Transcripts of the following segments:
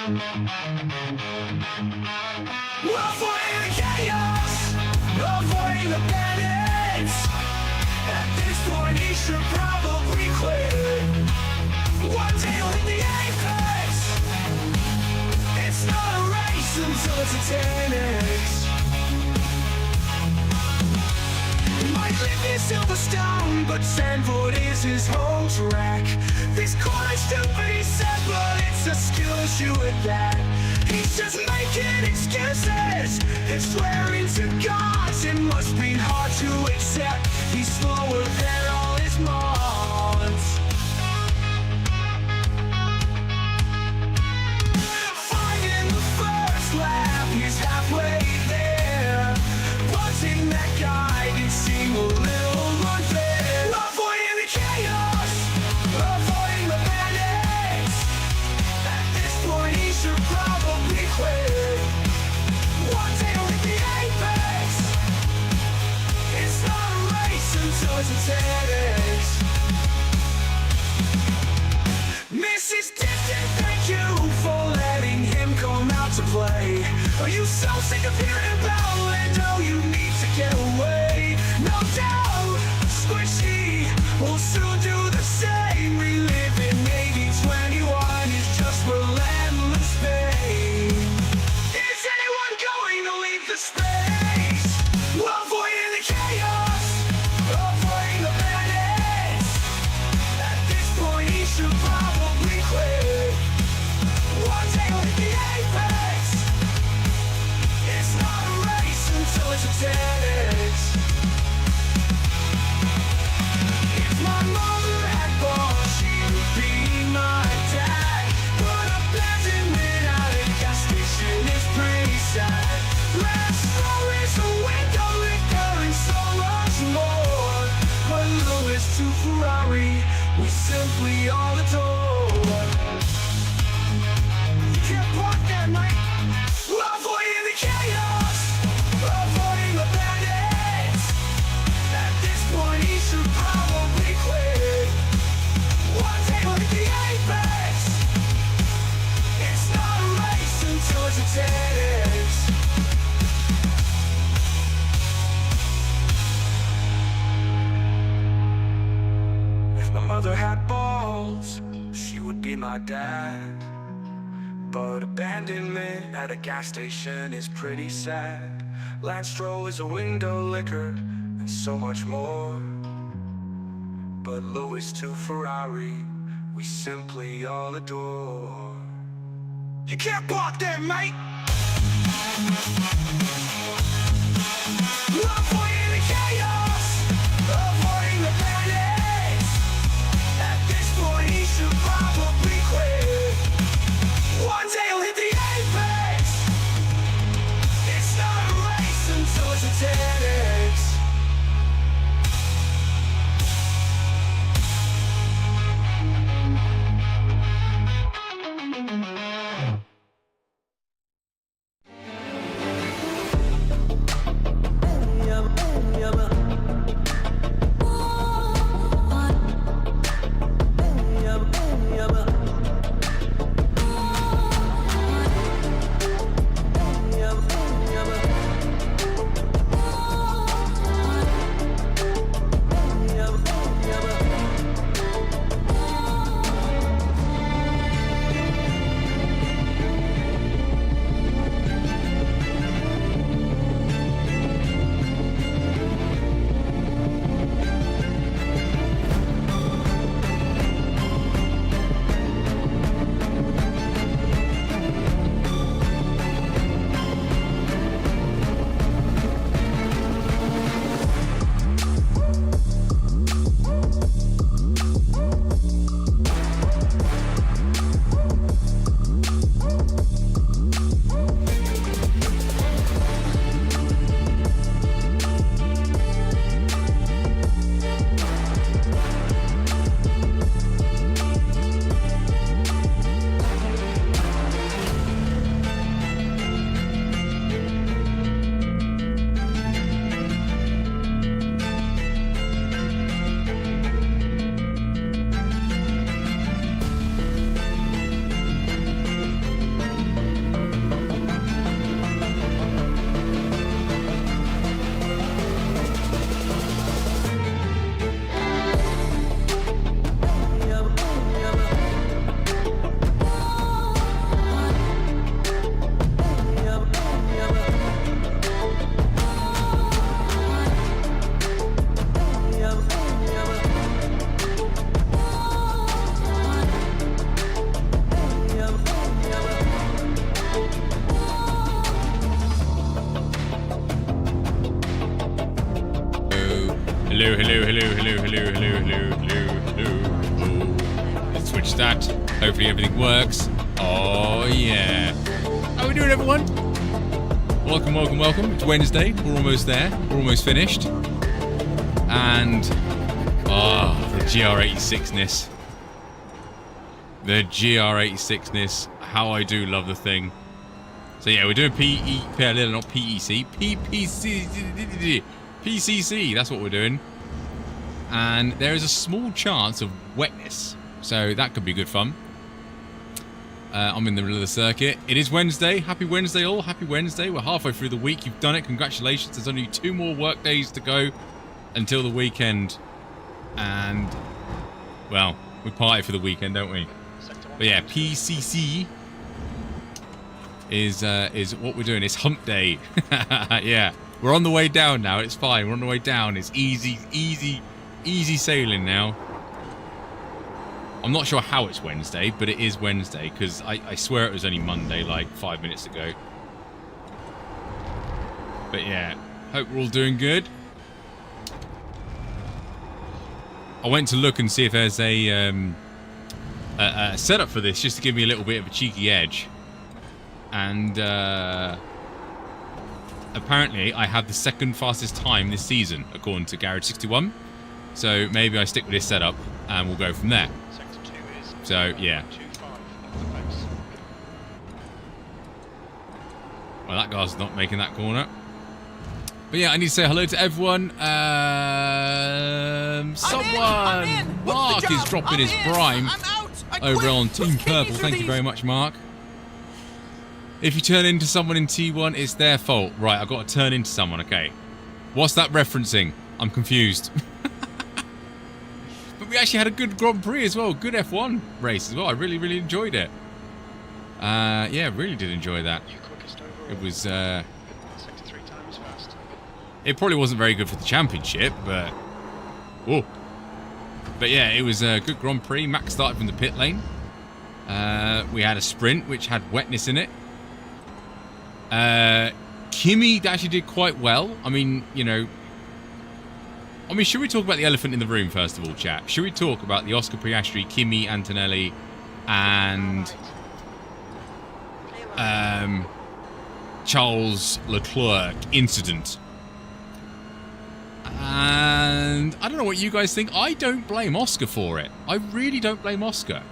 Avoiding the chaos, avoiding the bandits. At this point he should probably quit. One day he'll hit the apex. It's not a race until it's a 10x. He might live near Silverstone, but Sandford is his home track. This corner's stupid, he said, but it's a skill issue at that. He's just making excuses and swearing to gods. It must be hard to accept he's slower than all his mods. Finding the first lap, he's halfway there. Buzzing that guy did seem a little unfair. Avoiding the chaos, avoiding the bandits. At this point he should probably quit. One day he'll hit the apex. It's not a race until it's a 10x. Mrs. Distant, thank you for letting him come out to play. Are you so sick of hearing about Lando? You need to get away. No doubt, Squishy will soon do the same. Reliving maybe 21 is just relentless pain. Is anyone going to leave the space? Avoiding the chaos, avoiding the bandits. At this point he should probably quit. One day he'll hit the apex. It's not a race until it's a 10x. If my mother had balls, she would be my dad. But abandonment at a gas station is pretty sad. Last row is a window liquor and so much more. But Lewis to Ferrari, we simply all adore. You can't block that, mate. Avoiding the chaos, avoiding the bandits. At this point he should probably quit. One day he'll hit the apex. It's not a race until it's a 10x. If my mother had balls, she would be my dad. But abandonment at a gas station is pretty sad. Lance Stroll is a window liquor and so much more. But Lewis to Ferrari, we simply all adore. You can't block them, mate. Avoiding the chaos, avoiding the bandits. At this point he should probably quit. One day he'll hit the apex. It's not a race until it's a 10x. scratch that. Hopefully everything works. Oh, yeah. How we doing, everyone? Welcome, welcome, welcome. It's Wednesday. We're almost there. We're almost finished. And, the GR86-ness. The GR86-ness. How I do love the thing. So, yeah, we're doing not PEC. PCC. That's what we're doing. And there is a small chance of wetness. So, that could be good fun. I'm in the middle of the circuit. It is Wednesday. Happy Wednesday, all. Happy Wednesday. We're halfway through the week. You've done it. Congratulations. There's only 2 more work days to go until the weekend. And, well, we party for the weekend, don't we? But yeah, PCC is what we're doing. It's hump day. Yeah. We're on the way down now. It's fine. We're on the way down. It's easy sailing now. I'm not sure how it's Wednesday, but it is Wednesday, because I swear it was only Monday, like 5 minutes ago. But yeah, hope we're all doing good. I went to look and see if there's a setup for this, just to give me a little bit of a cheeky edge. And apparently I have the 2nd fastest time this season, according to Garage61. So maybe I stick with this setup, and we'll go from there. So, yeah. Well, that guy's not making that corner. But yeah, I need to say hello to everyone. Someone! Mark is dropping his prime over on Team Purple. Thank you very much, Mark. If you turn into someone in T1, it's their fault. Right, I've got to turn into someone, okay. What's that referencing? I'm confused. We actually had a good Grand Prix as well. Good F1 race as well. I really enjoyed it. Yeah, really did enjoy that. It was... it probably wasn't very good for the championship, but... Whoa. But yeah, it was a good Grand Prix. Max started from the pit lane. We had a sprint, which had wetness in it. Kimi actually did quite well. I mean, you know... should we talk about the elephant in the room, first of all, chat? Should we talk about the Oscar Piastri, Kimi Antonelli, and Charles Leclerc incident? And I don't know what you guys think. I don't blame Oscar for it. I really don't blame Oscar.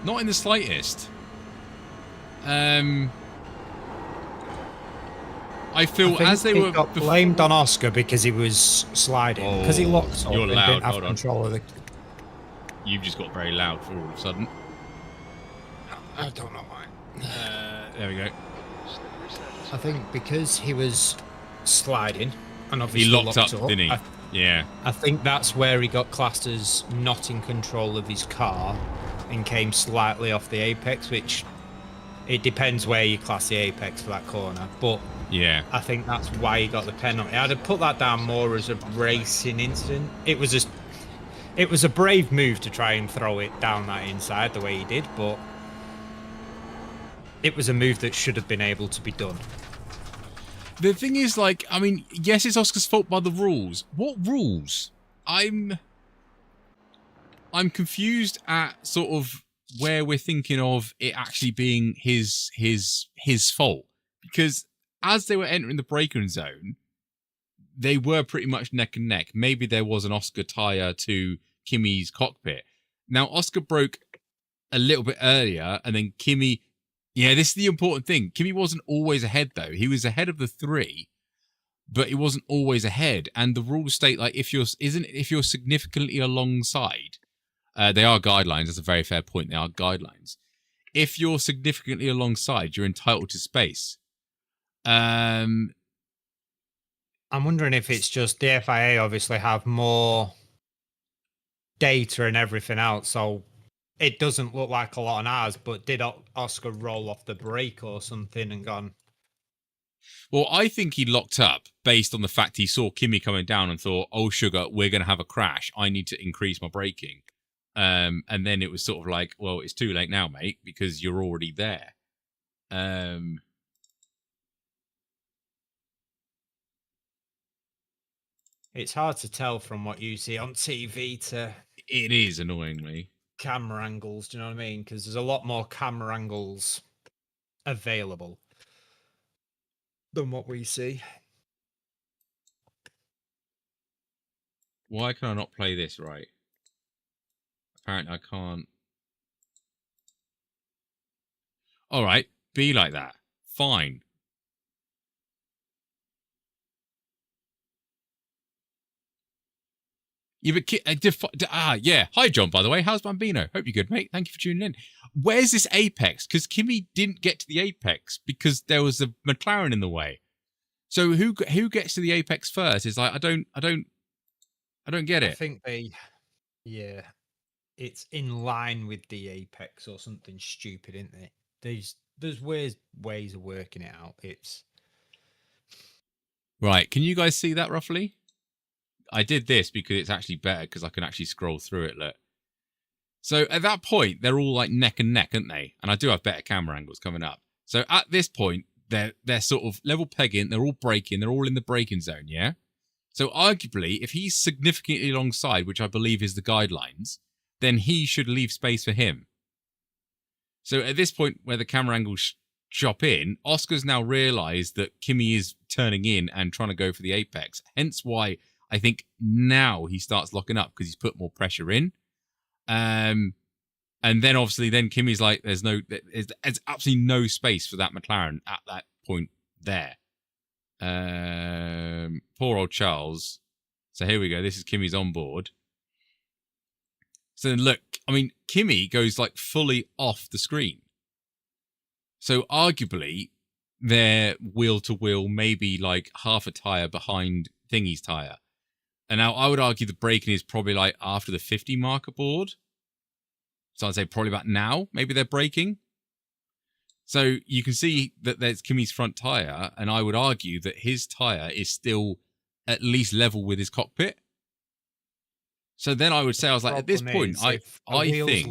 Not in the slightest. I feel as they were got blamed on Oscar because he was sliding, because he locked up and didn't have control of the... You've just got very loud for all of a sudden. I don't know why. There we go. I think because he was sliding and obviously he locked up, didn't he? Yeah. I think that's where he got classed as not in control of his car and came slightly off the apex, which it depends where you class the apex for that corner, but yeah, I think that's why he got the penalty. I'd have put that down more as a racing incident. It was a brave move to try and throw it down that inside the way he did, but it was a move that should have been able to be done. The thing is, like, I mean, yes, it's Oscar's fault by the rules. What rules? I'm confused at sort of where we're thinking of it actually being his fault, because as they were entering the braking zone, they were pretty much neck and neck. Maybe there was an Oscar tyre to Kimi's cockpit. Now, Oscar broke a little bit earlier, and then Kimi... Yeah, this is the important thing. Kimi wasn't always ahead, though. He was ahead of the 3, but he wasn't always ahead. And the rules state, like, if you're significantly alongside... they are guidelines. That's a very fair point. They are guidelines. If you're significantly alongside, you're entitled to space. I'm wondering if it's just the FIA obviously have more data and everything else, so it doesn't look like a lot on ours, but did Oscar roll off the brake or something and gone? Well, I think he locked up based on the fact he saw Kimi coming down and thought, oh, sugar, we're going to have a crash. I need to increase my braking. And then it was sort of like, well, it's too late now, mate, because you're already there. It's hard to tell from what you see on TV to... It is, annoyingly. camera angles. Do you know what I mean? Because there's a lot more camera angles available than what we see. Why can I not play this right? Apparently I can't. All right, be like that. Fine. Yeah, but yeah. Hi, John, by the way. How's Bambino? Hope you're good, mate. Thank you for tuning in. Where's this apex? Because Kimi didn't get to the apex because there was a McLaren in the way. So who gets to the apex first? Is like I don't get it. I think it's in line with the apex or something stupid, isn't it? There's ways of working it out. It's Right. Can you guys see that roughly? I did this because it's actually better because I can actually scroll through it. Look. So at that point, they're all like neck and neck, aren't they? And I do have better camera angles coming up. So at this point, they're sort of level pegging. They're all braking. They're all in the braking zone, yeah? So arguably, if he's significantly alongside, which I believe is the guidelines, then he should leave space for him. So at this point where the camera angles chop in, Oscar's now realised that Kimi is turning in and trying to go for the apex. Hence why I think now he starts locking up because he's put more pressure in. And then obviously then Kimi's like, there's absolutely no space for that McLaren at that point there. Poor old Charles. So here we go. This is Kimi's on board. So then look, I mean, Kimi goes like fully off the screen. So arguably, they're wheel to wheel, maybe like half a tyre behind Thingy's tyre. And now I would argue the braking is probably like after the 50 mark aboard. So I'd say probably about now, maybe they're braking. So you can see that there's Kimi's front tyre, and I would argue that his tyre is still at least level with his cockpit. So then I would say, I was like, at this point, I think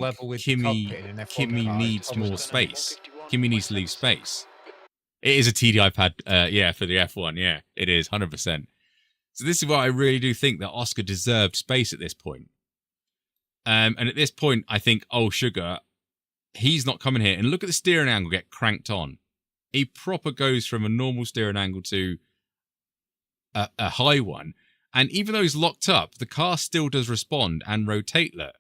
Kimi needs more space. Kimi needs to leave space. It is a TDI pad, yeah, for the F1, yeah, it is, 100%. So this is why I really do think that Oscar deserved space at this point. And at this point, I think, oh, sugar, he's not coming here. And look at the steering angle get cranked on. He proper goes from a normal steering angle to a high one. And even though he's locked up, the car still does respond and rotate. Look.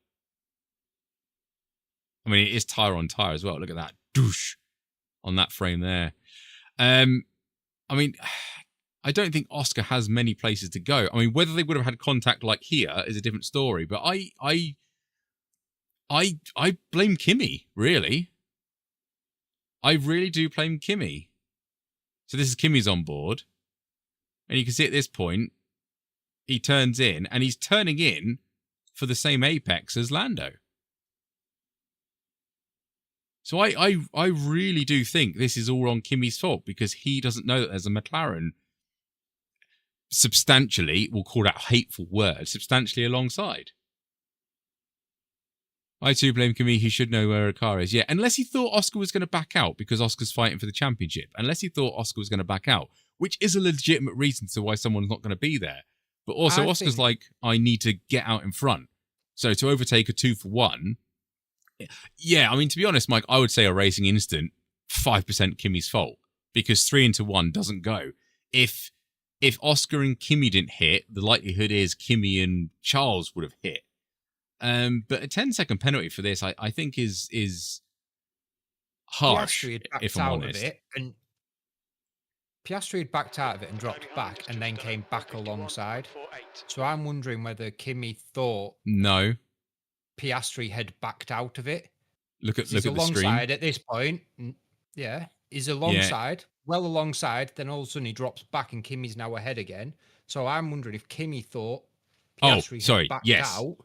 I mean, it is tyre on tyre as well. Look at that. Doosh. On that frame there. I mean, I don't think Oscar has many places to go. I mean, whether they would have had contact like here is a different story. But I blame Kimi, really. I really do blame Kimi. So this is Kimi's on board. And you can see at this point, he turns in, and he's turning in for the same apex as Lando. So I really do think this is all on Kimi's fault because he doesn't know that there's a McLaren substantially, we'll call that a hateful word, substantially alongside. I too blame Kimi. He should know where a car is. Yeah, unless he thought Oscar was going to back out because Oscar's fighting for the championship. Unless he thought Oscar was going to back out, which is a legitimate reason to why someone's not going to be there. But also, Oscar's like, I need to get out in front. So to overtake a 2-for-1, yeah, I mean, to be honest, Mike, I would say a racing instant, 5% Kimi's fault because 3-1 doesn't go. If Oscar and Kimi didn't hit, the likelihood is Kimi and Charles would have hit. But a 10-second penalty for this, I think, is harsh, if I'm honest. Piastri had backed out of it and dropped back and then came back alongside. So I'm wondering whether Kimi thought Piastri had backed out of it. Look at the stream. Alongside at this point. Yeah, he's alongside, well alongside. Then all of a sudden he drops back and Kimi's now ahead again. So I'm wondering if Kimi thought Piastri had backed out.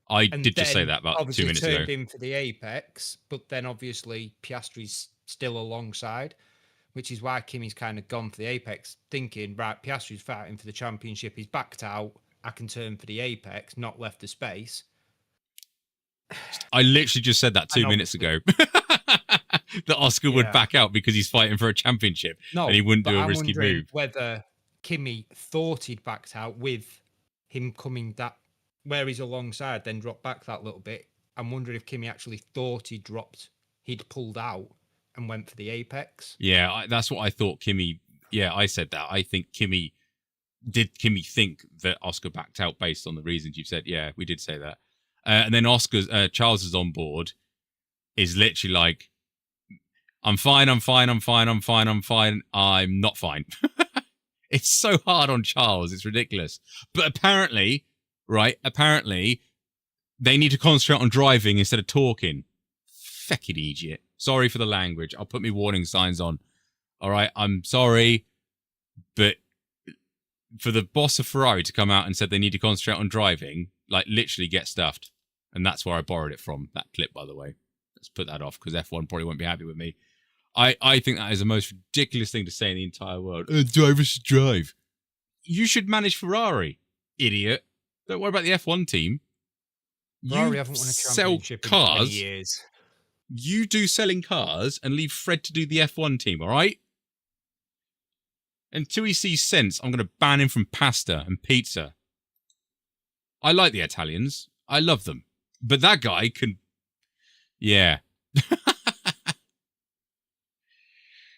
I did just say that about 2 minutes ago. Turned in for the apex, but then obviously Piastri's still alongside, which is why Kimi's kind of gone for the apex, thinking, right, Piastri's fighting for the championship. He's backed out. I can turn for the apex, not left the space. I literally just said that 2 minutes ago. That Oscar would back out because he's fighting for a championship and he wouldn't do a risky move. Whether Kimi thought he'd backed out with him coming that where he's alongside, then drop back that little bit. I'm wondering if Kimi actually thought he'd pulled out and went for the apex. Yeah, that's what I thought. Kimi. Yeah, I said that. I think Kimi think that Oscar backed out based on the reasons you've said? Yeah, we did say that. And then Charles is on board, is literally like, I'm fine, I'm not fine. It's so hard on Charles, it's ridiculous. But apparently, they need to concentrate on driving instead of talking. Feckin' idiot. Sorry for the language. I'll put my warning signs on. All right, I'm sorry, but for the boss of Ferrari to come out and said they need to concentrate on driving, like literally get stuffed. And that's where I borrowed it from, that clip, by the way. Let's put that off because F1 probably won't be happy with me. I think that is the most ridiculous thing to say in the entire world. Drivers should drive. You should manage Ferrari, idiot. Don't worry about the F1 team. Ferrari haven't won a championship in 20 years. You do selling cars and leave Fred to do the F1 team, all right? Until he sees sense, I'm going to ban him from pasta and pizza. I like the Italians. I love them. But that guy can... Yeah.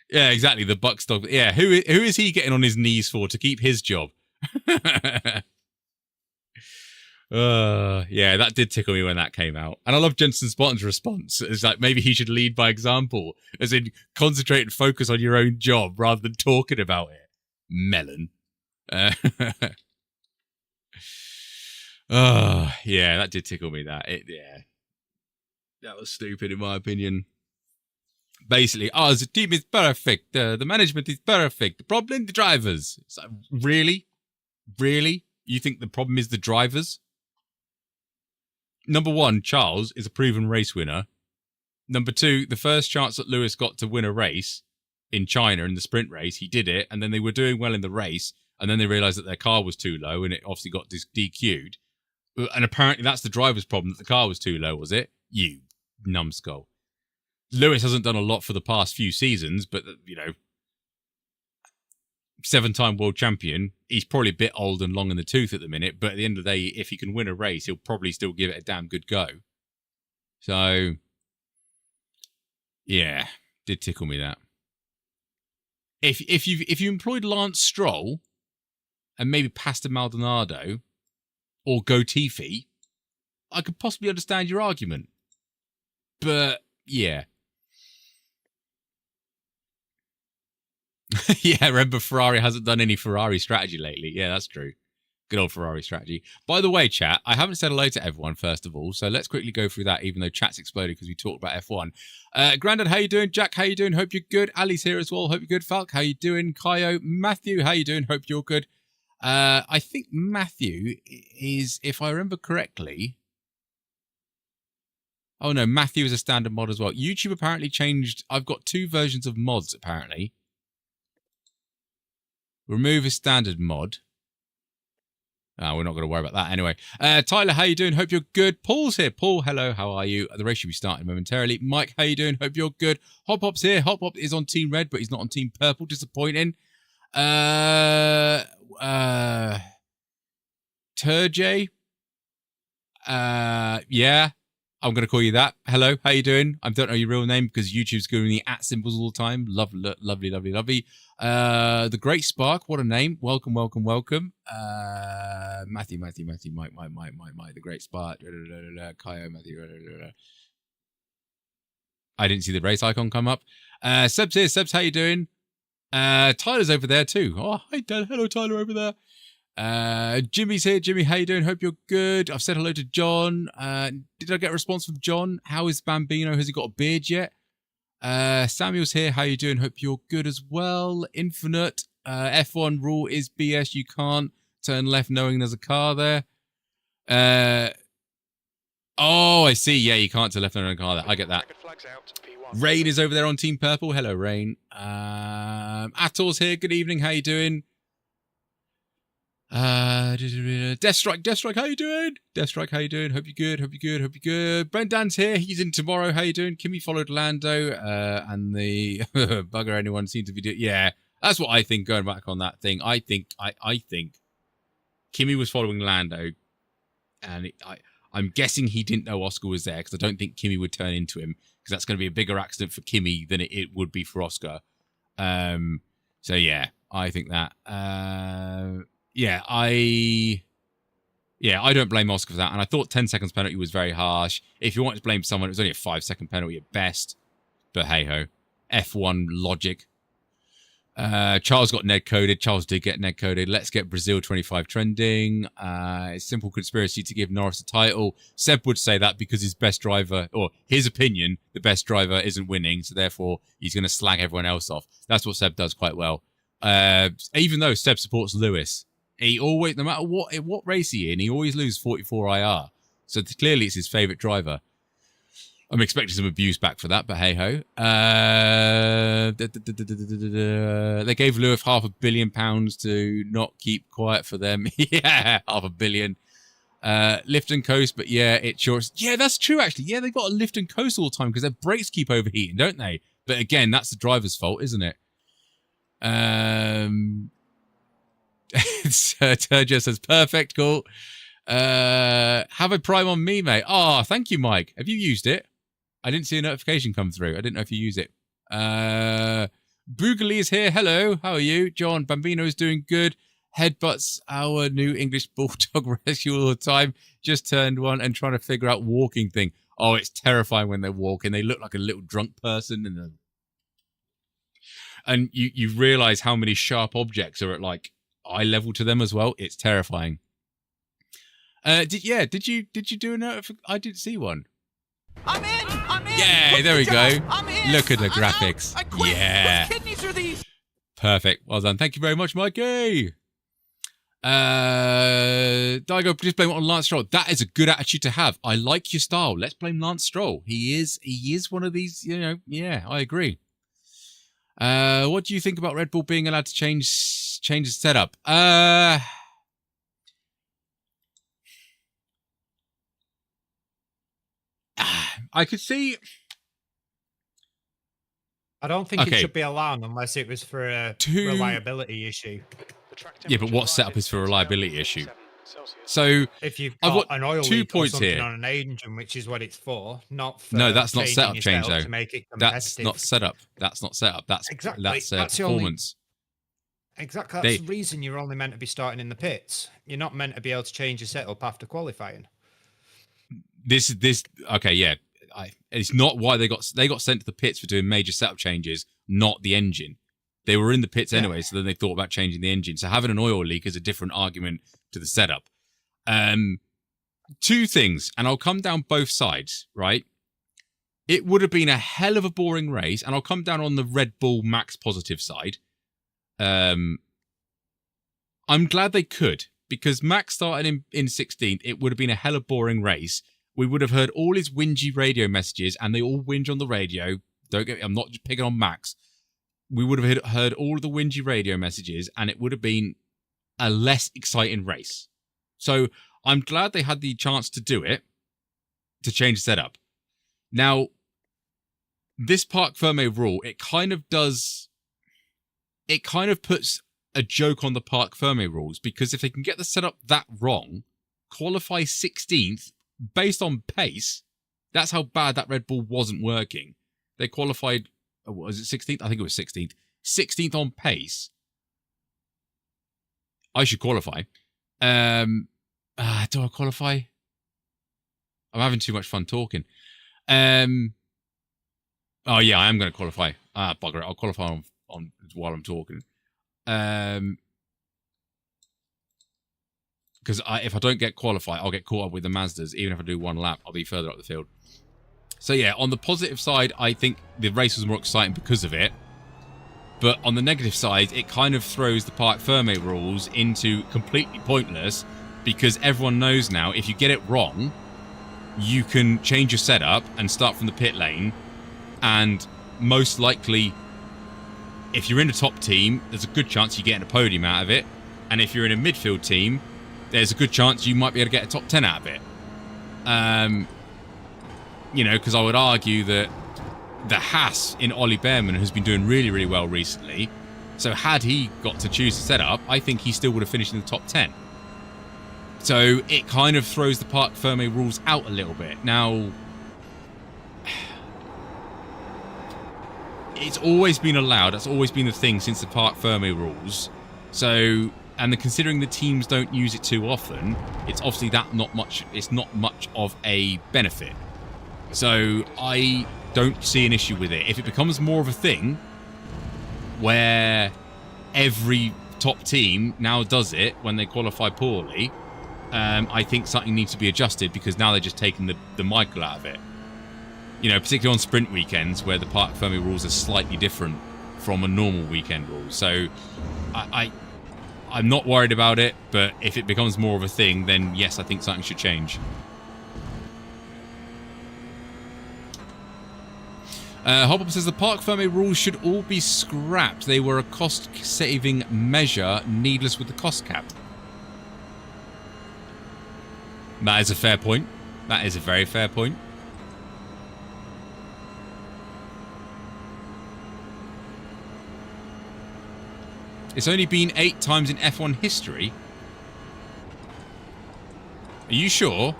Yeah, exactly. The buck stock. Yeah, who is he getting on his knees for to keep his job? Yeah, that did tickle me when that came out. And I love Jensen Button's response. It's like maybe he should lead by example, as in concentrate and focus on your own job rather than talking about it. Melon. Yeah, that did tickle me. That was stupid in my opinion. Basically, the team is perfect. The management is perfect. The problem, the drivers. It's like, really? You think the problem is the drivers? Number one, Charles is a proven race winner. Number two, the first chance that Lewis got to win a race in China in the sprint race, he did it, and then they were doing well in the race, and then they realised that their car was too low, and it obviously got DQ'd. And apparently that's the driver's problem, that the car was too low, was it? You numbskull. Lewis hasn't done a lot for the past few seasons, but, 7-time world champion. He's probably a bit old and long in the tooth at the minute, but at the end of the day, if he can win a race, he'll probably still give it a damn good go. So, yeah, did tickle me that. If you employed Lance Stroll and maybe Pastor Maldonado or Gotifi, I could possibly understand your argument. But, yeah. Yeah, remember Ferrari hasn't done any Ferrari strategy lately. Yeah, that's true. Good old Ferrari strategy. By the way, chat, I haven't said hello to everyone, first of all, so let's quickly go through that, even though chat's exploded because we talked about F1. Grandad, how you doing? Jack, how you doing? Hope you're good. Ali's here as well. Hope you're good. Falk, how you doing? Kaio, Matthew, how you doing? Hope you're good. I think Matthew is, if I remember correctly... Oh, no, Matthew is a standard mod as well. YouTube apparently changed... I've got 2 versions of mods, apparently. Remove a standard mod. We're not going to worry about that anyway. Tyler, how you doing? Hope you're good. Paul's here. Paul, hello. How are you? The race should be starting momentarily. Mike, how you doing? Hope you're good. Hop Hop's here. Hop Hop is on Team Red, but he's not on Team Purple. Disappointing. Turjay. Yeah. I'm going to call you that. Hello, how you doing? I don't know your real name because YouTube's giving me @ symbols all the time. Lovely. The Great Spark, what a name. Welcome. Matthew, Mike, the Great Spark. Kaio, Matthew. I didn't see the race icon come up. Seb's here. Seb's, how you doing? Tyler's over there too. Oh, hi, Dad. Hello, Tyler over there. Jimmy's here. Jimmy, how you doing? Hope you're good. I've said hello to John. Did I get a response from John? How is Bambino? Has he got a beard yet? Samuel's here. How you doing? Hope you're good as well. Infinite. F1 rule is BS. You can't turn left knowing there's a car there. Oh, I see. Yeah, you can't turn left knowing there's a car there. I get that. Rain is over there on Team Purple. Hello, Rain. Ator's here. Good evening. How you doing? Deathstrike, how you doing? Deathstrike, how you doing? Hope you're good. Brendan's here. He's in tomorrow. How you doing? Kimmy followed Lando, and the bugger anyone seemed to be doing. Yeah, that's what I think. Going back on that thing, I think Kimmy was following Lando, and I'm guessing he didn't know Oscar was there because I don't think Kimi would turn into him because that's going to be a bigger accident for Kimi than it would be for Oscar. So yeah, I think that. I don't blame Oscar for that. And I thought 10 seconds penalty was very harsh. If you wanted to blame someone, it was only a 5-second penalty at best. But hey ho, F1 logic. Charles got ned coded. Charles did get ned coded. Let's get Brazil 25 trending. Simple conspiracy to give Norris the title. Seb would say that because his best driver, or his opinion, the best driver isn't winning, so therefore he's going to slag everyone else off. That's what Seb does quite well. Even though Seb supports Lewis, he always, no matter what race he in, he always loses 44 IR. So clearly it's his favourite driver. I'm expecting some abuse back for that, but hey ho. They gave Lewis £500 million to not keep quiet for them. Yeah, £500 million. Lift and coast, but yeah, it sure. Yeah, that's true actually. Yeah, they've got to lift and coast all the time because their brakes keep overheating, don't they? But again, that's the driver's fault, isn't it? Turja says perfect, cool. Have a Prime on me, mate. Oh, thank you, Mike. Have you used it? I didn't see a notification come through. I didn't know if you use it. Boogaloo is here. Hello. How are you? John Bambino is doing good. Headbutts our new English bulldog rescue all the time. Just turned one and trying to figure out walking thing. Oh, it's terrifying when they're walking. They look like a little drunk person. And you realize how many sharp objects are at like eye level to them as well. It's terrifying. Did you do a notification? I didn't see one. I'm in. Yeah, there we go. I'm in. Look at the graphics. I quit. Yeah. Whose kidneys are these? Perfect. Well done. Thank you very much, Mikey. Daigo, please blame it on Lance Stroll. That is a good attitude to have. I like your style. Let's blame Lance Stroll. He is one of these, yeah, I agree. What do you think about Red Bull being allowed to change the setup? I could see. I don't think it should be allowed unless it was for a reliability issue. Yeah, but what setup is for a reliability issue? So if you've got an oil 2 leak or points something here on an engine, which is what it's for, not for no, that's not setup changing change yourself though. to make it That's competitive. not setup. That's not setup. That's Exactly. That's the only- performance. Exactly. That's the reason you're only meant to be starting in the pits. You're not meant to be able to change your setup after qualifying. This okay, yeah. It's not why they got sent to the pits for doing major setup changes, not the engine. They were in the pits anyway, so then they thought about changing the engine. So having an oil leak is a different argument to the setup. Two things, and I'll come down both sides, right? It would have been a hell of a boring race, and I'll come down on the Red Bull Max positive side. I'm glad they could, because Max started in 16th. It would have been a hell of a boring race. We would have heard all his whingy radio messages, and they all whinge on the radio. Don't get me, I'm not just picking on Max. We would have heard all of the whingy radio messages, and it would have been a less exciting race. So I'm glad they had the chance to do it, to change the setup. Now, this Parc Fermé rule, it kind of puts a joke on the Parc Fermé rules, because if they can get the setup that wrong, qualify 16th, based on pace, that's how bad that Red Bull wasn't working. They qualified, was it 16th? I think it was 16th. 16th on pace. I should qualify. Do I qualify? I'm having too much fun talking. Oh yeah, I am going to qualify. Bugger it. I'll qualify on while I'm talking. Because if I don't get qualified, I'll get caught up with the Mazdas. Even if I do one lap, I'll be further up the field. So yeah, on the positive side, I think the race was more exciting because of it. But on the negative side, it kind of throws the Parc Fermé rules into completely pointless, because everyone knows now, if you get it wrong, you can change your setup and start from the pit lane. And most likely, if you're in a top team, there's a good chance you're getting a podium out of it. And if you're in a midfield team, there's a good chance you might be able to get a top 10 out of it. Because I would argue that the Haas in Ollie Behrman has been doing really, really well recently. So had he got to choose the setup, I think he still would have finished in the top 10. So it kind of throws the Parc Ferme rules out a little bit. Now, it's always been allowed. That's always been the thing since the Parc Ferme rules. So, and considering the teams don't use it too often, it's obviously it's not much of a benefit. So I don't see an issue with it. If it becomes more of a thing where every top team now does it when they qualify poorly, I think something needs to be adjusted, because now they're just taking the Michael out of it. You know, particularly on sprint weekends where the Parc Ferme rules are slightly different from a normal weekend rule. So I'm not worried about it, but if it becomes more of a thing, then yes, I think something should change. Hopop says the Parc Ferme rules should all be scrapped. They were a cost-saving measure, needless with the cost cap. That is a fair point. That is a very fair point. It's only been 8 times in F1 history. Are you sure?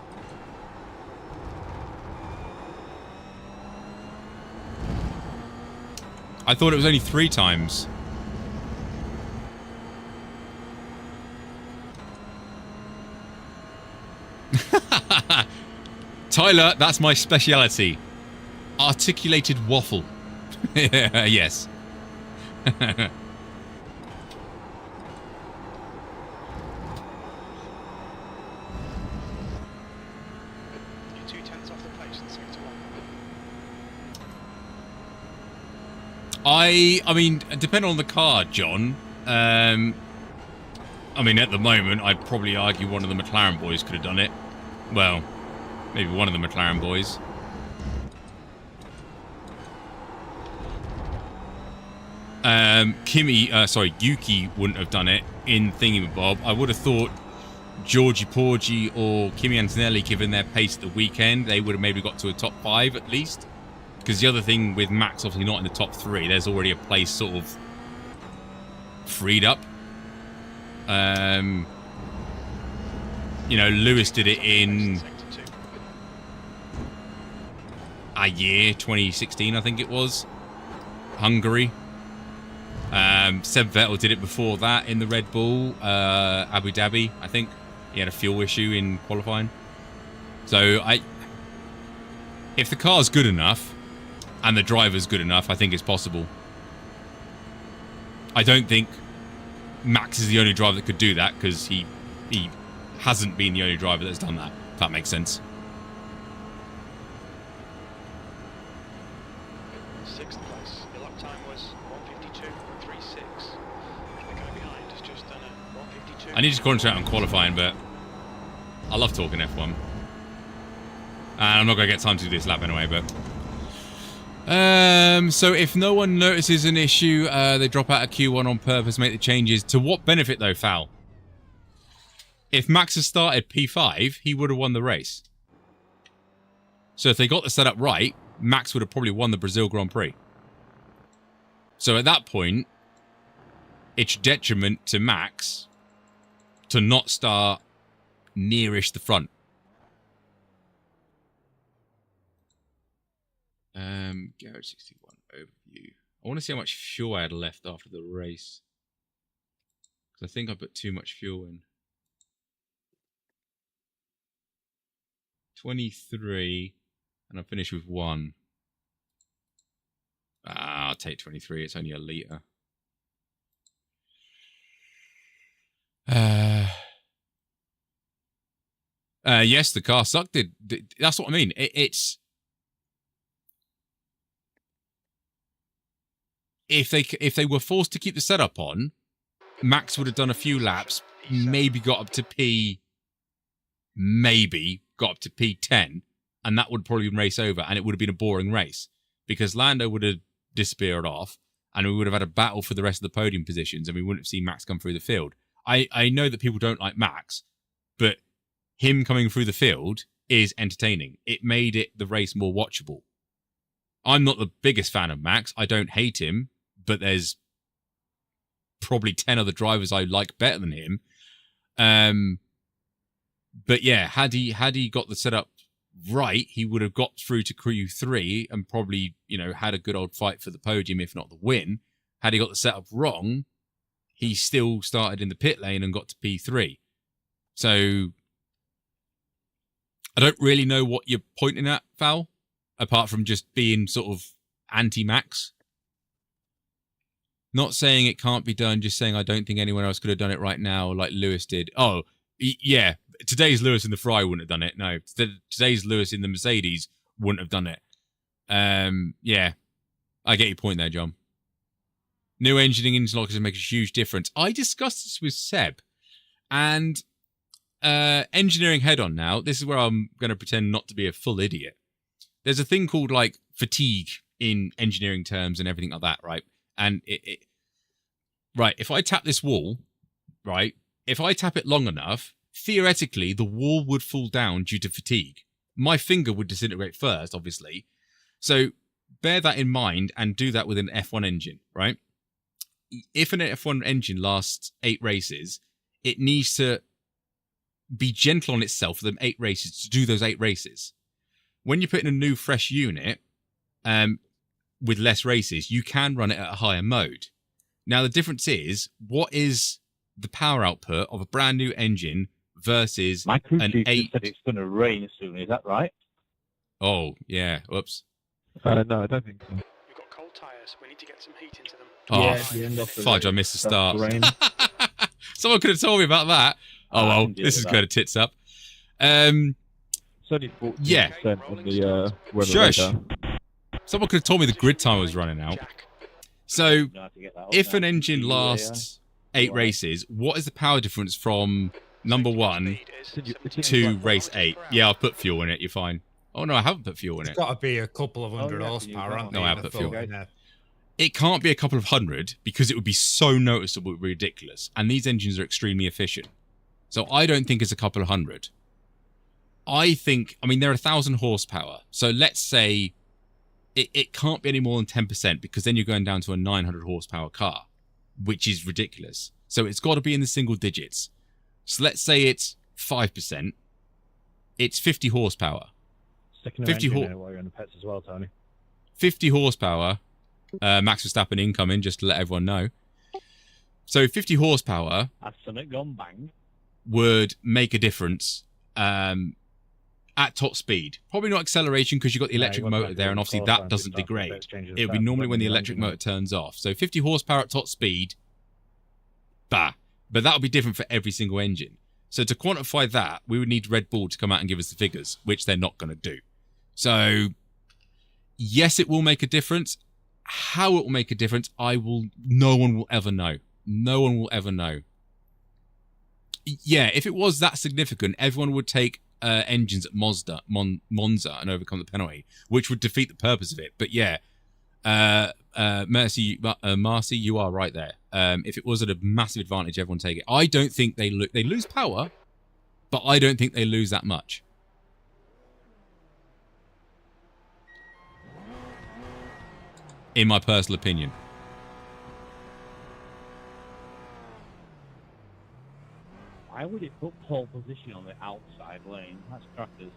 I thought it was only 3 times. Tyler, that's my speciality. Articulated waffle. Yes. You're 2/10 off the pace in sector 1. I mean, depending on the car, John. I mean, at the moment, I'd probably argue one of the McLaren boys could have done it. Well, maybe one of the McLaren boys. Yuki wouldn't have done it in Thingamabob. I would have thought Giorgi Porgi or Kimi Antonelli, given their pace at the weekend, they would have maybe got to a top 5 at least. Because the other thing with Max, obviously not in the top 3, there's already a place sort of freed up. You know, Lewis did it in a year, 2016, I think it was. Hungary. Seb Vettel did it before that in the Red Bull, Abu Dhabi, I think. He had a fuel issue in qualifying. So, if the car's good enough and the driver's good enough, I think it's possible. I don't think Max is the only driver that could do that, because he hasn't been the only driver that's done that, if that makes sense. 6th place. Your lap time was 1:52.36. The guy behind has just done a 1:52. I need to concentrate on qualifying, but I love talking F1. And I'm not going to get time to do this lap anyway, but... So if no one notices an issue, they drop out of Q1 on purpose, make the changes. To what benefit, though, Foul? If Max had started P5, he would have won the race. So if they got the setup right, Max would have probably won the Brazil Grand Prix. So at that point, it's detriment to Max to not start nearish the front. Garage 61 overview. I want to see how much fuel I had left after the race, because I think I put too much fuel in. 23, and I finished with 1. I'll take 23. It's only a litre. Yes, the car sucked. That's what I mean. It's if they were forced to keep the setup on, Max would have done a few laps, maybe got up to P10, and that would probably race over, and it would have been a boring race, because Lando would have disappeared off, and we would have had a battle for the rest of the podium positions, and we wouldn't have seen Max come through the field. I know that people don't like Max, but him coming through the field is entertaining. It made the race more watchable. I'm not the biggest fan of Max. I don't hate him, but there's probably 10 other drivers I like better than him. But yeah, had he got the setup right, he would have got through to Q3 and probably, had a good old fight for the podium, if not the win. Had he got the setup wrong, he still started in the pit lane and got to P3. So I don't really know what you're pointing at, Val, apart from just being sort of anti-Max. Not saying it can't be done, just saying I don't think anyone else could have done it right now like Lewis did. Oh, yeah, today's Lewis in the Ferrari wouldn't have done it. No, today's Lewis in the Mercedes wouldn't have done it. Yeah, I get your point there, John. New engineering interlockers make a huge difference. I discussed this with Seb, and engineering head-on now. This is where I'm going to pretend not to be a full idiot. There's a thing called like fatigue in engineering terms and everything like that, right? And right, if I tap this wall, right, if I tap it long enough, theoretically the wall would fall down due to fatigue. My finger would disintegrate first, obviously. So bear that in mind and do that with an F1 engine, right? If an F1 engine lasts 8 races, it needs to be gentle on itself for them 8 races to do those 8 races. When you put in a new, fresh unit, with less races, you can run it at a higher mode. Now, the difference is, what is the power output of a brand new engine versus My crew an chief 8? said it's going to rain soon. Is that right? Oh, yeah. Whoops. No, I don't think so. We've got cold tyres. We need to get some heat into them. Oh, the end of the fudge, I race. missed the That's start. rain. Someone could have told me about that. Oh, I well, can deal this with is that. going to tits up. It's only 40% Yeah. on the weather Shush. radar. Someone could have told me the grid time was running out. Jack. So, You have to get that up if now. an engine Yeah, lasts 8 Right. races, what is the power difference from number 1 Speed is Did you- 78 to miles race per 8? hour. Yeah, I've put fuel in it. You're fine. Oh, no, I haven't put fuel in It's it. got to be a couple of hundred yeah, horsepower, you aren't No, they? I in have the put fuel. full, yeah. It can't be a couple of hundred because it would be so noticeable, ridiculous. And these engines are extremely efficient. So I don't think it's a couple of hundred. I mean, they're 1,000 horsepower. So let's say it can't be any more than 10% because then you're going down to a 900 horsepower car, which is ridiculous. So it's got to be in the single digits. So let's say it's 5%. It's 50 horsepower. Sticking 50 50 hor- while you're in the pits as well, Tony. 50 horsepower. Max Verstappen incoming, just to let everyone know. So 50 horsepower Has something gone bang? would make a difference at top speed. Probably not acceleration because you've got the electric motor there, and obviously that doesn't degrade. It'll be normally when the electric motor turns off. So 50 horsepower at top speed, bah. But that'll be different for every single engine. So to quantify that, we would need Red Bull to come out and give us the figures, which they're not going to do. So yes, it will make a difference. How it will make a difference, no one will ever know. No one will ever know. Yeah, if it was that significant, everyone would take engines at Monza and overcome the penalty, which would defeat the purpose of it. But yeah, Marcy, you are right there. If it was at a massive advantage, everyone take it. I don't think they lose power, but I don't think they lose that much. In my personal opinion. Why would it put pole position on the outside lane? That's crackers.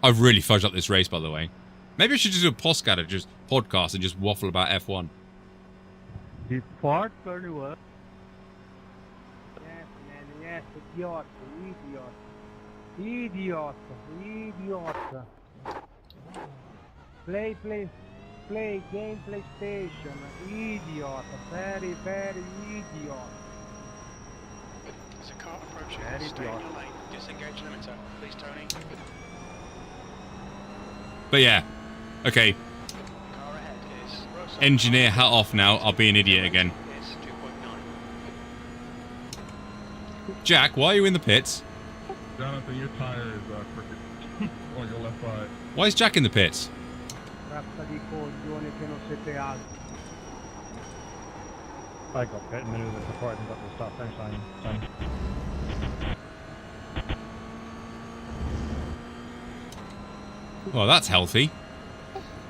I've really fudged up this race, by the way. Maybe I should just do a podcast and just waffle about F1. Depart very well. Yes, man, yes, idiot, idiot, idiot. Play game PlayStation, idiot, very, very idiot. There's a car approaching. Very Stay in good. your lane. Disengage limiter. Please, Tony. But yeah, okay. Car ahead is Rosa. Engineer hat off now. I'll be an idiot again. Is 2.9. Jack, why are you in the pits? Jonathan, your tire is crooked on your left side. Why is Jack in the pits? Razza di coglione che non siete altri. I got pit maneuver before I even got to the start finish line. Tony. Well, that's healthy.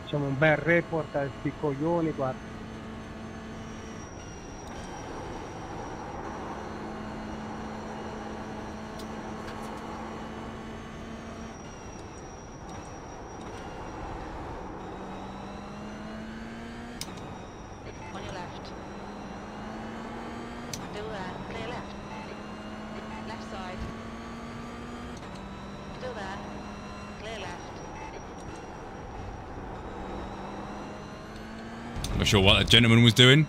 Facciamo un bel report a sti coglioni, guarda. Not sure what that gentleman was doing.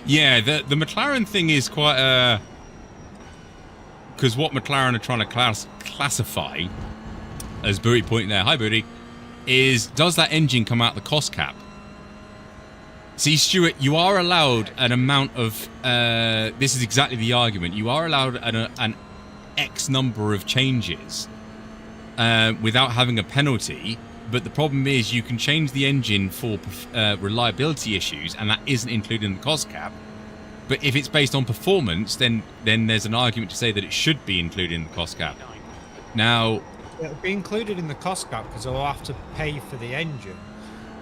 Yeah, the McLaren thing is quite a... Because what McLaren are trying to classify, as Booty pointing there, hi Booty, is does that engine come out the cost cap? See, Stuart, you are allowed an amount of... this is exactly the argument. You are allowed an X number of changes without having a penalty, but the problem is you can change the engine for reliability issues, and that isn't included in the cost cap. But if it's based on performance, then there's an argument to say that it should be included in the cost cap. Now... It'll be included in the cost cap because they'll have to pay for the engine.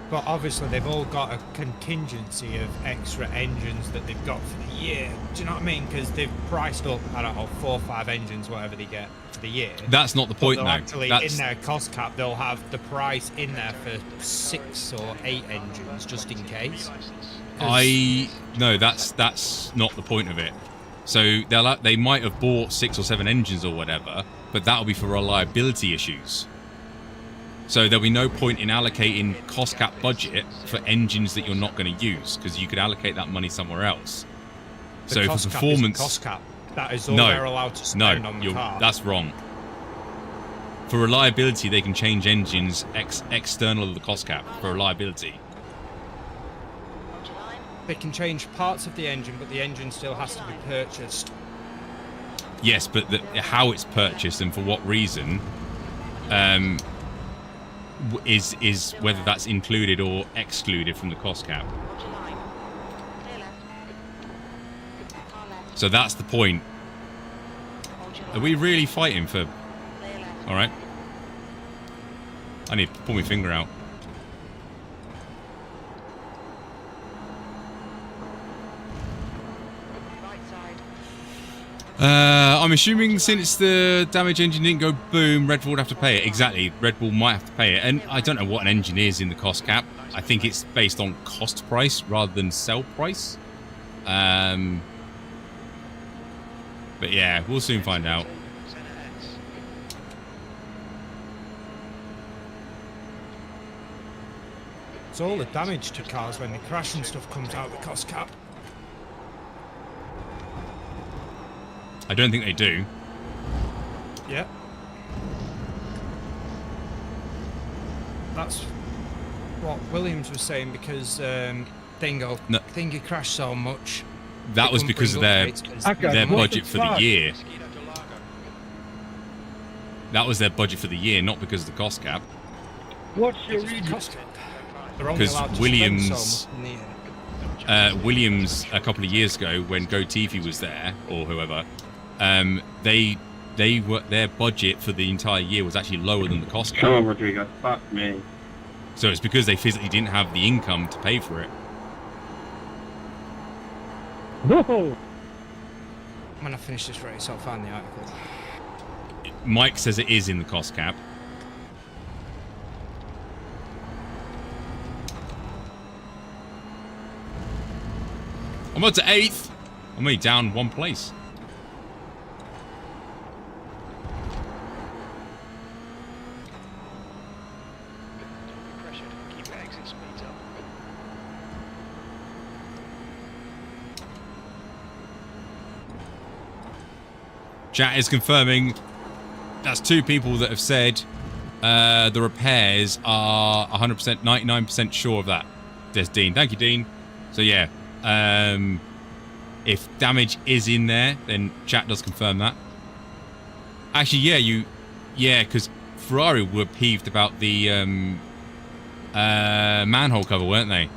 But obviously they've all got a contingency of extra engines that they've got for the year. Do you know what I mean? Because they've priced up, I don't know, 4 or 5 engines, whatever they get for the year. That's not the point, though. Actually, in their cost cap, they'll have the price in there for 6 or 8 engines, just in case. No, that's not the point of it. So they might have bought 6 or 7 engines or whatever, but that'll be for reliability issues. So there'll be no point in allocating cost cap budget for engines that you're not going to use, because you could allocate that money somewhere else. So for performance, cost cap. That is all they're allowed to spend on the car. That's wrong. For reliability, they can change engines external to the cost cap for reliability. They can change parts of the engine, but the engine still has to be purchased. Yes, but how it's purchased and for what reason is whether that's included or excluded from the cost cap. So that's the point. Are we really fighting for... Alright. I need to pull my finger out. I'm assuming since the damage engine didn't go boom, Red Bull would have to pay it. Exactly, Red Bull might have to pay it. And I don't know what an engine is in the cost cap. I think it's based on cost price rather than sell price. But yeah, we'll soon find out. So all the damage to cars when they crash and stuff comes out of the cost cap. I don't think they do. Yeah. That's what Williams was saying because Thingy crashed so much. That was because of their budget for the year. That was their budget for the year, not because of the cost cap. What's your reason? Because Williams, Williams a couple of years ago, when GoTV was there or whoever, their budget for the entire year was actually lower than the cost cap. Come on, Rodrigo. Fuck me. So it's because they physically didn't have the income to pay for it. Whoa! When I finish this race, I'll find the article. Mike says it is in the cost cap. I'm up to 8th. I'm only down 1 place. Chat is confirming that's 2 people that have said the repairs are 100%, 99% sure of that. There's Dean. Thank you, Dean. So yeah, if damage is in there, then chat does confirm that. Actually, yeah, because Ferrari were peeved about the manhole cover, weren't they?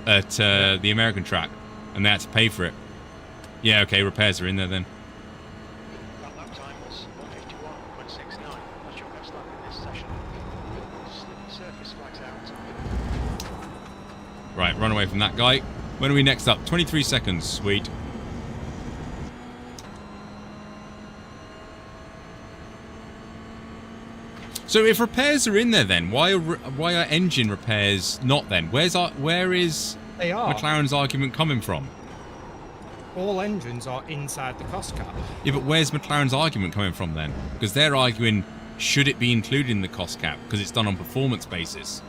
At the American track, and they had to pay for it. Yeah, okay, repairs are in there then. Right, run away from that guy. When are we next up? 23 seconds. Sweet. So if repairs are in there, then why are engine repairs not? Then where is McLaren's argument coming from? All engines are inside the cost cap. Yeah, but where's McLaren's argument coming from then? Because they're arguing should it be included in the cost cap because it's done on performance basis?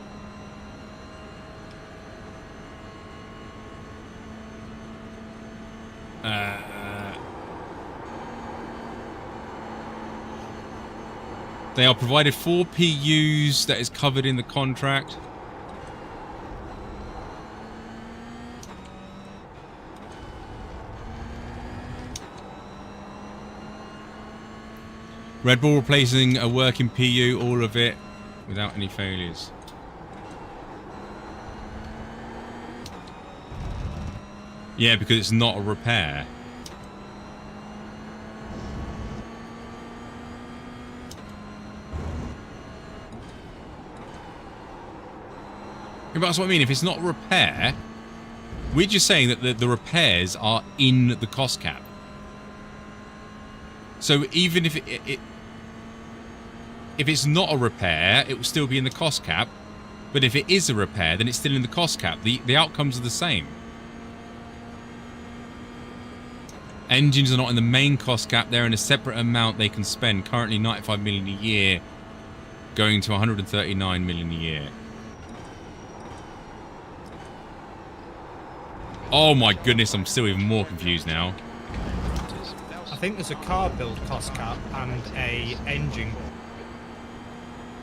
They are provided 4 PUs that is covered in the contract. Red Bull replacing a working PU, all of it, without any failures. Yeah, because it's not a repair. Yeah, but that's what I mean. If it's not a repair, we're just saying that the repairs are in the cost cap. So even if if it's not a repair, it will still be in the cost cap. But if it is a repair, then it's still in the cost cap. The outcomes are the same. Engines are not in the main cost cap. They're in a separate amount they can spend. Currently 95 million a year, going to 139 million a year. Oh my goodness, I'm still even more confused now. I think there's a car build cost cap and a engine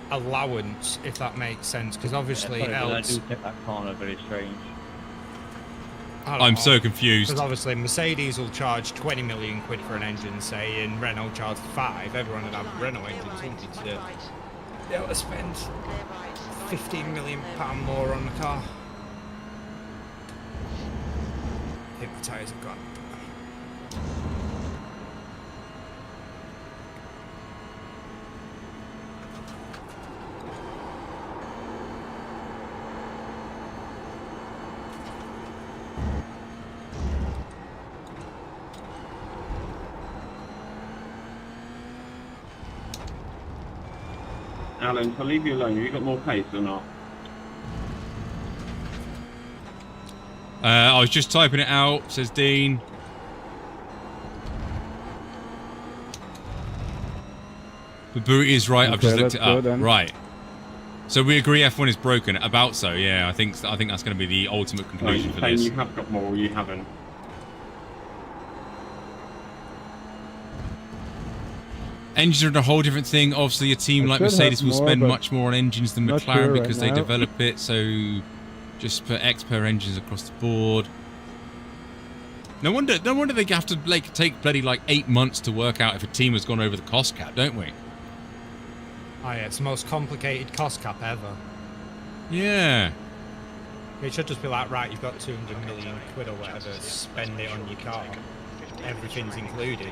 allowance, if that makes sense, because obviously I else... do think that corner very strange. I'm so confused. Because obviously Mercedes will charge 20 million quid for an engine, say, and Renault charge 5. Everyone would have Renault engines, wouldn't they, to be able to spend £15 million more on the car. I think the tyres have gone. Alan, I'll leave you alone. Have you got more pace or not? I was just typing it out, says Dean. The boot is right. I've just looked it up. Right. So we agree F1 is broken. About so, yeah. I think that's going to be the ultimate conclusion for this. You have got more, or you haven't. Engines are a whole different thing. Obviously, a team like Mercedes will spend much more on engines than McLaren because they develop it. So just put X per engines across the board. No wonder they have to take bloody 8 months to work out if a team has gone over the cost cap, don't we? Oh yeah, it's the most complicated cost cap ever. Yeah. It should just be like, right, you've got 200 million quid or whatever, spend it on your car. Everything's included.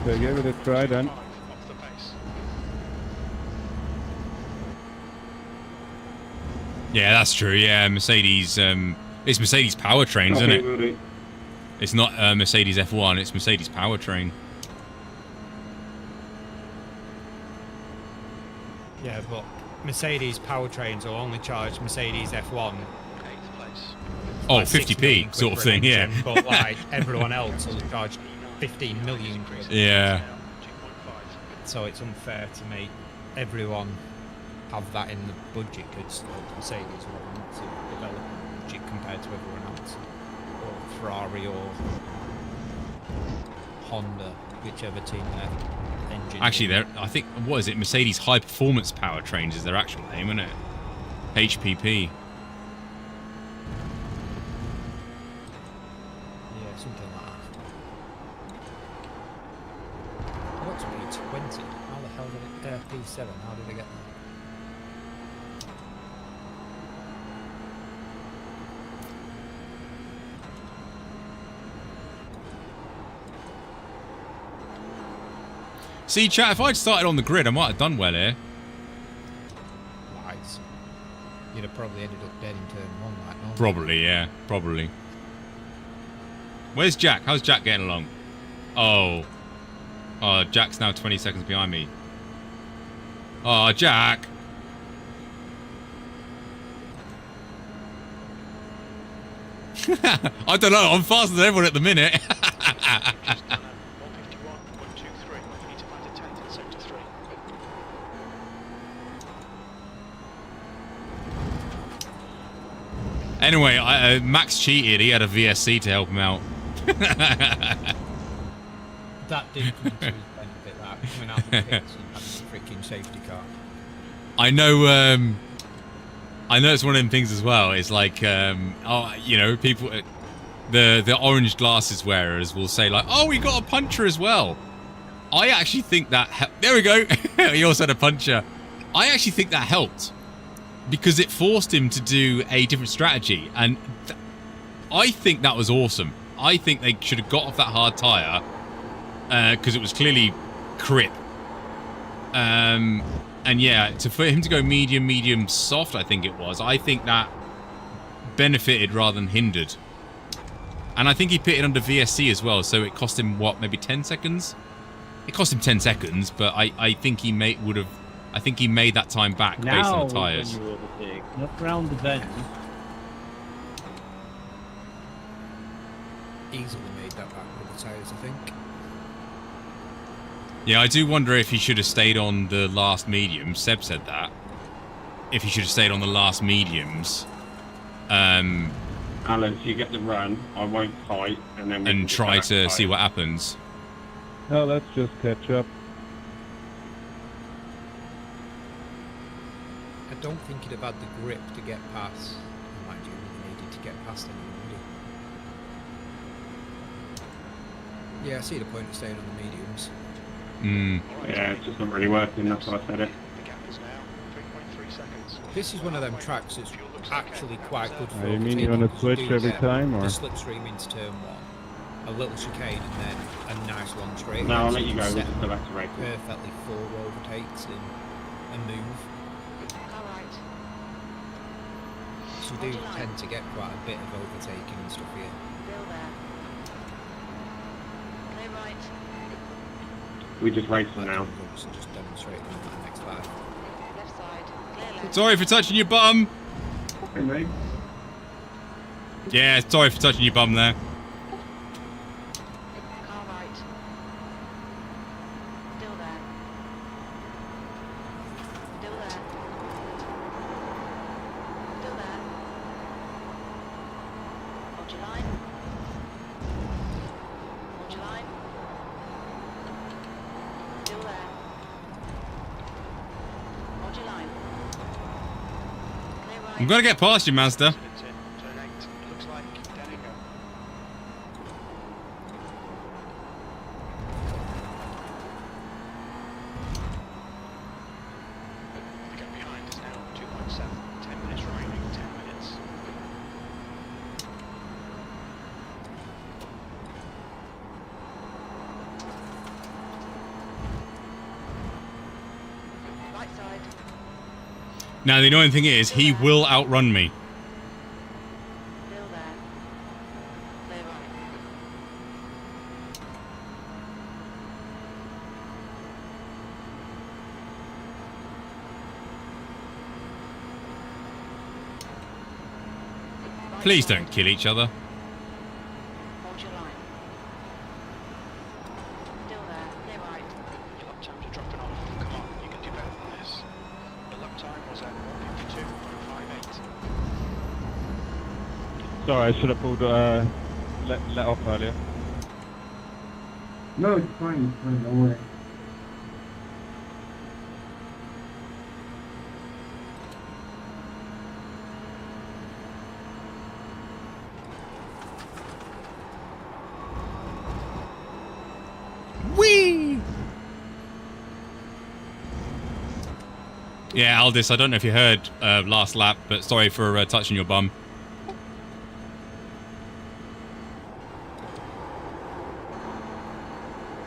So give it a try then. Yeah, that's true. Yeah, Mercedes. It's Mercedes powertrains, isn't it? It's not Mercedes F1. It's Mercedes powertrain. Yeah, but Mercedes powertrains will only charge Mercedes F1. Oh, like 50p sort of thing, engine, yeah. But like everyone else will charge 15 million quid. Yeah. So it's unfair to make everyone have that in the budget because Mercedes will want to develop a budget compared to everyone else. Or Ferrari or Honda, whichever team their engine. Actually, I think, what is it? Mercedes High Performance Powertrains is their actual name, isn't it? HPP. Yeah, something like that. What's P20? How the hell did it... P7, how did they get that? See, chat, if I'd started on the grid, I might have done well here. Nice. You'd have probably ended up dead in turn 1 like normal. Probably, yeah. Probably. Where's Jack? How's Jack getting along? Oh. Oh, Jack's now 20 seconds behind me. Oh, Jack. I don't know. I'm faster than everyone at the minute. Anyway, Max cheated. He had a VSC to help him out. That did come to his benefit, that, coming out the pits and having a freaking safety car. I know it's one of them things as well. It's like, people, the orange glasses wearers will say like, oh, we got a puncher as well. I actually think that, there we go. He also had a puncher. I actually think that helped because it forced him to do a different strategy. And I think that was awesome. I think they should have got off that hard tire because it was clearly crip. And yeah, for him to go medium, soft, I think it was. I think that benefited rather than hindered. And I think he pitted under VSC as well, so it cost him, what, maybe 10 seconds? It cost him 10 seconds, but I think he made that time back based on the tyres. Now when you overtake, not round the bend. Easily made that back with the tyres, I think. Yeah, I do wonder if he should have stayed on the last medium. Seb said that. If he should have stayed on the last mediums. Alan, if you get the run, I won't fight, and then and try to see what happens. No, let's just catch up. I don't think he'd have had the grip to get past. Mind you, he needed to get past anyone, would he? Yeah, I see the point of staying on the mediums. Yeah, it's just not really working, that's why I said it. The gap is now 3.3 seconds. This is one of them tracks that's actually quite good for You mean you're gonna overtaking. switch Do every get time, or? the slipstream into turn 1, a little chicane, and then a nice long straight. No, I'll So let you go, we'll set just go back to racing. perfectly full overtakes and move. Alright. So you do tend to get quite a bit of overtaking and stuff here. Still there. Clear right. We just race them now. So just demonstrating in the next 5. Left side. Clear left. Sorry for touching your bum. Hey, mate. Yeah, sorry for touching your bum there. Car right. Still there. Still there. Still there. Hold your line. Hold your line. Still there. Hold your line. Clear right. I'm gonna get past you, Mazda. Turn 8. It looks like Denigo. The gap behind is now 2.7. 10 minutes remaining. 10 minutes. Right side. Now, the annoying thing is, he will outrun me. Still there. Clear right. Right Please side. don't kill each other. Hold your line. Still there. Clear right. Your lap times are dropping off. Come on, you can do better than this. The lap time was at 1:52.58. Sorry, I should have pulled let off earlier. No, it's fine, don't worry. Whee! Yeah, Aldis, I don't know if you heard last lap, but sorry for touching your bum.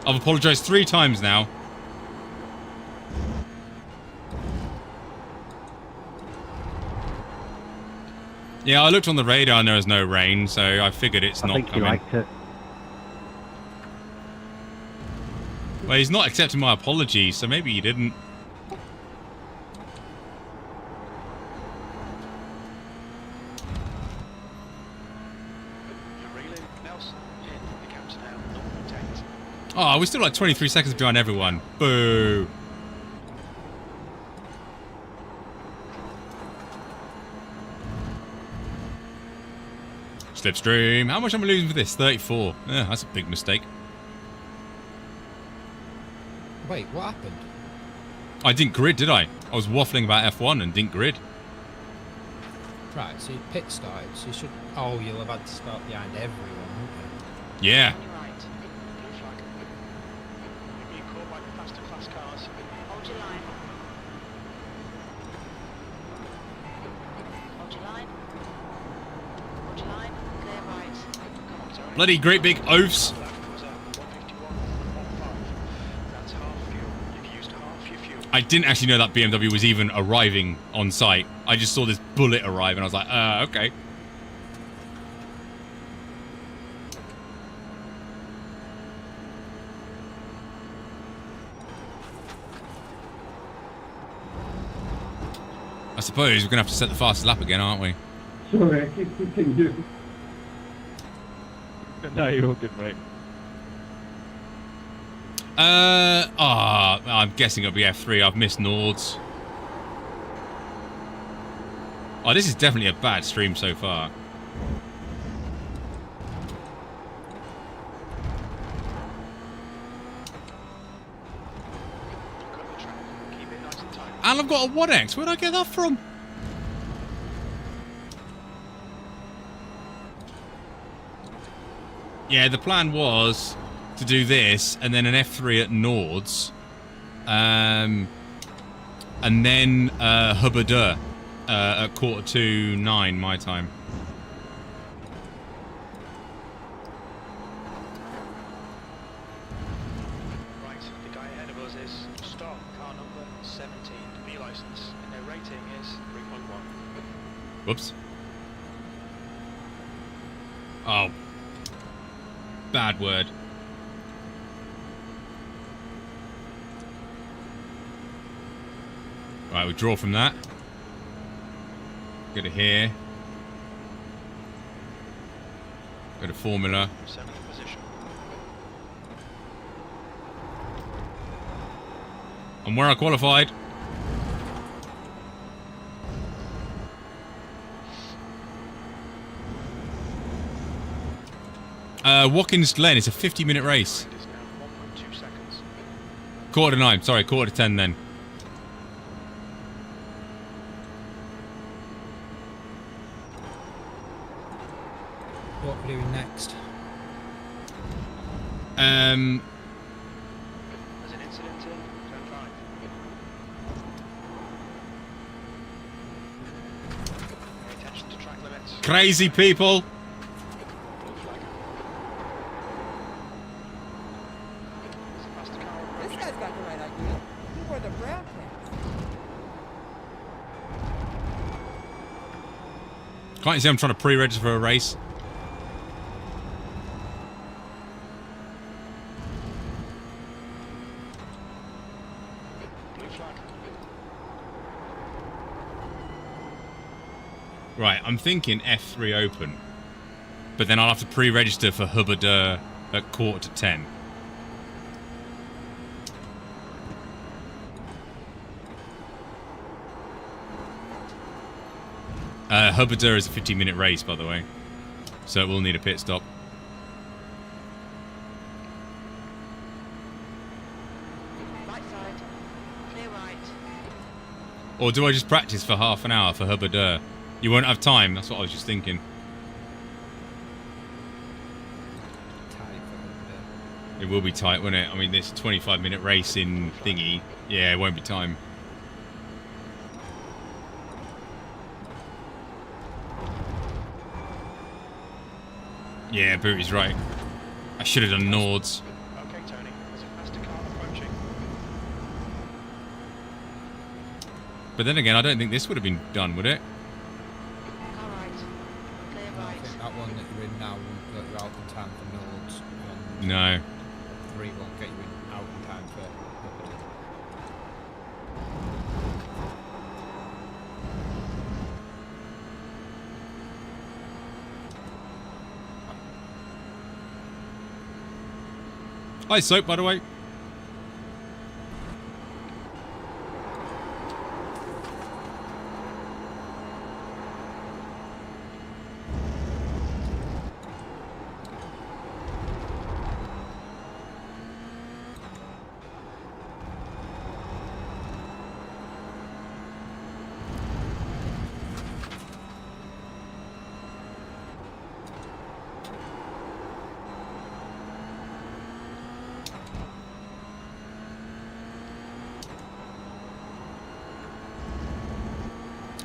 I've apologised 3 times now. Yeah, I looked on the radar and there was no rain, so I figured it's not coming. it. Well, he's not accepting my apology, so maybe he didn't. You're reeling. Nelson in. The gap's now 0.8. Oh, we're still like 23 seconds behind everyone. Boo. Slipstream. How much am I losing for this? 34. Yeah, that's a big mistake. Wait, what happened? I didn't grid, did I? I was waffling about F1 and didn't grid. Right, so you pit started, so you should... Oh, you'll have had to start behind everyone, won't Yeah. On your right. Blue flag. You're being caught by the faster class cars. Hold your line. Hold your line. Hold your line. Clear right. Come on, Tony. Bloody great big oafs. Flag was at 151.15. That's half fuel. You've used half your fuel. I didn't actually know that BMW was even arriving on site. I just saw this bullet arrive and I was like, okay. I suppose we're going to have to set the fastest lap again, aren't we? Sorry, I keep hitting you. No, you're all good, mate. I'm guessing it'll be F3. I've missed Nords. Oh, this is definitely a bad stream so far. Cut the track. Keep it nice and tight. And I've got a 1X. Where'd I get that from? Yeah, the plan was to do this and then an F3 at Nords. And then Hubbard at 8:45 my time. Right, the guy ahead of us is stock car number 17, B license, and their rating is 3.1. Whoops. Oh. Bad word. Right, we draw from that. Go to here. Go to Formula. 7th position. And where I qualified. Watkins Glen, it's a 50-minute race. It is now 1.2 seconds. 8:45, sorry, 9:45 then. What are we doing next? There's an incident in turn 5. Pay attention to track limits. Crazy people. Blue flag. There's a faster car This approaching. guy's got the right idea. He wore the brown pants. Can't you see I'm trying to pre-register for a race? Blue flag. Right, I'm thinking F3 open. But then I'll have to pre-register for Hubbard at 9:45. Hubbard is a 50-minute race, by the way. So it will need a pit stop. Right side. Clear right. Or do I just practice for half an hour for Hubbard? You won't have time, that's what I was just thinking. It will be tight, won't it? I mean, this 25-minute race in thingy. Yeah, it won't be time. Yeah, Booty's right. I should have done Nords. Okay, Tony. There's a faster car approaching. But then again, I don't think this would have been done, would it? Car right. Clear No, I right. think that one that you're in now won't get you out in time for Nords. And No. 3 won't get you out in time for Hubbard. Hi, Soap, by the way.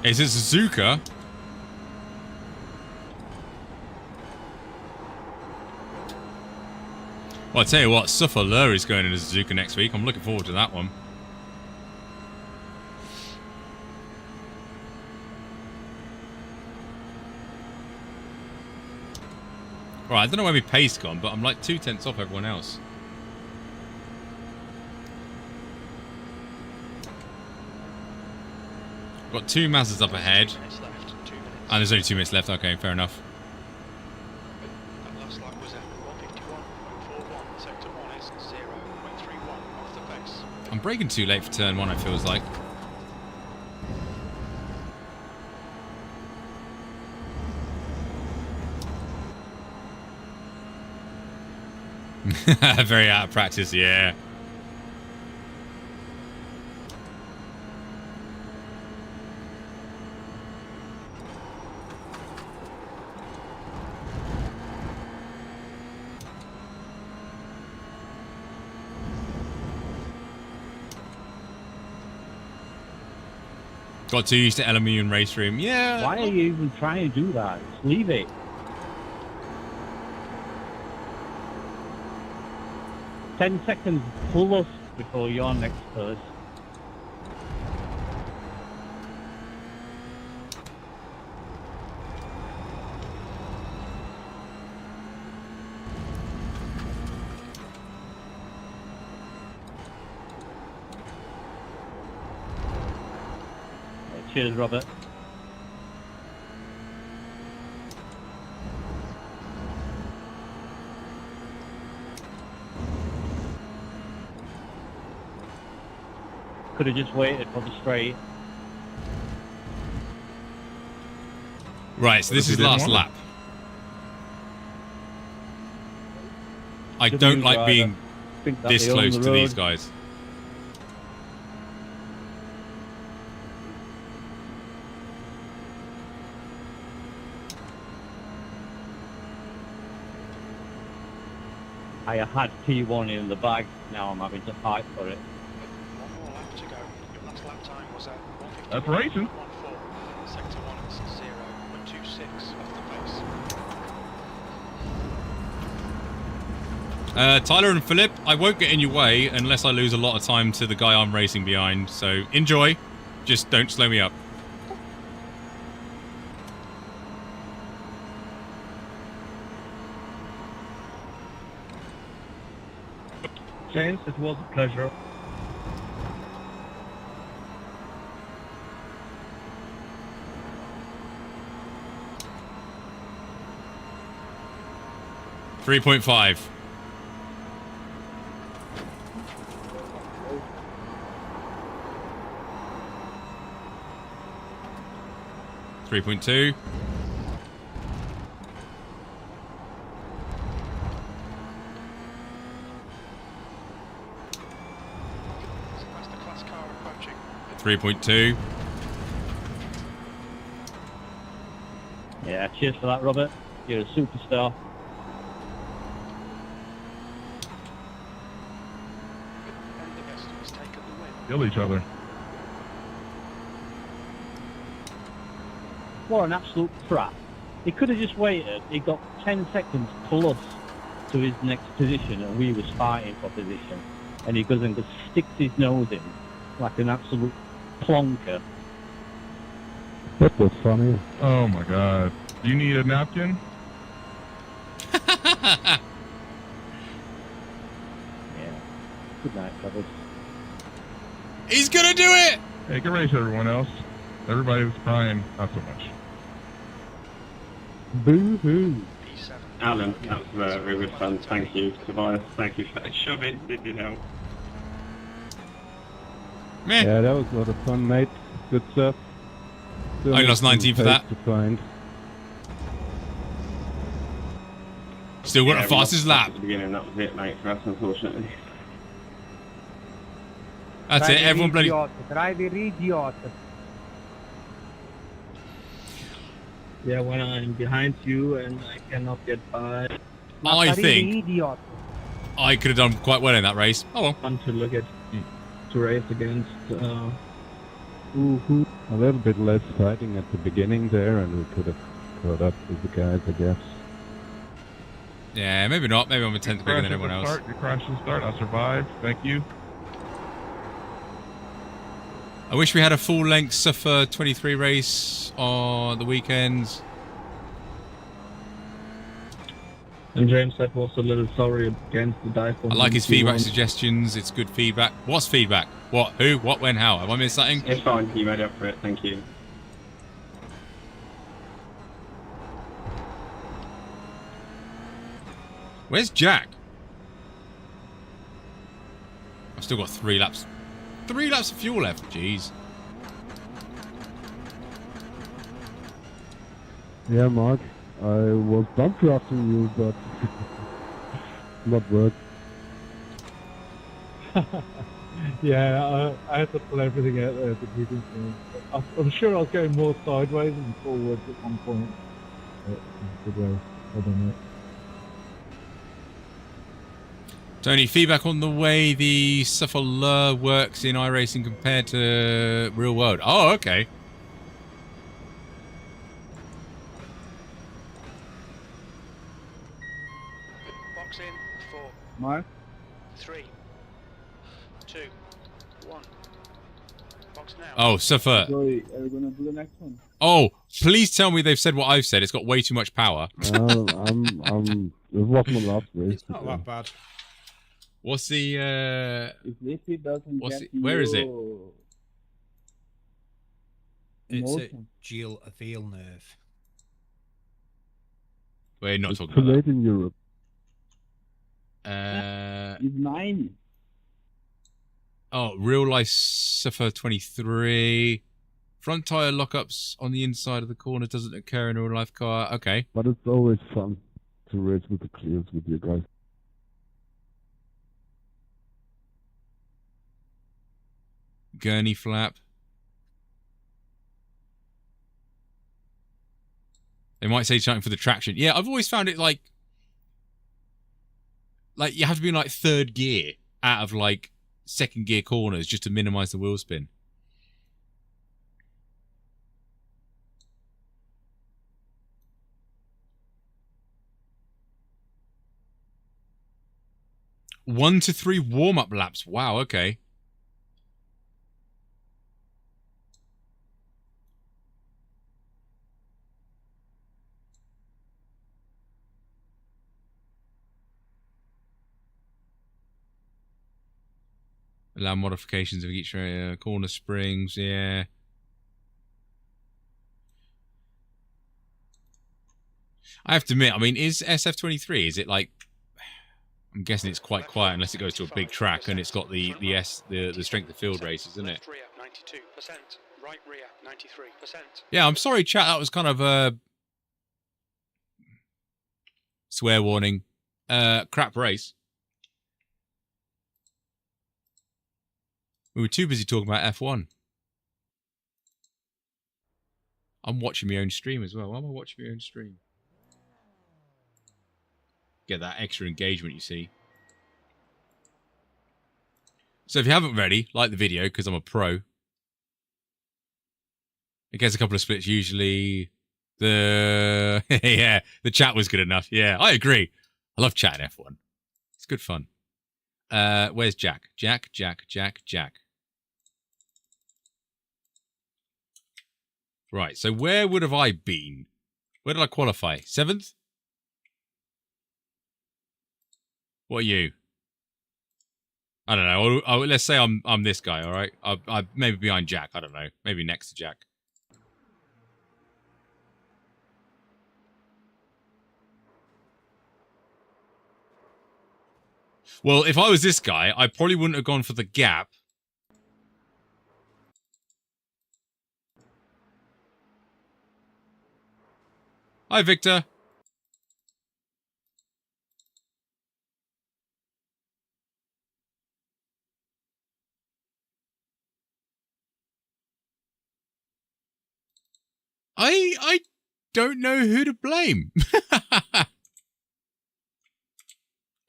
Is it Suzuka? Well, I tell you what, Suffer Lur is going into Suzuka next week. I'm looking forward to that one. Right, I don't know where my pace gone, but I'm like 2/10 off everyone else. Got 2 Mazdas up ahead. 2 minutes left, 2 minutes. And there's only 2 minutes left. Okay, fair enough. That last lap was at 151.41. Sector 1 is 0.31 off the pace. I'm braking too late for turn 1, it feels like. Very out of practice, yeah. Got too used to aluminium race room. Yeah. Why are you even trying to do that? Just leave it. Ten seconds plus before your next person. Cheers, Robert. Could have just waited for the straight. Right, so this is last lap. I don't like being this close to these guys. I had P1 in the bag, now I'm having to fight for it. 1 more lap to go. Your last lap time was at 151.14. That's racing. Sector 1 is 0.26 off the pace. Tyler and Philip, I won't get in your way unless I lose a lot of time to the guy I'm racing behind. So enjoy, just don't slow me up. James, it was a pleasure. .5. .2. That's the class car approaching. 3.2. Yeah, cheers for that, Robert. You're a superstar. Pendergast has taken the win. Kill each other. What an absolute crap. He could have just waited. He got 10 seconds plus to his next position and we was fighting for position. And he goes and just sticks his nose in like an absolute plonker. That was funny. Oh my god. Do you need a napkin? Yeah. Good night, fellas. He's gonna do it! Hey, good race, everyone else. Everybody was crying, not so much. Boo-hoo. P7. Alan, that was very good fun. Thank you, Tobias. Thank you for that shoving. Did you know? Meh. Yeah, that was a lot of fun, mate. Good stuff. Still I lost 19 for that. to find. Still got Yeah, the we fastest lost lap. At the beginning, that was it, mate, for us, unfortunately. That's it, everyone bloody... Driver idiot. Yeah, when I'm behind you and I cannot get by. I think Idiot. I could have done quite well in that race. Oh well. Fun to look at, to race against A little bit less fighting at the beginning there, and we could have caught up with the guys, I guess. Yeah, maybe not. Maybe I'm a tenth bigger than everyone else. You crashed the start. I survived. Thank you. I wish we had a full-length Suffer 23 race on the weekends. And James said was a little sorry against the dive. I like his feedback suggestions. It's good feedback. What's feedback? What? Who? What? When? How? Have I missed something? It's fine. You made up for it. Thank you. Where's Jack? I've still got 3 laps. 3 laps of fuel left. Jeez. Yeah, Mark. I was bump drafting you, but not work. Yeah, I had to pull everything out there. I'm sure I was going more sideways than forwards at one point. Good way. I don't know. Tony, feedback on the way the Suffer Lure works in iRacing compared to real world. Oh, okay. Box in 4, Mark? 3, 2, 1. Box now. Oh, Suffer. Sorry, are we gonna do the next one? Oh, please tell me they've said what I've said. It's got way too much power. It was my last race. It's not that bad. What's the If Lippy doesn't what's get it, where is it? you It's a motion. geal nerve. We're not It's talking too about late in Europe. that. He's 9. Oh, real life Suffer 23. Front tire lockups on the inside of the corner doesn't occur in a real life car. Okay. But it's always fun to race with the clears with you guys. Gurney flap. They might say something for the traction. Yeah, I've always found it like you have to be in like 3rd gear out of like 2nd gear corners just to minimize the wheel spin. One to 3 warm-up laps. Wow, okay. Allow modifications of each corner springs, yeah. I have to admit, I mean, is SF23, is it like... I'm guessing it's quite quiet unless it goes to a big track and it's got the strength of field races, isn't it? Left rear 92%, right rear 93%. Yeah, I'm sorry, chat, that was kind of a... swear warning. Crap race. We were too busy talking about F1. I'm watching my own stream as well. Why am I watching my own stream? Get that extra engagement, you see. So if you haven't already, like the video, because I'm a pro. It gets a couple of splits usually. Yeah, the chat was good enough. Yeah, I agree. I love chatting F1. It's good fun. Where's Jack? Jack. Right, so where would have I been? Where did I qualify? 7th? What are you? I don't know. Let's say I'm this guy, all right? I maybe behind Jack. I don't know. Maybe next to Jack. Well, if I was this guy, I probably wouldn't have gone for the gap. Hi, Victor. I don't know who to blame.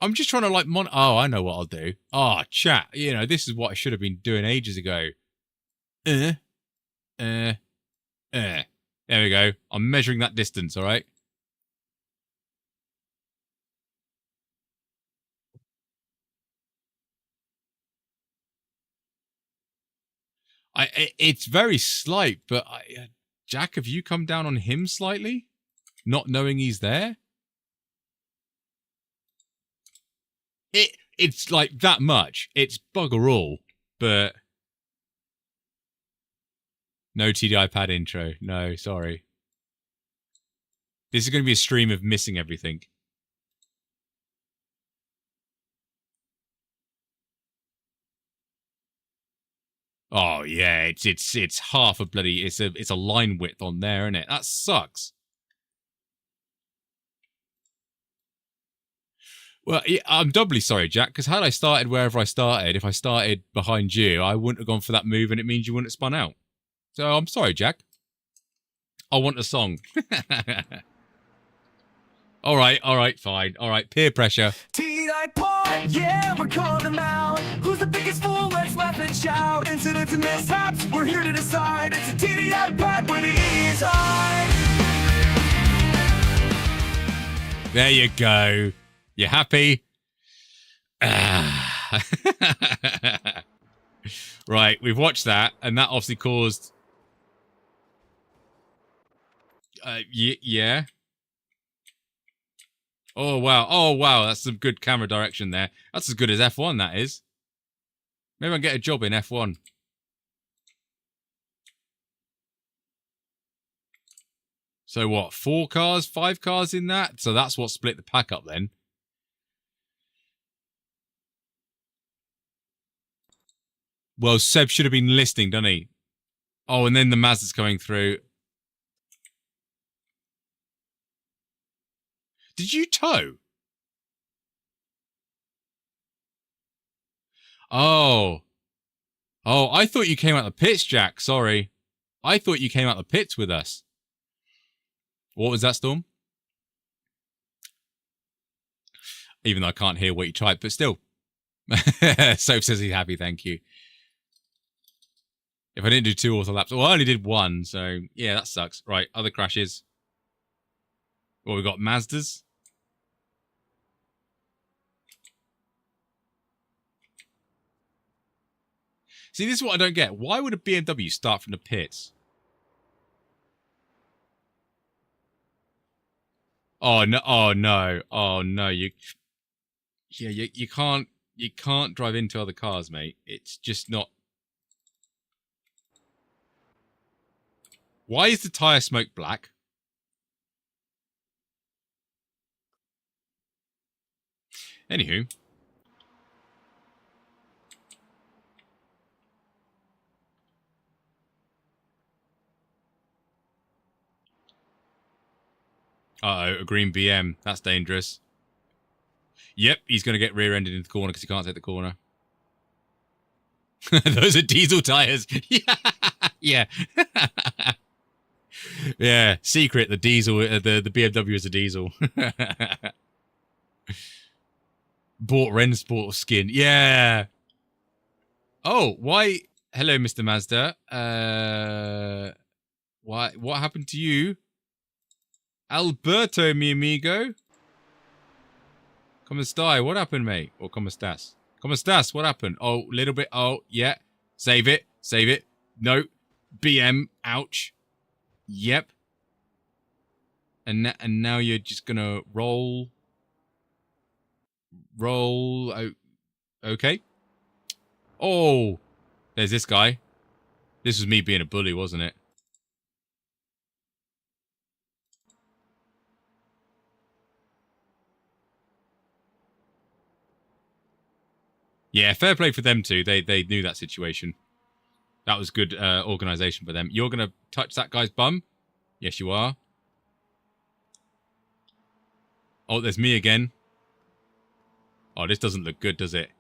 I'm just trying to like oh, I know what I'll do. Oh, chat. You know, this is what I should have been doing ages ago. There we go. I'm measuring that distance, all right? It's very slight, but Jack, have you come down on him slightly? Not knowing he's there? It's like that much. It's bugger all, but no TDI pad intro. No, sorry. This is going to be a stream of missing everything. Oh yeah, it's half a bloody it's a line width on there, isn't it? That sucks. Well, yeah, I'm doubly sorry, Jack, because had I started wherever I started, if I started behind you, I wouldn't have gone for that move, and it means you wouldn't have spun out. So I'm sorry, Jack. I want a song. All right, fine. All right, peer pressure. T-Night Pod, yeah, we're calling them out. Who's the biggest fool? Let's laugh and shout. Incidents and mishaps, we're here to decide. It's a TDI Pod where the E is high. There you go. You happy? Right, we've watched that, and that obviously caused... yeah. Oh, wow, that's some good camera direction there. That's as good as F1, that is. Maybe I can get a job in F1. So what, 4 cars, 5 cars in that? So that's what split the pack up then. Well, Seb should have been listening, doesn't he? Oh, and then the Mazda's coming through. Did you tow? Oh. Oh, I thought you came out the pits, Jack. Sorry. I thought you came out the pits with us. What was that, Storm? Even though I can't hear what you typed, but still. Soph says he's happy, thank you. If I didn't do 2 auto laps, well, I only did 1, so yeah, that sucks. Right, other crashes. Well, we've got Mazdas. See, this is what I don't get. Why would a BMW start from the pits? Oh no! Oh no! Oh no! You can't drive into other cars, mate. It's just not. Why is the tire smoke black? Anywho. Uh-oh, a green BM. That's dangerous. Yep, he's going to get rear-ended into the corner because he can't take the corner. Those are diesel tires. Yeah. Yeah, secret, the diesel, the BMW is a diesel. Bought Rensport skin. Yeah. Oh, why? Hello, Mr. Mazda. What happened to you? Alberto, mi amigo. Come stai, what happened, mate? Or come estás? Come estás, what happened? Oh, little bit. Oh, yeah. Save it. Save it. No. BM. Ouch. Yep. And now you're just gonna roll. Roll. Oh, okay. Oh. There's this guy. This was me being a bully, wasn't it? Yeah, fair play for them too. They knew that situation. That was good organisation for them. You're going to touch that guy's bum? Yes, you are. Oh, there's me again. Oh, this doesn't look good, does it?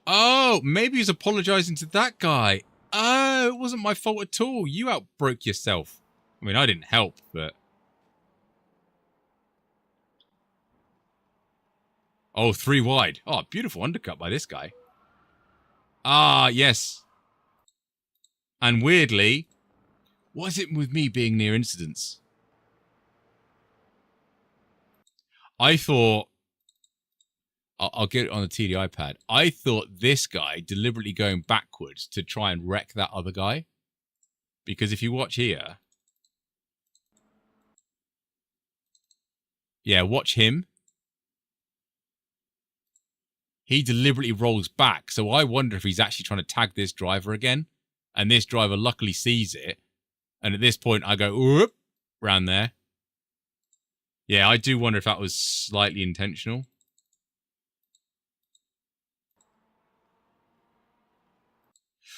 Oh, maybe he's apologising to that guy. Oh, it wasn't my fault at all. You outbroke yourself. I mean, I didn't help, but... Oh, 3 wide. Oh, beautiful undercut by this guy. Ah, yes. And weirdly, what is it with me being near incidents? I thought, I'll get it on the TDI pad. I thought this guy deliberately going backwards to try and wreck that other guy. Because if you watch here, yeah, watch him. He deliberately rolls back. So I wonder if he's actually trying to tag this driver again. And this driver luckily sees it. And at this point, I go, whoop, round there. Yeah, I do wonder if that was slightly intentional.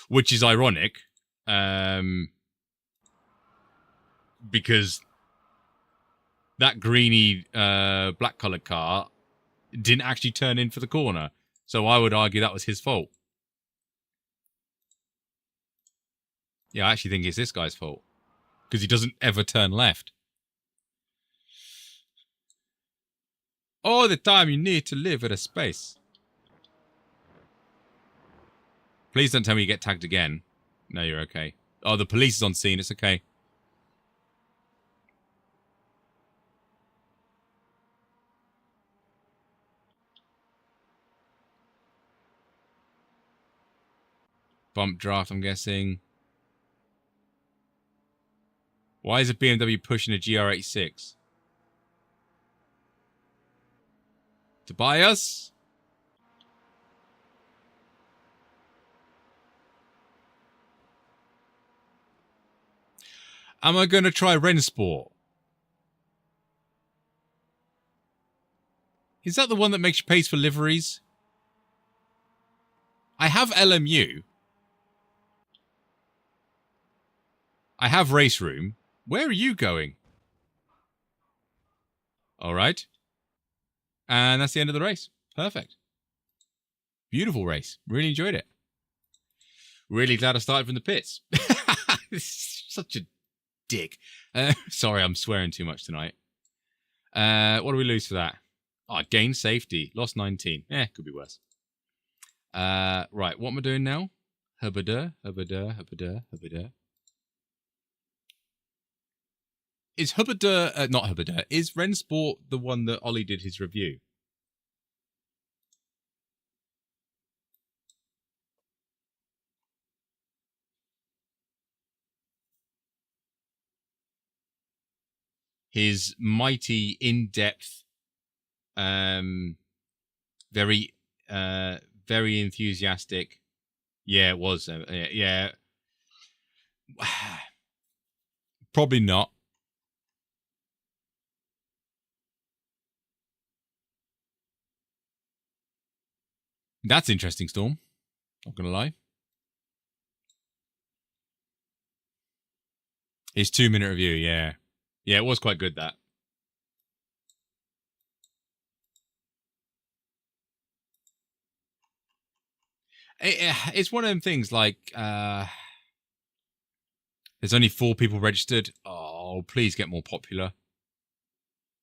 Which is ironic. Because that greeny black coloured car didn't actually turn in for the corner. So I would argue that was his fault. Yeah, I actually think it's this guy's fault. Because he doesn't ever turn left. All the time you need to live at a space. Please don't tell me you get tagged again. No, you're okay. Oh, the police is on scene. It's okay. Bump draft, I'm guessing. Why is a BMW pushing a GR86? Tobias? Am I going to try Rensport? Is that the one that makes you pay for liveries? I have LMU. I have Race Room. Where are you going? All right. And that's the end of the race. Perfect. Beautiful race. Really enjoyed it. Really glad I started from the pits. Such a dick. Sorry, I'm swearing too much tonight. What do we lose for that? Oh, gain safety. Lost 19. Could be worse. Right, what am I doing now? Hubada. Is Hubada, not Hubada, is Rensport the one that Ollie did his review? His mighty, in-depth, very enthusiastic. Yeah, it was. Yeah. Probably not. That's interesting, Storm. Not gonna lie. His 2-minute review, yeah. Yeah, it was quite good, that. It's one of them things, like, there's only 4 people registered. Oh, please get more popular.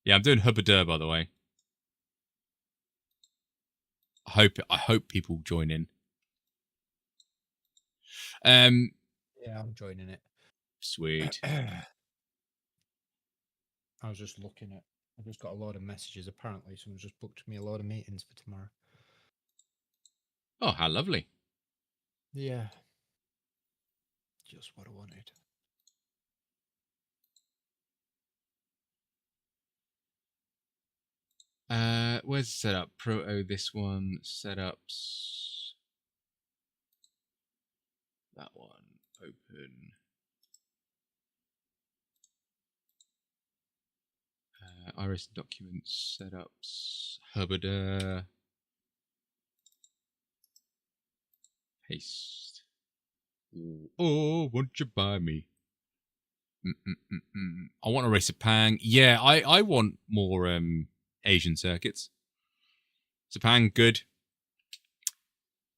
Yeah, I'm doing Hubbadur, by the way. I hope people join in. Yeah, I'm joining it. Sweet. I was just looking at. I just got a load of messages. Apparently, someone just booked me a load of meetings for tomorrow. Oh, how lovely. Yeah. Just what I wanted. Where's the setup? Proto, this one. Setups. That one. Open. iRacing documents. Setups. Hubbadur. Paste. Oh, won't you buy me? I want to race a Sepang. Yeah, I want more Asian circuits. Sepang, good.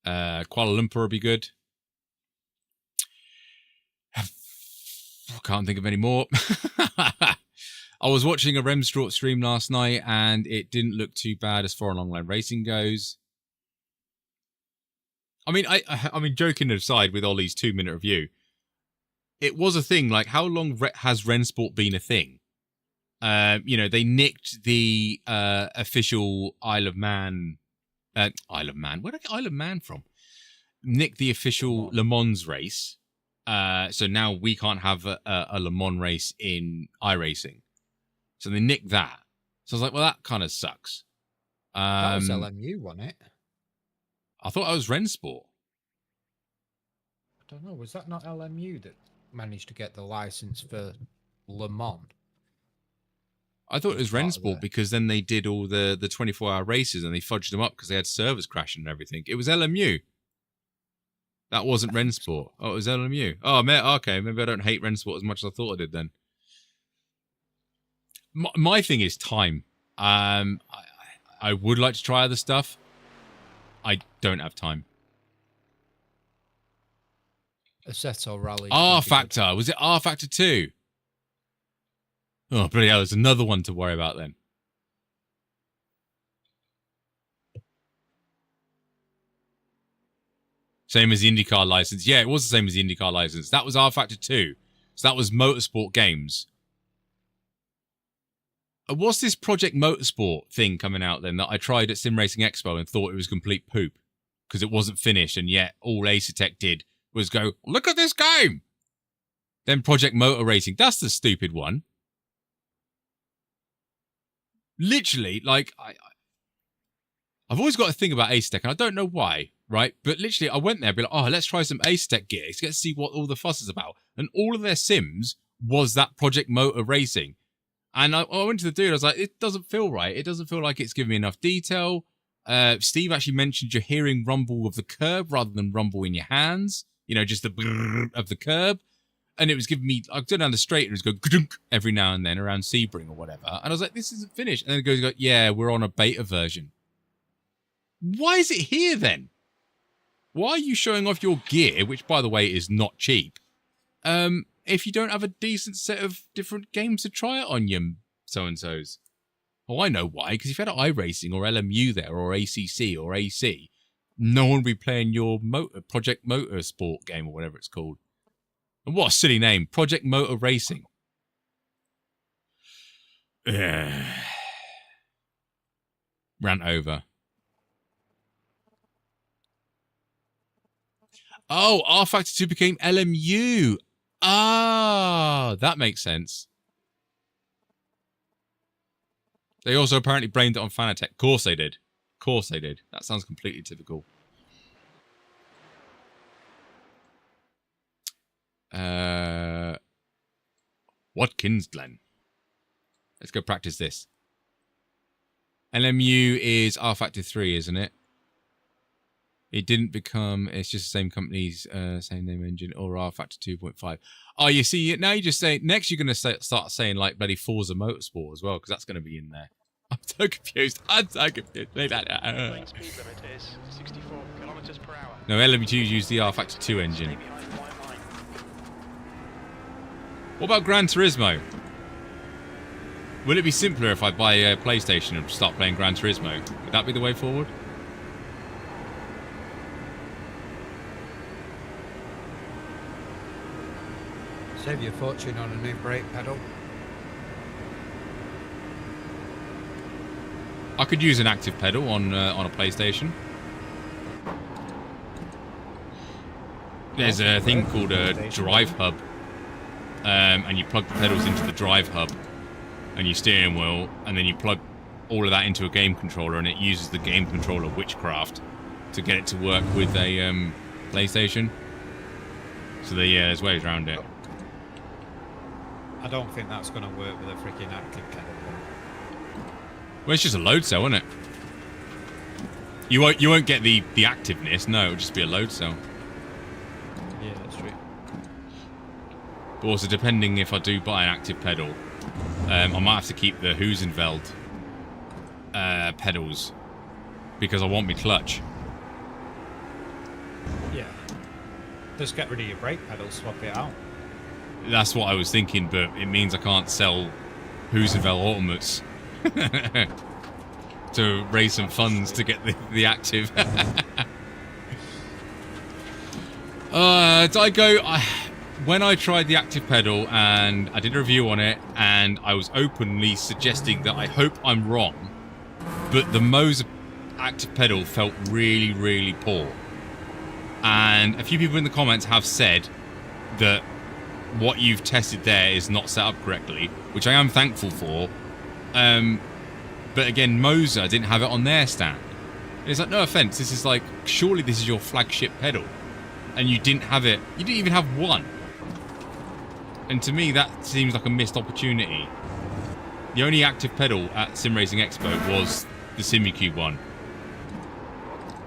Kuala Lumpur will be good. I can't think of any more. I was watching a Remstraut stream last night, and it didn't look too bad as far as long-line racing goes. I mean, I mean, joking aside with Ollie's 2-minute review, it was a thing. Like, how long has Rensport been a thing? You know, they nicked the official Isle of Man. Isle of Man. Where did I get Isle of Man from? Nicked the official Le Mans race. So now we can't have a Le Mans race in iRacing. So they nicked that. So I was like, well, that kind of sucks. That was LMU, wasn't it? I thought I was Rensport. I don't know. Was that not LMU that managed to get the license for Le Mans? I thought it was Rensport because then they did all the 24-hour races and they fudged them up because they had servers crashing and everything. It was LMU. That wasn't Rensport. Oh, it was LMU. Oh, okay. Maybe I don't hate Rensport as much as I thought I did then. My thing is time. I would like to try other stuff. I don't have time. Assetto Rally. R Factor. Was it R Factor 2? Oh, bloody hell. There's another one to worry about then. Same as the IndyCar license. Yeah, it was the same as the IndyCar license. That was R Factor 2. So that was Motorsport Games. What's this Project Motorsport thing coming out then that I tried at Sim Racing Expo and thought it was complete poop because it wasn't finished, and yet all Acertech did was go, look at this game! Then Project Motor Racing. That's the stupid one. Literally, like, I've always got a thing about Acertech, and I don't know why, right? But literally, I went there and be like, oh, let's try some Acertech gear. Let's get to see what all the fuss is about. And all of their sims was that Project Motor Racing. And I went to the dude, I was like, it doesn't feel right. It doesn't feel like it's giving me enough detail. Steve actually mentioned you're hearing rumble of the curb rather than rumble in your hands. You know, just the brrr of the curb. And it was giving me, I'd go down the straight and it was go every now and then around Sebring or whatever. And I was like, this isn't finished. And then it goes, yeah, we're on a beta version. Why is it here then? Why are you showing off your gear, which by the way is not cheap, if you don't have a decent set of different games to try it on, you so-and-sos? Oh, I know why. Because if you had iRacing or LMU there or ACC or AC, no one would be playing your Project Motorsport game or whatever it's called. And what a silly name. Project Motor Racing. Rant over. Oh, R Factor 2 became LMU. Ah, that makes sense. They also apparently blamed it on Fanatec. Of course they did. Of course they did. That sounds completely typical. Watkins Glen. Let's go practice this. LMU is R Factor 3, isn't it? It didn't become, it's just the same company's same name engine, or R Factor 2.5. Oh, you see, now you just say, next you're going to start saying like bloody Forza Motorsport as well, because that's going to be in there. I'm so confused. I'm so confused. Speed limit is 64 kilometers per hour. No, LMU used the R Factor 2 engine. What about Gran Turismo? Will it be simpler if I buy a PlayStation and start playing Gran Turismo? Would that be the way forward? Save your fortune on a new brake pedal. I could use an active pedal on a PlayStation. There's a thing called a drive hub, and you plug the pedals into the drive hub and your steering wheel, and then you plug all of that into a game controller, and it uses the game controller witchcraft to get it to work with a PlayStation. So there's ways around it. I don't think that's going to work with a freaking active pedal. Well, it's just a load cell, isn't it? You won't get the activeness. No, it'll just be a load cell. Yeah, that's true. But also, depending if I do buy an active pedal, I might have to keep the Husenfeld pedals because I want my clutch. Yeah. Just get rid of your brake pedal, swap it out. That's what I was thinking, but it means I can't sell Husenfeld Ultimates to raise some funds to get the active. Did I go... when I tried the active pedal and I did a review on it, and I was openly suggesting that I hope I'm wrong, but the Moser active pedal felt really, really poor. And a few people in the comments have said that what you've tested there is not set up correctly, which I am thankful for. But again, Moser didn't have it on their stand. It's like, no offense, this is like, surely this is your flagship pedal, and you didn't have it. You didn't even have one. And to me, that seems like a missed opportunity. The only active pedal at Sim Racing Expo was the Simucube one.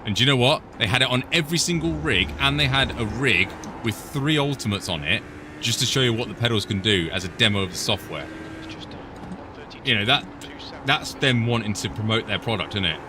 And do you know what? They had it on every single rig, and they had a rig with 3 ultimates on it, just to show you what the pedals can do as a demo of the software. You know, that's them wanting to promote their product, isn't it?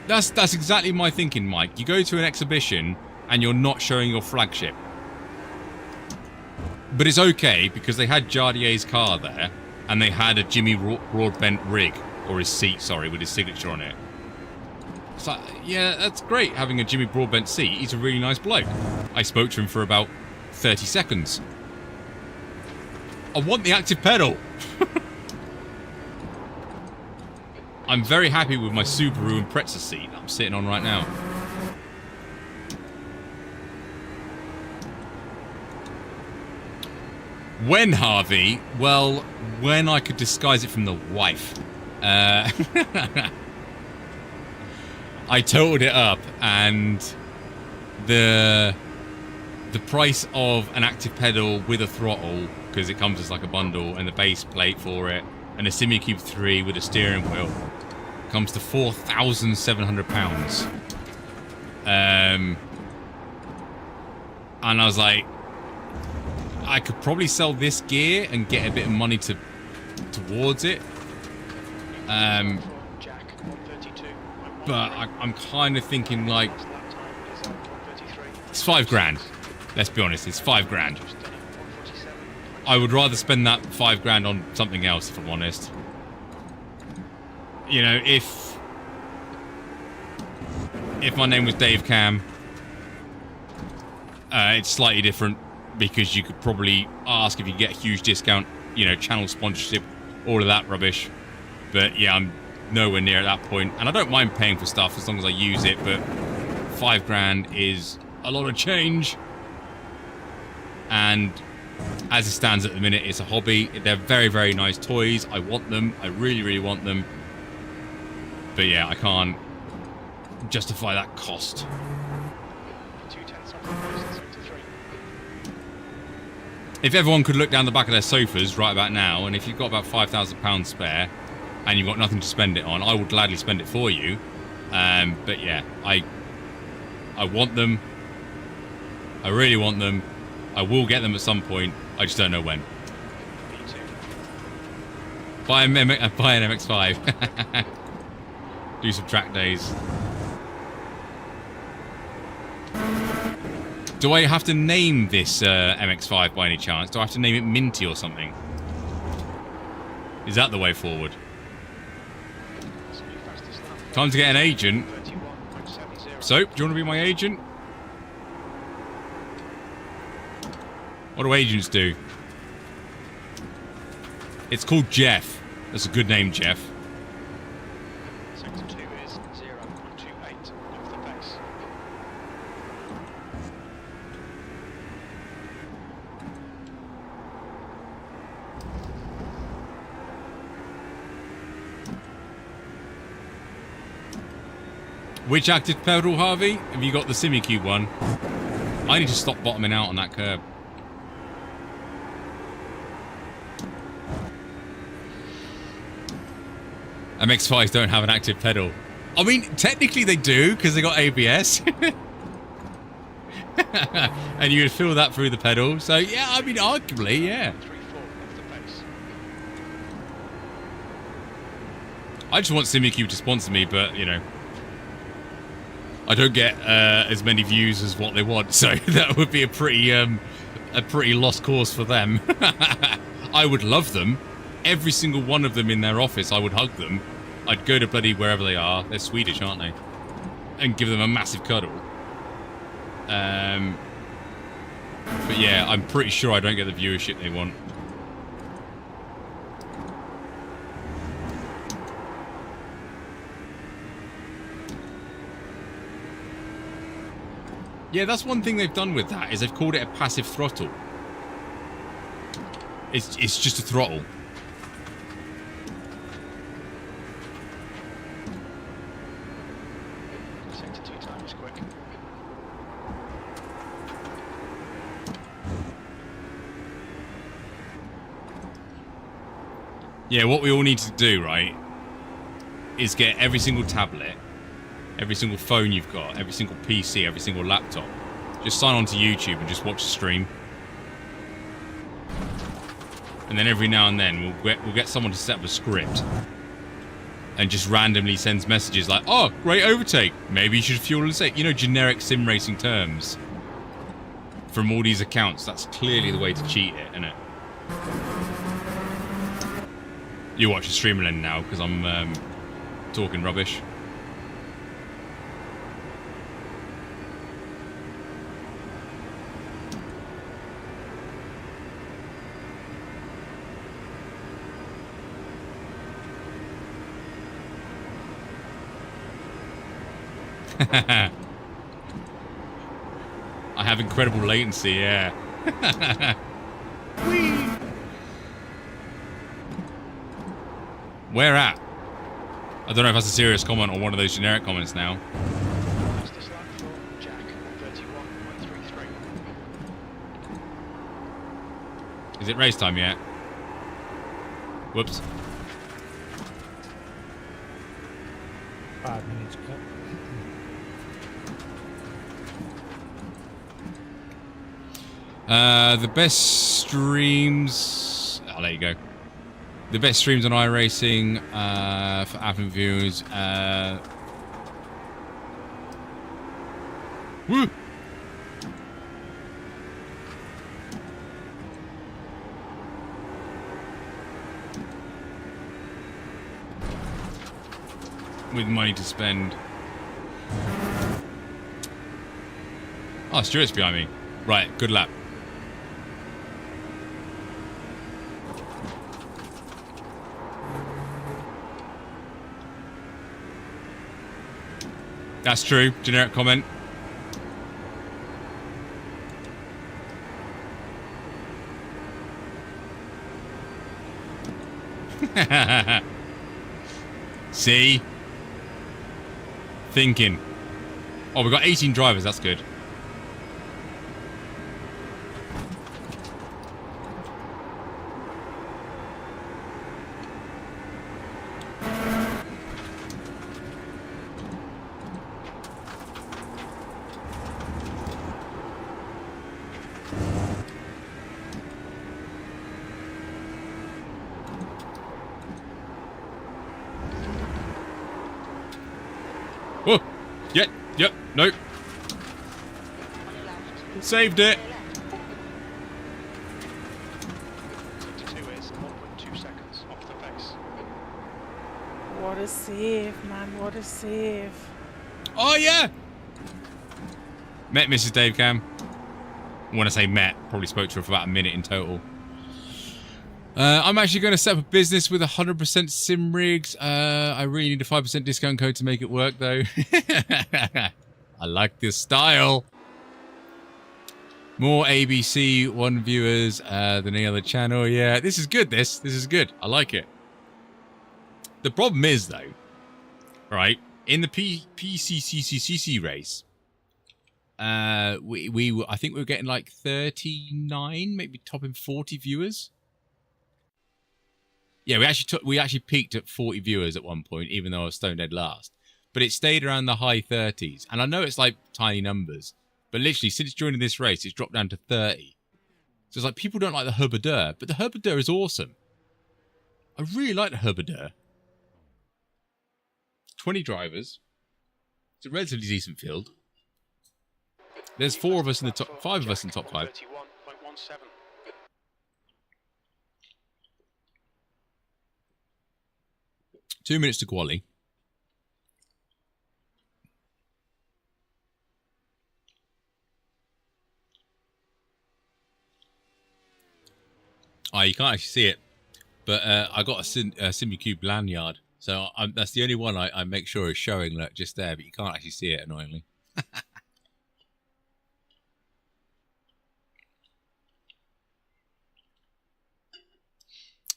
That's exactly my thinking, Mike. You go to an exhibition and you're not showing your flagship. But it's okay, because they had Jardier's car there, and they had a Jimmy Broadbent rig, or his seat, sorry, with his signature on it. It's like, yeah, that's great, having a Jimmy Broadbent seat. He's a really nice bloke. I spoke to him for about 30 seconds. I want the active pedal. I'm very happy with my Subaru Impreza seat I'm sitting on right now. When, Harvey? Well, when I could disguise it from the wife. I totaled it up, and the price of an active pedal with a throttle, because it comes as like a bundle, and the base plate for it, and a Simucube 3 with a steering wheel, comes to £4,700. And I was like, I could probably sell this gear and get a bit of money towards it. But I'm kind of thinking, like, it's £5,000. Let's be honest, it's £5,000. I would rather spend that £5,000 on something else, if I'm honest. You know, if my name was Dave Cam, it's slightly different, because you could probably ask if you get a huge discount, you know, channel sponsorship, all of that rubbish. But yeah, I'm nowhere near at that point, and I don't mind paying for stuff as long as I use it, but £5,000 is a lot of change. And as it stands at the minute, it's a hobby. They're very, very nice toys. I want them. I really, really want them. But yeah, I can't justify that cost. If everyone could look down the back of their sofas right about now, and if you've got about £5,000 spare and you've got nothing to spend it on, I will gladly spend it for you. But yeah, I want them. I really want them. I will get them at some point. I just don't know when. Buy an MX-5. Do some track days. Do I have to name this MX-5 by any chance? Do I have to name it Minty or something? Is that the way forward? Time to get an agent. Soap, do you want to be my agent? What do agents do? It's called Jeff. That's a good name, Jeff. Sector 2 is 0.28 of the pace. Which active pedal, Harvey? Have you got the Simucube one? I need to stop bottoming out on that curb. MX-5s don't have an active pedal. I mean, technically they do, because they got ABS. And you would feel that through the pedal. So, yeah, I mean, arguably, yeah. 3/4 of the pace. I just want Simucube to sponsor me, but, you know, I don't get as many views as what they want. So that would be a pretty a pretty lost cause for them. I would love them. Every single one of them in their office, I would hug them. I'd go to bloody wherever they are. They're Swedish, aren't they? And give them a massive cuddle. But yeah, I'm pretty sure I don't get the viewership they want. Yeah, that's one thing they've done with that, is they've called it a passive throttle. It's just a throttle. Sector 2 time is quick. Yeah, what we all need to do, right, is get every single tablet, every single phone you've got, every single PC, every single laptop, just sign on to YouTube and just watch the stream. And then every now and then we'll get someone to set up a script and just randomly sends messages like, "Oh, great overtake. Maybe you should fuel and save." You know, generic sim racing terms from all these accounts. That's clearly the way to cheat it, isn't it? You watch the stream then now because I'm talking rubbish. I have incredible latency, yeah. Whee! Where at? I don't know if that's a serious comment or one of those generic comments now. Fastest lap for Jack, 31.33. Is it race time yet? Whoops. 5 minutes cut. The best streams... I'll let you go. The best streams on iRacing for affluent viewers. Woo! With money to spend. Oh, Stuart's behind me. Right, good lap. That's true. Generic comment. See? Thinking. Oh, we've got 18 drivers. That's good. Oh, yep, nope. Saved it. Sector 2 is 1.2 seconds off the pace. What a save, man, what a save. Oh, yeah. Met Mrs. Dave Cam. When I say met, probably spoke to her for about a minute in total. I'm actually going to set up a business with 100% sim rigs. I really need a 5% discount code to make it work, though. I like this style. More ABC One viewers than any other channel. Yeah, this is good, this is good. I like it. The problem is, though, right, in the PCCCCC race, I think we were getting like 39, maybe topping 40 viewers. Yeah, we actually peaked at 40 viewers at one point, even though I was stone dead last. But it stayed around the high 30s, and I know it's like tiny numbers, but literally since joining this race, it's dropped down to 30. So it's like people don't like the Hubadeur, but the Hubadeur is awesome. I really like the Hubadeur. 20 drivers. It's a relatively decent field. There's 4 of us in the top, 5 of us in the top 5. 31.1 317. 2 minutes to quali. Oh, you can't actually see it, but I got a Simucube lanyard, so that's the only one I make sure is showing just there, but you can't actually see it, annoyingly.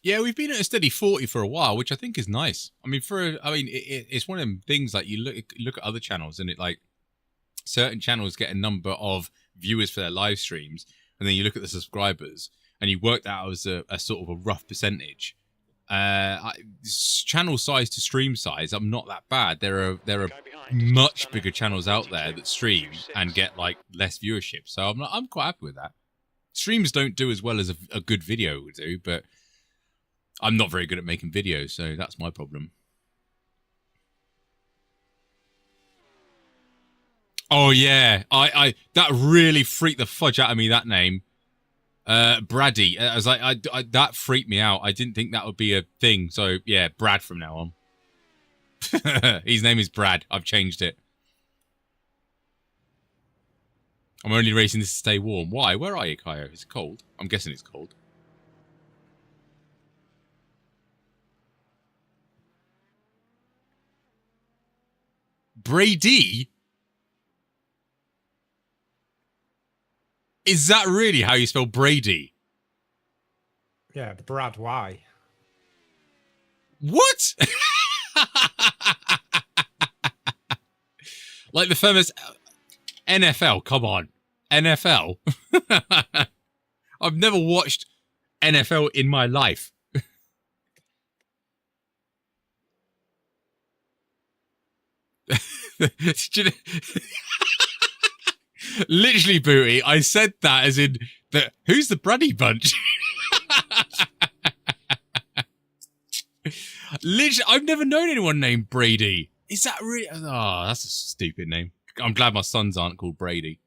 Yeah, we've been at a steady 40 for a while, which I think is nice. I mean, it's one of them things like you look at other channels, and it like certain channels get a number of viewers for their live streams, and then you look at the subscribers, and you work that out as a sort of a rough percentage. Channel size to stream size, I'm not that bad. There are much bigger channels out there that stream and get like less viewership, so I'm quite happy with that. Streams don't do as well as a good video would do, but I'm not very good at making videos, so that's my problem. Oh yeah, I that really freaked the fudge out of me, that name. Braddy. I was like, that freaked me out. I didn't think that would be a thing. So yeah, Brad from now on. His name is Brad. I've changed it. I'm only racing this to stay warm. Why? Where are you, Kaio? Is it cold? I'm guessing it's cold. Brady? Is that really how you spell Brady? Yeah, Brad Y. What? Like the famous NFL, come on. NFL? I've never watched NFL in my life. Literally, Booty, I said that as in, who's the Brady Bunch? Literally, I've never known anyone named Brady. Is that really? Oh, that's a stupid name. I'm glad my sons aren't called Brady.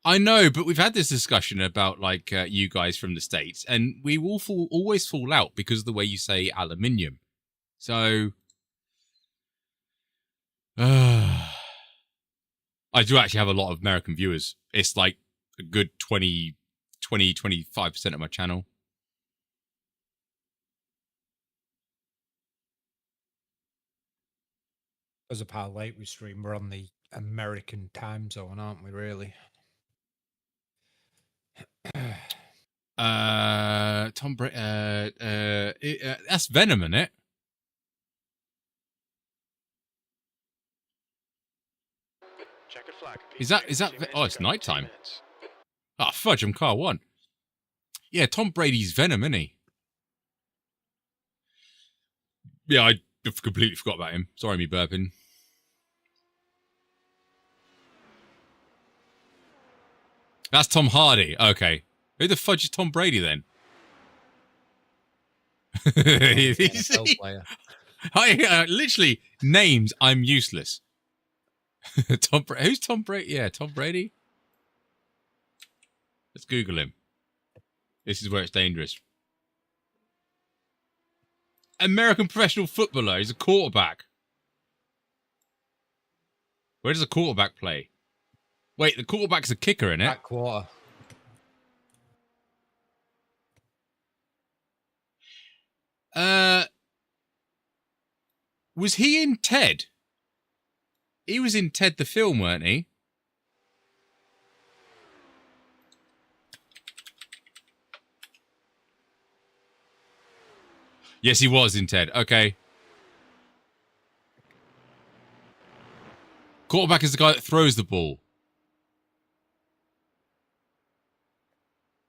I know, but we've had this discussion about like you guys from the States, and we will always fall out because of the way you say aluminium. So, I do actually have a lot of American viewers. It's like a good 25% of my channel. As a how late we stream, we're on the American time zone, aren't we, really? Tom Brady, that's Venom, isn't it? Checkered flag. Is that, oh, it's nighttime. Oh, fudge, I'm car one. Yeah, Tom Brady's Venom, isn't he? Yeah, I completely forgot about him. Sorry, me burping. That's Tom Hardy. Okay. Who the fudge is Tom Brady then? Player. Literally, names, I'm useless. Who's Tom Brady? Yeah, Tom Brady. Let's Google him. This is where it's dangerous. American professional footballer. He's a quarterback. Where does a quarterback play? Wait, the quarterback's a kicker, isn't it? Back quarter. Was he in Ted? He was in Ted the film, weren't he? Yes, he was in Ted. Okay. Quarterback is the guy that throws the ball.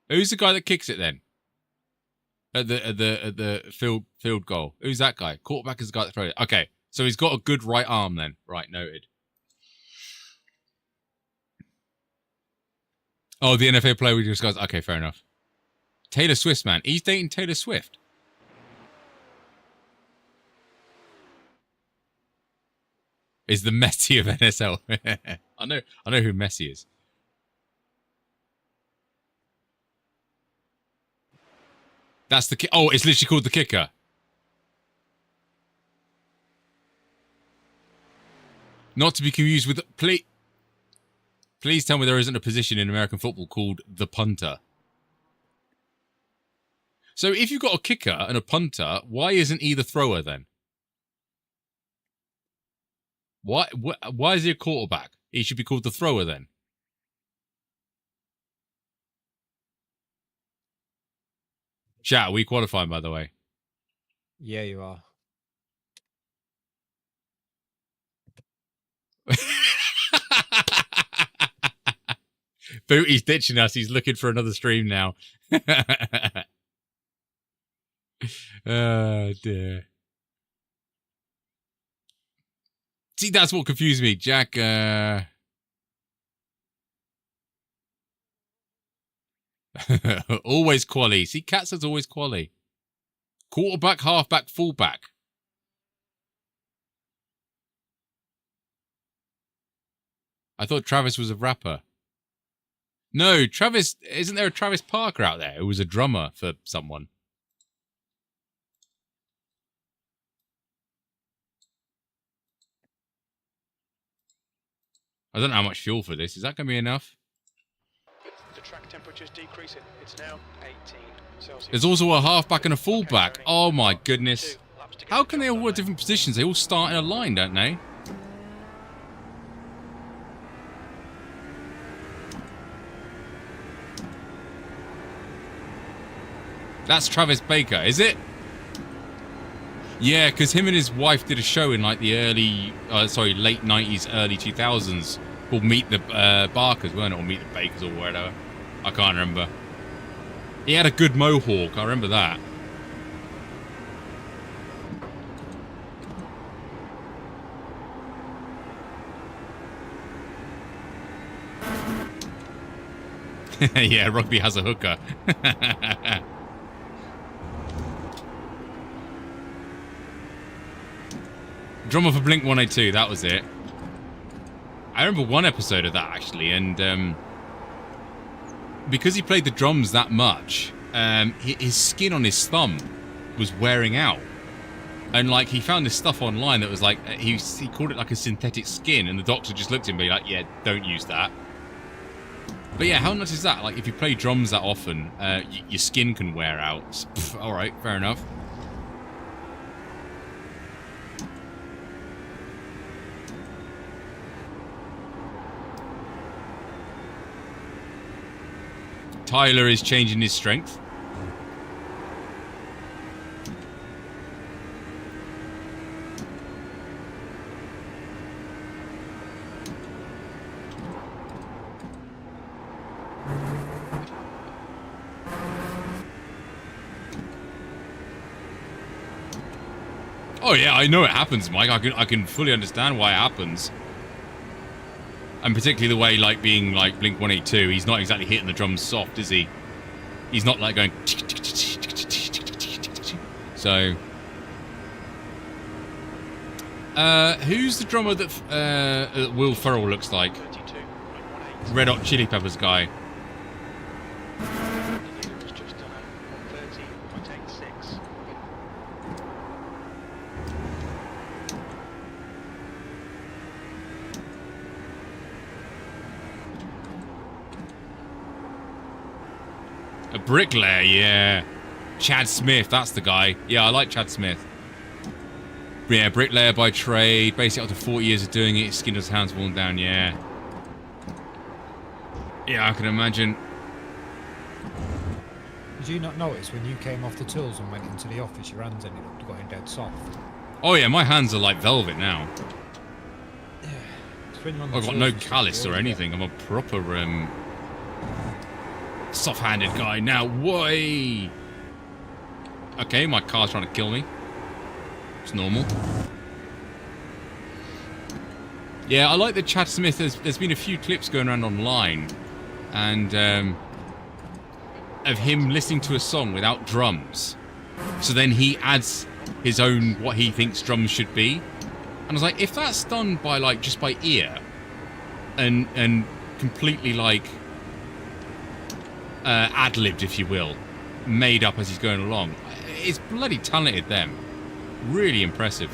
Who's the guy that kicks it then? At the field goal. Who's that guy? Quarterback is the guy that throws it. Okay, so he's got a good right arm then. Right, noted. Oh, the NFL player we discussed. Okay, fair enough. Taylor Swift, man. He's dating Taylor Swift. Is the Messi of NSL. I know who Messi is. That's the oh, it's literally called the kicker. Not to be confused with please tell me there isn't a position in American football called the punter. So if you've got a kicker and a punter, why isn't he the thrower then? Why is he a quarterback? He should be called the thrower then. Chat, are we qualifying, by the way? Yeah, you are. Booty's ditching us. He's looking for another stream now. Oh, dear. See, that's what confused me. Jack, always quali. See, Cat says always quali. Quarterback, halfback, fullback. I thought Travis was a rapper. No, Travis, isn't there a Travis Parker out there who was a drummer for someone? I don't know how much fuel for this. Is that going to be enough? The track temperature's decreasing. It's now 18 Celsius. There's also a halfback and a fullback. Oh my goodness. How can they all have different positions? They all start in a line, don't they? That's Travis Baker, is it? Yeah, because him and his wife did a show in like the late 90s, early 2000s called Meet the Barkers, weren't it? Or Meet the Bakers or whatever. I can't remember. He had a good mohawk, I remember that. Yeah, rugby has a hooker. Drummer for Blink 182, that was it. I remember one episode of that actually, and because he played the drums that much, his skin on his thumb was wearing out, and like he found this stuff online that was like he called it like a synthetic skin, and the doctor just looked at him and be like, yeah, don't use that. But yeah, how nuts is that? Like if you play drums that often, your skin can wear out. All right, fair enough. Tyler is changing his strength. Oh yeah, I know it happens, Mike. I can fully understand why it happens. And particularly the way, like, being, like, Blink 182, he's not exactly hitting the drums soft, is he? He's not, like, going... So... who's the drummer that Will Ferrell looks like? Red Hot Chili Peppers guy. A bricklayer, yeah. Chad Smith, that's the guy. Yeah, I like Chad Smith. Yeah, bricklayer by trade. Basically, after 40 years of doing it, his skin his hands worn down, yeah. Yeah, I can imagine. Did you not notice when you came off the tools and went into the office, your hands ended up going dead soft? Oh yeah, my hands are like velvet now. Yeah. I've got no callus or anything. I'm a proper, soft-handed guy now. Why? Okay, my car's trying to kill me. It's normal. Yeah, I like that Chad Smith. There's been a few clips going around online, and of him listening to a song without drums. So then he adds his own what he thinks drums should be. And I was like, if that's done by like just by ear, and completely like ad-libbed, if you will, made up as he's going along. It's bloody talented, them. Really impressive.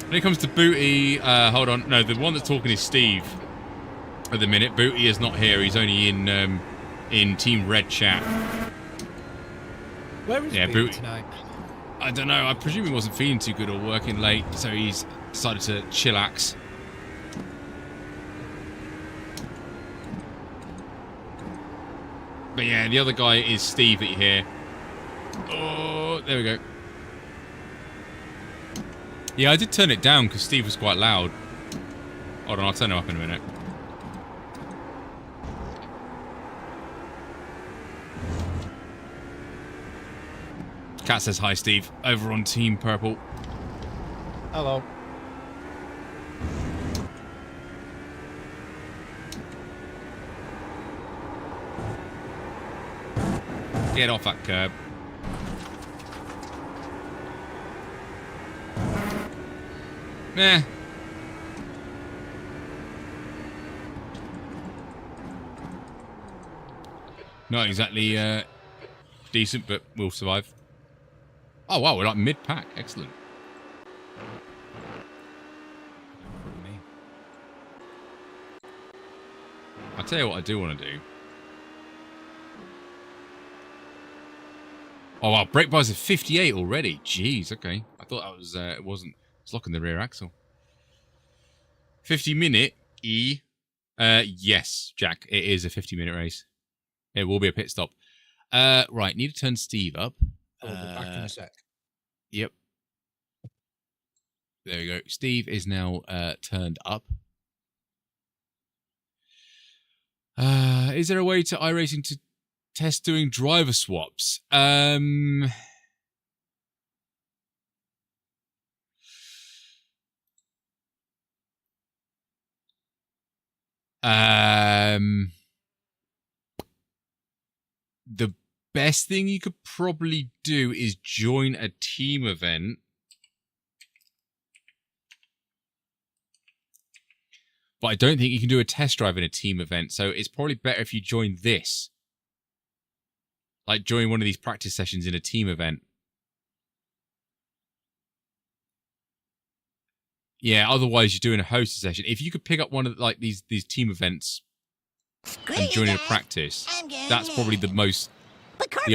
When it comes to Booty, hold on. No, the one that's talking is Steve at the minute. Booty is not here. He's only in Team Red chat. Where is Booty tonight? I don't know. I presume he wasn't feeling too good or working late, so he's decided to chillax. But yeah, the other guy is Steve that you hear. Oh, there we go. Yeah, I did turn it down because Steve was quite loud. Hold on, I'll turn him up in a minute. Cat says hi, Steve. Over on Team Purple. Hello. Get off that curb. Meh. Not exactly decent, but we'll survive. Oh wow, we're like mid-pack. Excellent. I'll tell you what I do want to do. Oh wow, brake bars are 58 already. Jeez, okay. I thought that was it wasn't. It's locking the rear axle. 50-minute E. Yes, Jack. It is a 50-minute race. It will be a pit stop. Right, need to turn Steve up. I'll be back in a sec. Yep. There we go. Steve is now turned up. Is there a way to iRacing to test doing driver swaps? The best thing you could probably do is join a team event. But I don't think you can do a test drive in a team event, so it's probably better if you join this. Like, join one of these practice sessions in a team event. Yeah, otherwise you're doing a hosted session. If you could pick up one of like these team events and join in a practice, that's probably the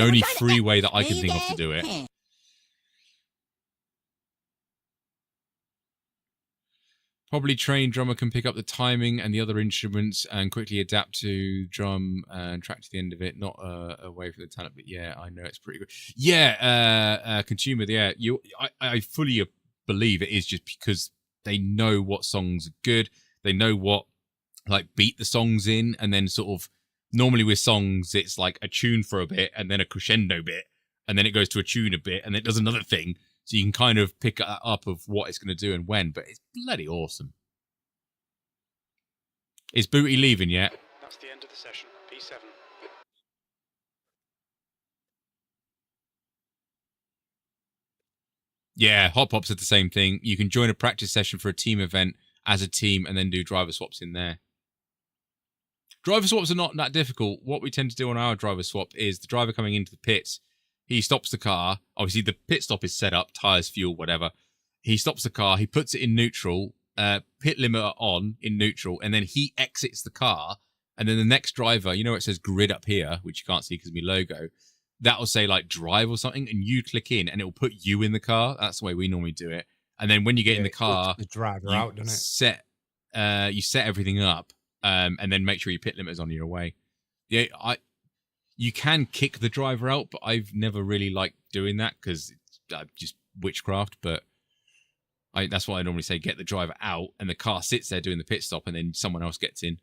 only free way that I can think of to do it. Probably trained drummer can pick up the timing and the other instruments and quickly adapt to drum and track to the end of it. Not away from the talent, but yeah, I know it's pretty good. Yeah, consumer. Yeah, I fully believe it is just because they know what songs are good. They know what like beat the songs in, and then sort of normally with songs it's like a tune for a bit and then a crescendo bit, and then it goes to a tune a bit and it does another thing. So you can kind of pick up of what it's going to do and when, but it's bloody awesome. Is Booty leaving yet? That's the end of the session. P7. Yeah, Hot Pop said the same thing. You can join a practice session for a team event as a team and then do driver swaps in there. Driver swaps are not that difficult. What we tend to do on our driver swap is the driver coming into the pits, he stops the car. Obviously, the pit stop is set up, tyres, fuel, whatever. He stops the car, he puts it in neutral, pit limiter on in neutral, and then he exits the car. And then the next driver, you know, it says grid up here, which you can't see because of my logo. That will say like drive or something, and you click in, and it will put you in the car. That's the way we normally do it. And then when you get in the car, the driver out, doesn't it? You set everything up, and then make sure your pit limiter's on your way. Yeah, you can kick the driver out, but I've never really liked doing that because it's just witchcraft. But that's why I normally say get the driver out, and the car sits there doing the pit stop, and then someone else gets in.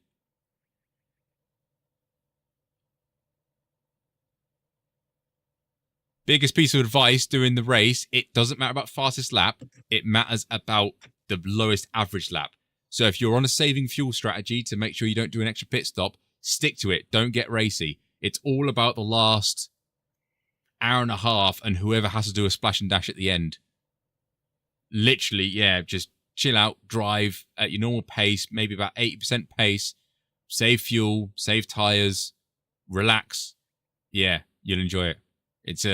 Biggest piece of advice during the race, it doesn't matter about fastest lap. It matters about the lowest average lap. So if you're on a saving fuel strategy to make sure you don't do an extra pit stop, stick to it. Don't get racy. It's all about the last hour and a half and whoever has to do a splash and dash at the end. Literally, yeah, just chill out, drive at your normal pace, maybe about 80% pace, save fuel, save tires, relax. Yeah, you'll enjoy it. It's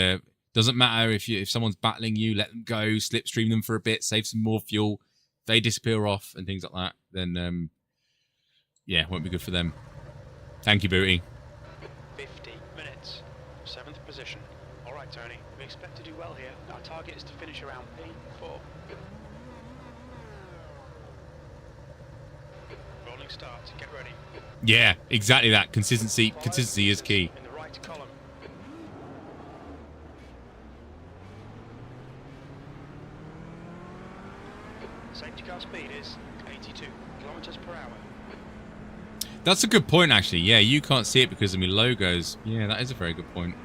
doesn't matter if someone's battling you, let them go, slipstream them for a bit, save some more fuel. If they disappear off and things like that, then yeah, it won't be good for them. Thank you, Booty. 50 minutes. 7th position. All right, Tony. We expect to do well here. Our target is to finish around P4. Rolling start. Get ready. Yeah, exactly that. Consistency is key. In the right column. Safety car speed is 82 kilometers per hour. That's a good point, actually. Yeah, you can't see it because of my logos. Yeah, that is a very good point.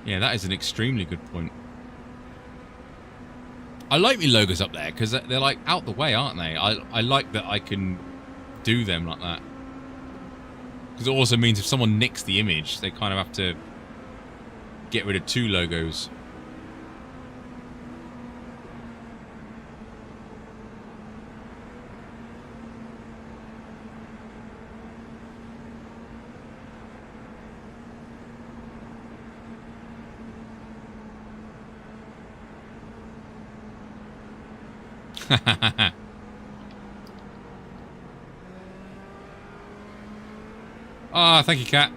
Yeah, that is an extremely good point. I like my logos up there because they're like out the way, aren't they? I like that I can do them like that. Because it also means if someone nicks the image, they kind of have to get rid of 2 logos. Ah, thank you, Kat.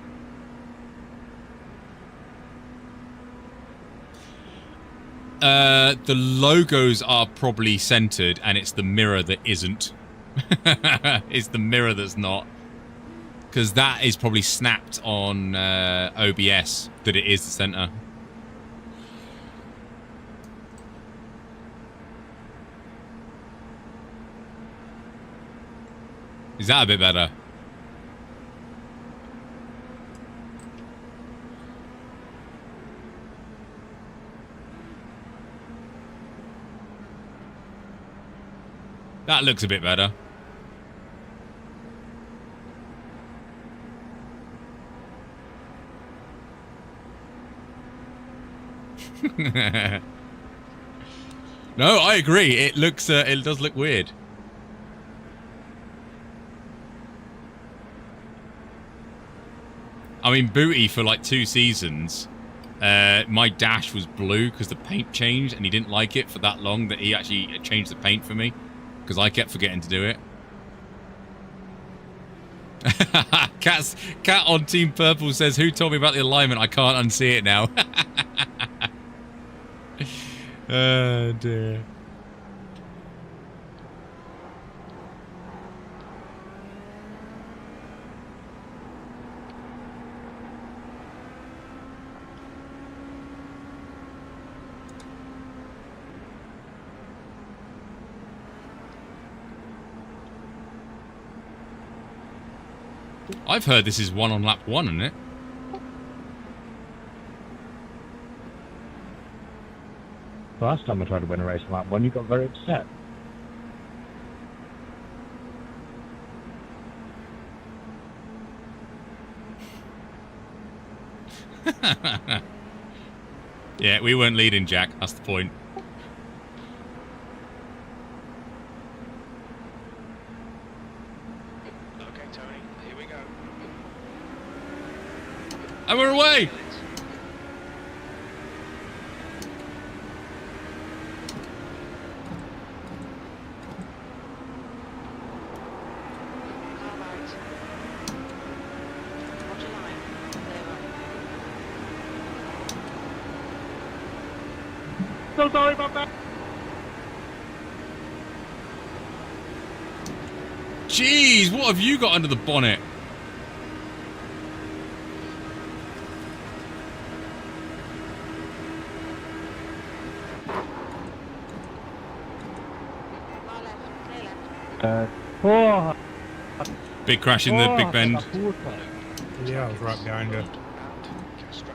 The logos are probably centered, and it's the mirror that isn't. It's the mirror that's not. Because that is probably snapped on OBS, that it is the center. Is that a bit better? That looks a bit better. No, I agree. It looks. It does look weird. I mean, Booty for like 2 seasons. My dash was blue because the paint changed, and he didn't like it for that long that he actually changed the paint for me because I kept forgetting to do it. Cat on Team Purple says, "Who told me about the alignment? I can't unsee it now." Oh dear. I've heard this is 1 on lap 1, isn't it? Last time I tried to win a race on lap 1, you got very upset. Yeah, we weren't leading, Jack. That's the point. Okay, Tony, here we go. And we're away! Car right. Roger line. Clear on. So sorry about that. Jeez, what have you got under the bonnet? Far left. Clear left. Big crash in the big bend. Yeah, I was right behind you. And Castro.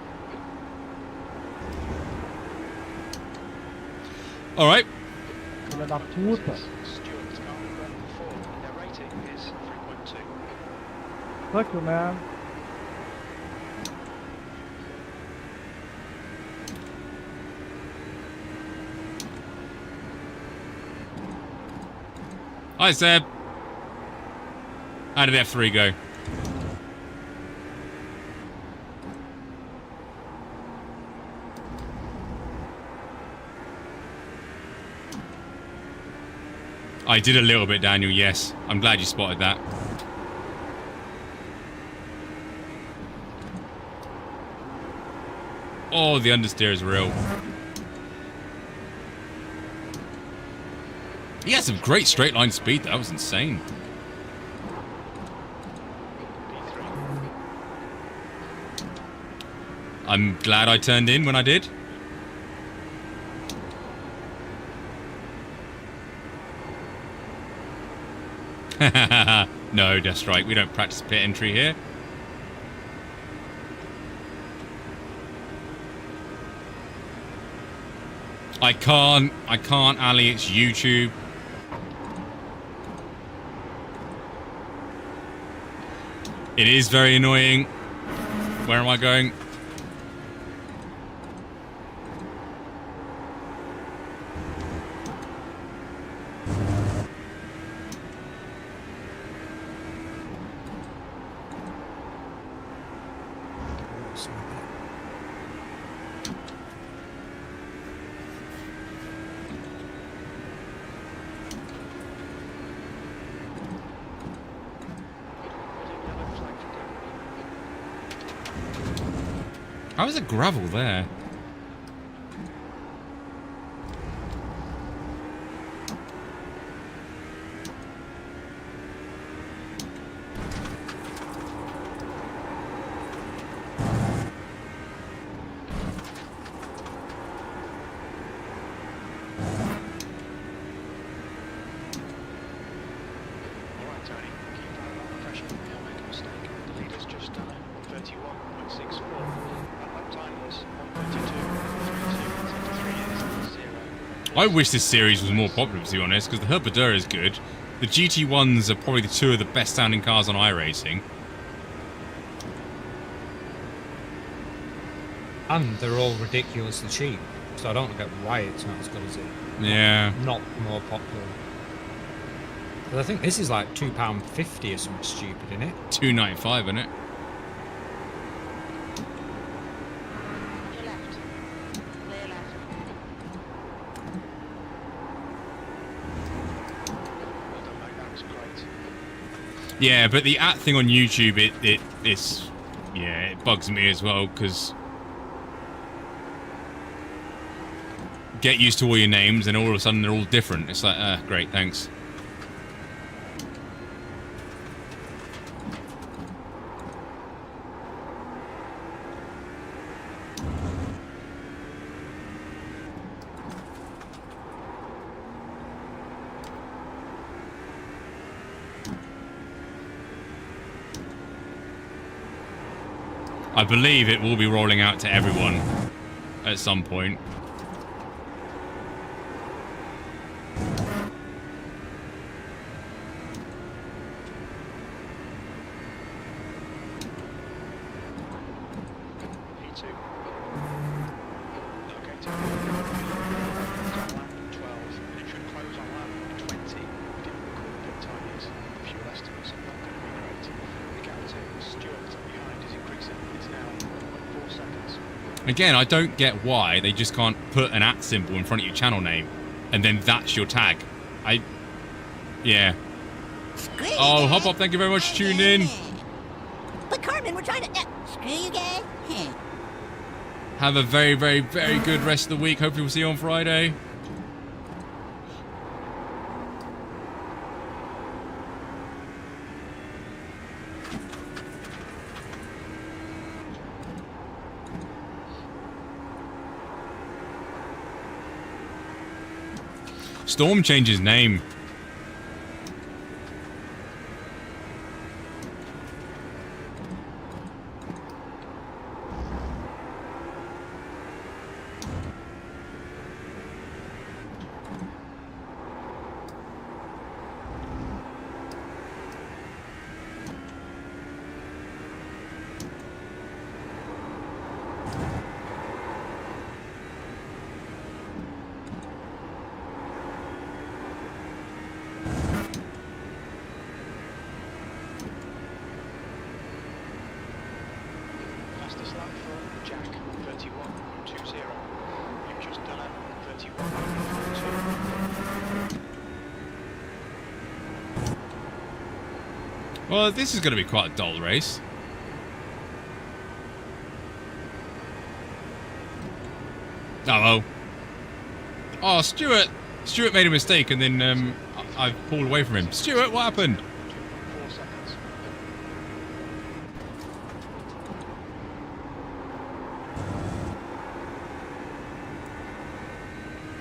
All right. Stewart's car number 4. Their rating is 3.2. Thank you, man. Hi, Seb. How did F3 go? I did a little bit, Daniel, yes. I'm glad you spotted that. Oh, the understeer is real. He had some great straight line speed. That was insane. I'm glad I turned in when I did. No, Death right. We don't practice pit entry here. I can't, Ali. It's YouTube. It is very annoying. Where am I going? How is it gravel there? I wish this series was more popular, to be honest, because the Herbadura is good. The GT1s are probably the two of the best sounding cars on iRacing. And they're all ridiculously cheap, so I don't get why it's not as good as it. Yeah. Not more popular. But I think this is like £2.50 or something stupid, isn't it? $2.95, isn't it? Yeah, but the @ thing on YouTube, it bugs me as well, because get used to all your names and all of a sudden they're all different. It's like, great, thanks. I believe it will be rolling out to everyone at some point. Again, I don't get why they just can't put an @ symbol in front of your channel name, and then that's your tag. Yeah. Oh, Hop Hop, thank you very much for tuning in. But Carmen, we're trying to... screw you guys. Have a very, very, very good rest of the week. Hopefully we'll see you on Friday. Storm changed his name. Well, this is going to be quite a dull race. Oh, oh, Stuart! Stuart made a mistake and then I pulled away from him. Stuart, what happened? 4 seconds.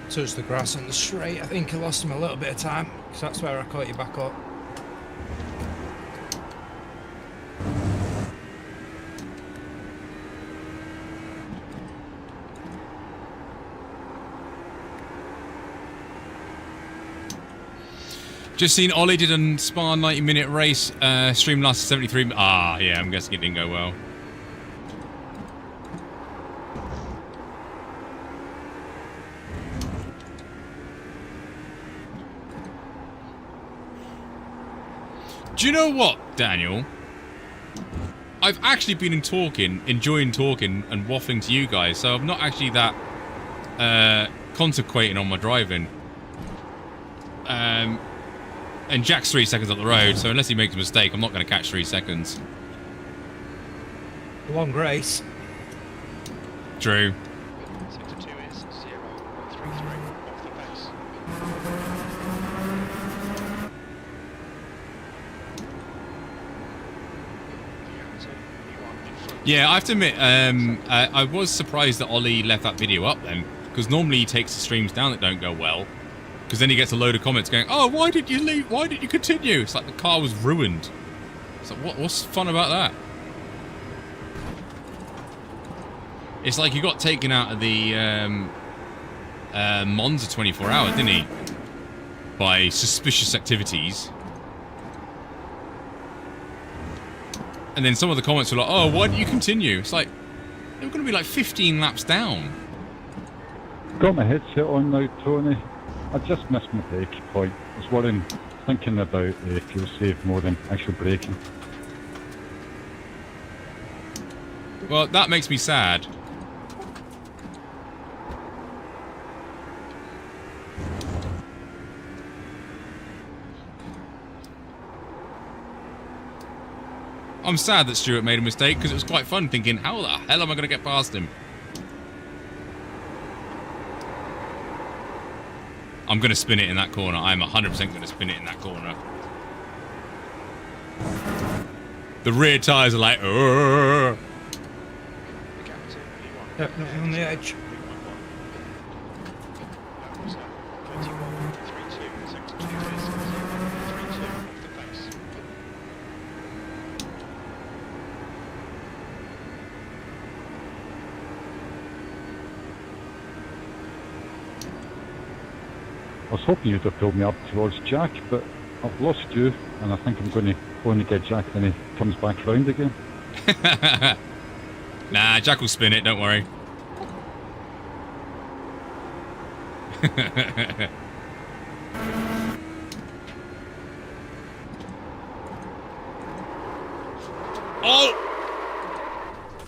Touched the grass on the straight. I think I lost him a little bit of time, because that's where I caught you back up. Just seen Ollie did a Spa 90-minute race. Stream lasted 73. Ah, yeah, I'm guessing it didn't go well. Do you know what, Daniel? I've actually been enjoying talking and waffling to you guys, so I'm not actually that contemplating on my driving. And Jack's 3 seconds up the road, so unless he makes a mistake, I'm not going to catch 3 seconds. Long race. True. Sector 2 is 0.33 off the pace. Yeah, I have to admit, I was surprised that Ollie left that video up then, because normally he takes the streams down that don't go well. Because then he gets a load of comments going, "Oh, why did you leave? Why did you continue?" It's like the car was ruined. It's like, what's fun about that? It's like he got taken out of the Monza 24 hour, didn't he? By suspicious activities. And then some of the comments were like, "Oh, why didn't you continue?" It's like, they were going to be like 15 laps down. Got my headset on now, Tony. I just missed my braking point. I was worrying, thinking about fuel save more than actual braking. Well, that makes me sad. I'm sad that Stuart made a mistake because it was quite fun thinking, how the hell am I going to get past him? I'm going to spin it in that corner. I'm 100% going to spin it in that corner. The rear tyres are like, "Urgh." Yep, on the edge. I was hoping you'd have pulled me up towards Jack, but I've lost you, and I think I'm going to only get Jack when he comes back round again. Nah, Jack will spin it, don't worry. Oh!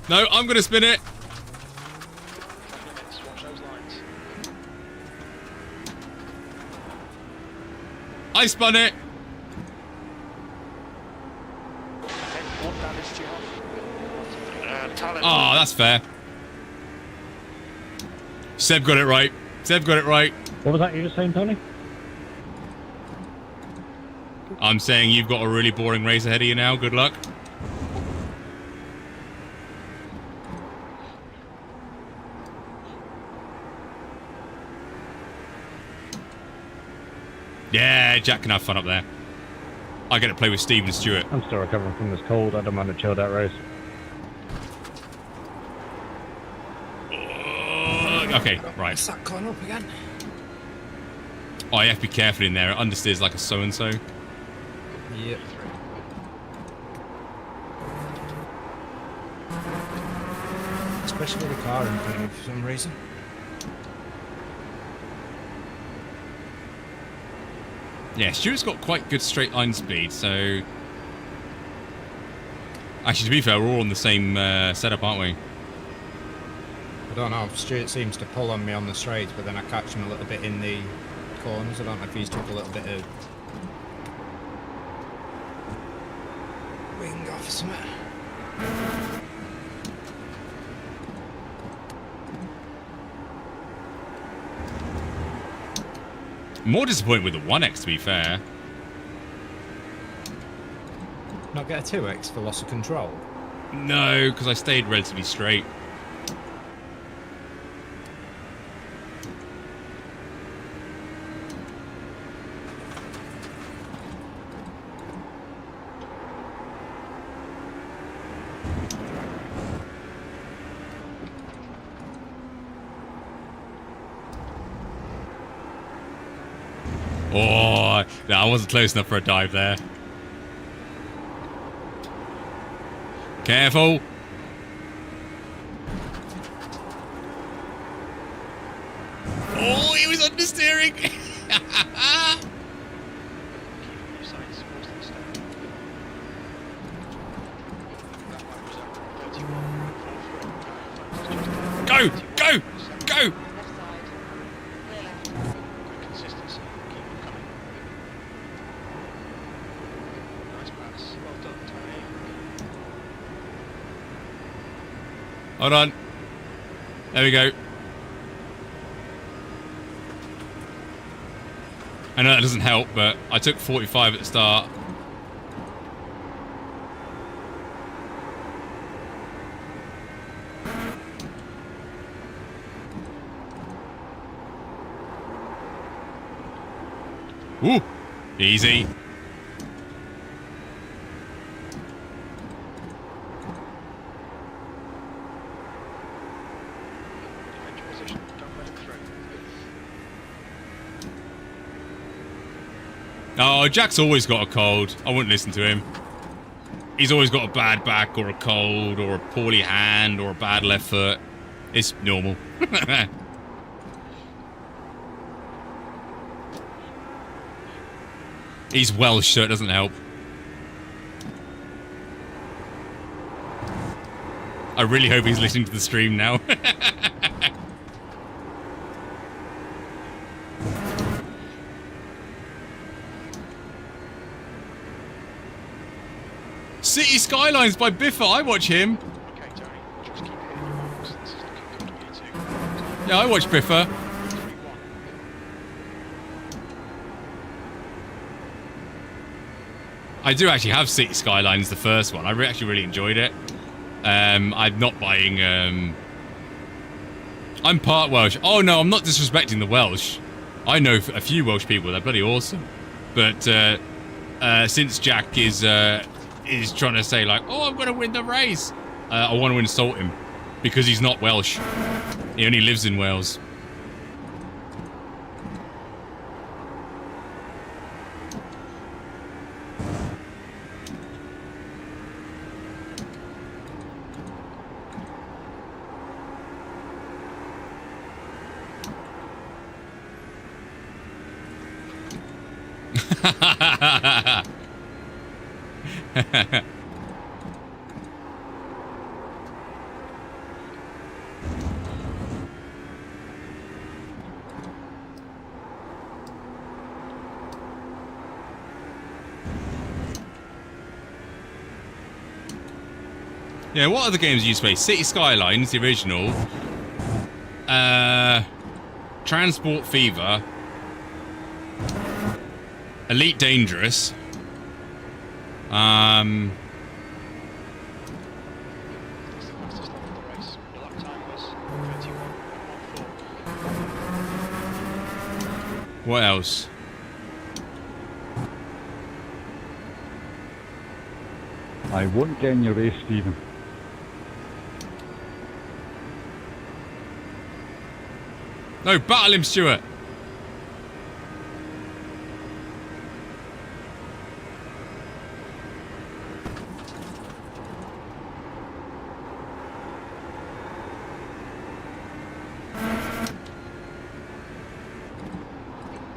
No, I'm going to spin it. I spun it. Oh, that's fair. Seb got it right. Seb got it right. What was that you were saying, Tony? I'm saying you've got a really boring race ahead of you now. Good luck. Yeah, Jack can have fun up there. I get to play with Steve and Stuart. I'm still recovering from this cold. I don't mind a chilled out race. Okay, right. That corner up again. Oh, you have to be careful in there. It understeers like a so-and-so. Yep. Especially with the car in front of me for some reason. Yeah, Stuart's got quite good straight line speed, so... Actually, to be fair, we're all on the same setup, aren't we? I don't know, Stuart seems to pull on me on the straights, but then I catch him a little bit in the corners. I don't know if he's took a little bit of... for something. More disappointed with the 1x, to be fair. Not get a 2x for loss of control? No, because I stayed relatively straight. Oh, no, I wasn't close enough for a dive there. Careful. Oh, he was understeering. Go, go, go. Consistency. Keep it coming. Nice pass. Well done, Tony. Hold on. There we go. I know that doesn't help, but I took 45 at the start. Woo! Easy. Defend your position. Don't let it through. Oh, Jack's always got a cold. I wouldn't listen to him. He's always got a bad back or a cold or a poorly hand or a bad left foot. It's normal. He's Welsh, so it doesn't help. I really hope he's listening to the stream now. City Skylines by Biffa, I watch him. Okay, Tony. Just keep hitting your marks. This is looking good for you too. Yeah, I watch Biffa. 3-1. I do actually have City Skylines, the first one. I actually really enjoyed it. I'm not buying... I'm part Welsh. Oh no, I'm not disrespecting the Welsh. I know a few Welsh people, they're bloody awesome. But since Jack is trying to say like, oh, I'm going to win the race, I want to insult him. Because he's not Welsh. He only lives in Wales. Yeah, what other games do you play? City Skylines, the original. Transport Fever. Elite Dangerous. That's the fastest lap of the race. Your lap time was 21.14. What else? I won't get in your race, Stephen. No, battle him, Stuart.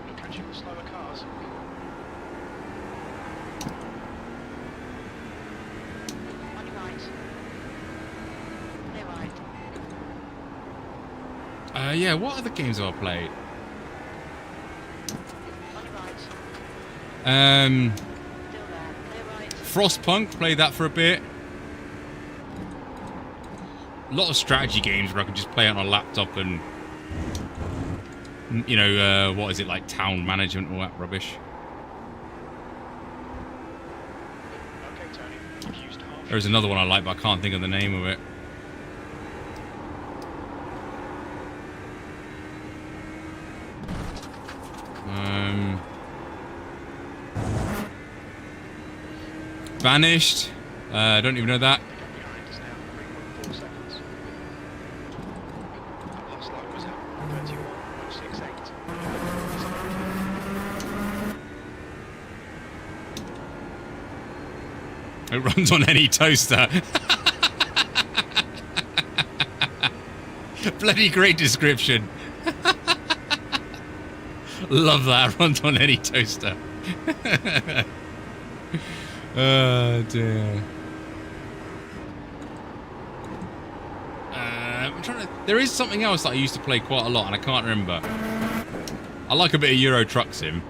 You're catching the slower cars. On your right. Clear right. Yeah, what other games have I played? On your right. Um, Still there. Clear right. Frostpunk, played that for a bit. A lot of strategy games where I can just play it on a laptop and, you know, what is it, like town management, all that rubbish. Okay, Tony, you've used half. There's another one I like, but I can't think of the name of it. Vanished. I don't even know that. Behind us now, 3.4 seconds. Last lap was at 31.68. It runs on any toaster. Bloody great description. Love that. Runs on any toaster. Oh dear. I'm trying to. There is something else that I used to play quite a lot, and I can't remember. I like a bit of Euro Truck Sim.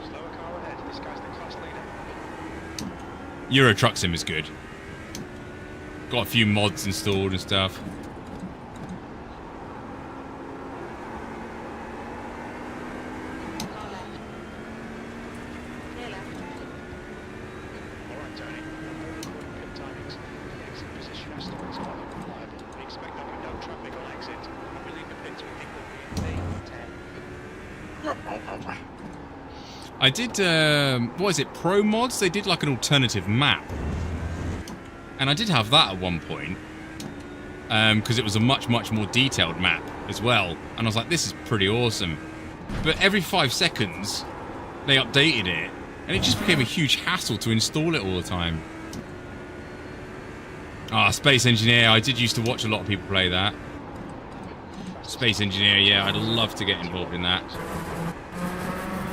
Slower car ahead. This guy's the class leader. Euro Truck Sim is good. Got a few mods installed and stuff. Alright, Tony. Pit timings. The exit position has to be reliable. We expect there'll be no traffic on exit. When we leave the pits, we think there'll be 10. I did, what is it, Pro Mods? They did like an alternative map. And I did have that at one point. Because it was a much, much more detailed map as well. And I was like, this is pretty awesome. But every 5 seconds, they updated it. And it just became a huge hassle to install it all the time. Ah, Space Engineer. I did used to watch a lot of people play that. Space Engineer, yeah, I'd love to get involved in that.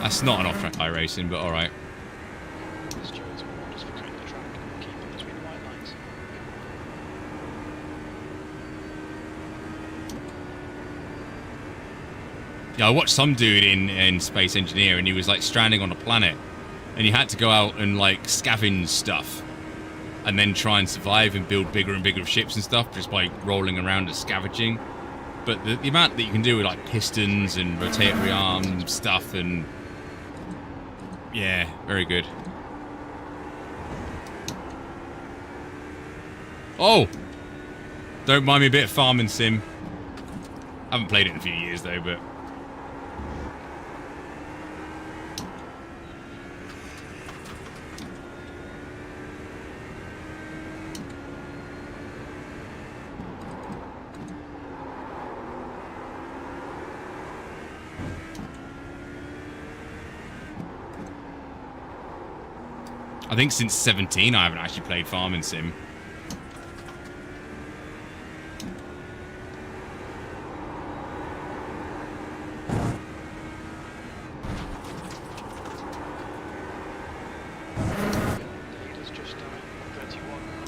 That's not an off-track iRacing, but alright. Stewards will orders for cutting the track. Keep it between the white lines. Yeah, I watched some dude in Space Engineer, and he was like stranding on a planet. And he had to go out and like scavenge stuff. And then try and survive and build bigger and bigger ships and stuff just by rolling around and scavenging. But the amount that you can do with like pistons and rotatory arm stuff and... yeah, very good. Oh! Don't mind me a bit of farming sim. I haven't played it in a few years though, but... I think since 17 I haven't actually played Farming Sim. Leaders just done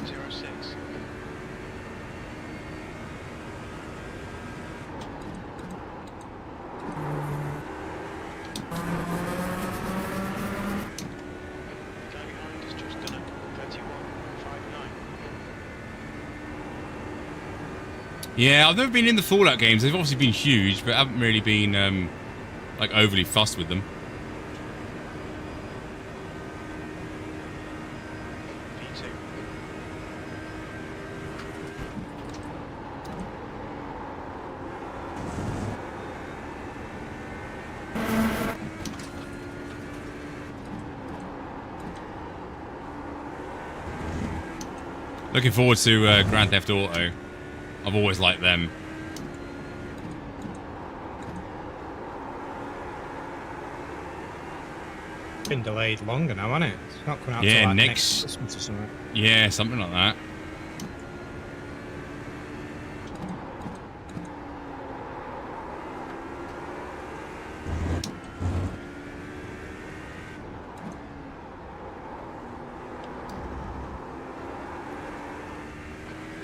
31.06. Yeah, I've never been in the Fallout games. They've obviously been huge, but I haven't really been like overly fussed with them. Looking forward to Grand Theft Auto. I've always liked them. Been delayed longer now, hasn't it? It's not coming out Yeah, till like next Christmas or something. Yeah, something like that.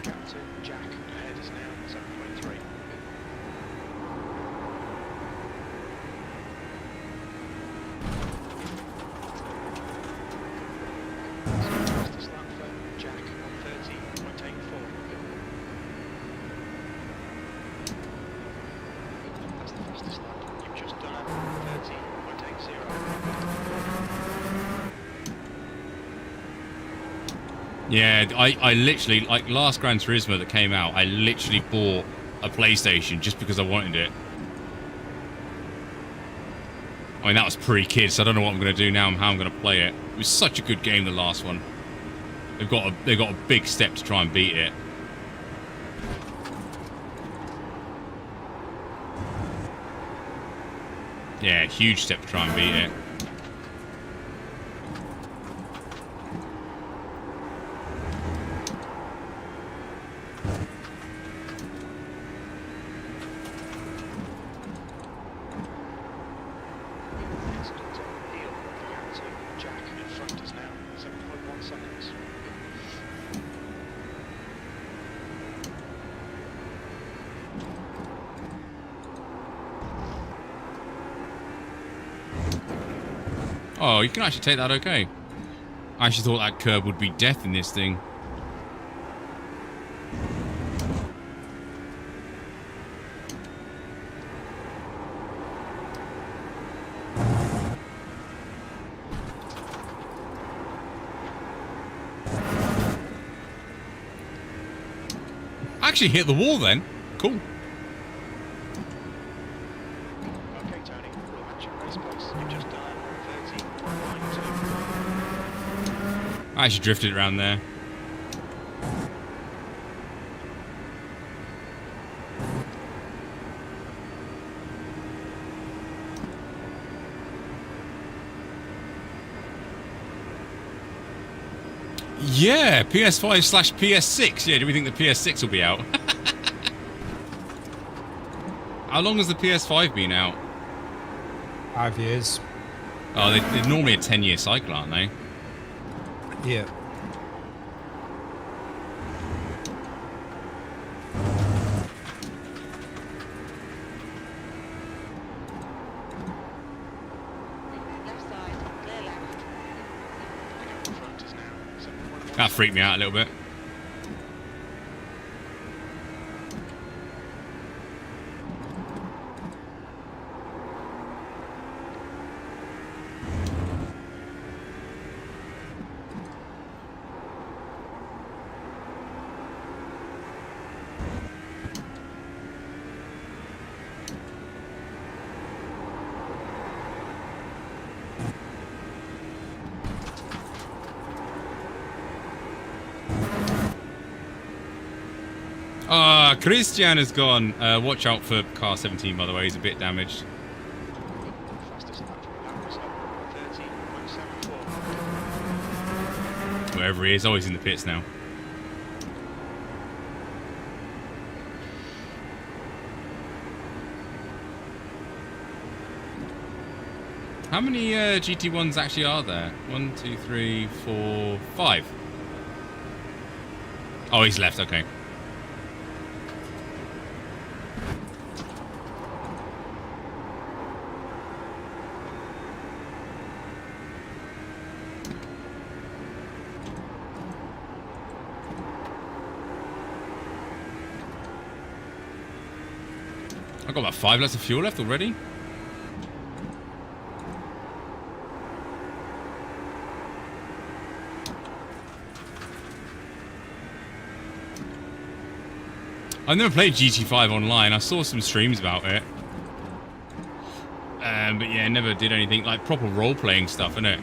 Captain Jack ahead is now 7.3. Fastest lap. You've just done a 30.80. Yeah, I literally, like last Gran Turismo that came out, I literally bought a PlayStation just because I wanted it. I mean, that was pre-kid, so I don't know what I'm going to do now and how I'm going to play it. It was such a good game, the last one. They've got a big step to try and beat it. Yeah, huge step to try and beat it. Accident on heel. Down to Jack in front is now 7.1 seconds. Oh, you can actually take that okay. I actually thought that curb would be death in this thing. Actually hit the wall then. Cool. Okay, Tony, we'll match your race pace. You've just done 30.92. I actually drifted around there. Yeah, PS5/PS6. Yeah, do we think the PS6 will be out? How long has the PS5 been out? 5 years. Oh, they're normally a 10-year cycle, aren't they? Yeah. That freaked me out a little bit. Ah, Christian is gone. Watch out for car 17, by the way. He's a bit damaged. Fastest lap for a lap was 30.74. Wherever he is. Oh, he's in the pits now. How many GT1s actually are there? 1, 2, 3, 4, 5. Oh, he's left. Okay. I've got about 5 litres of fuel left already. I've never played GT5 online. I saw some streams about it. But yeah, never did anything like proper role-playing stuff, innit?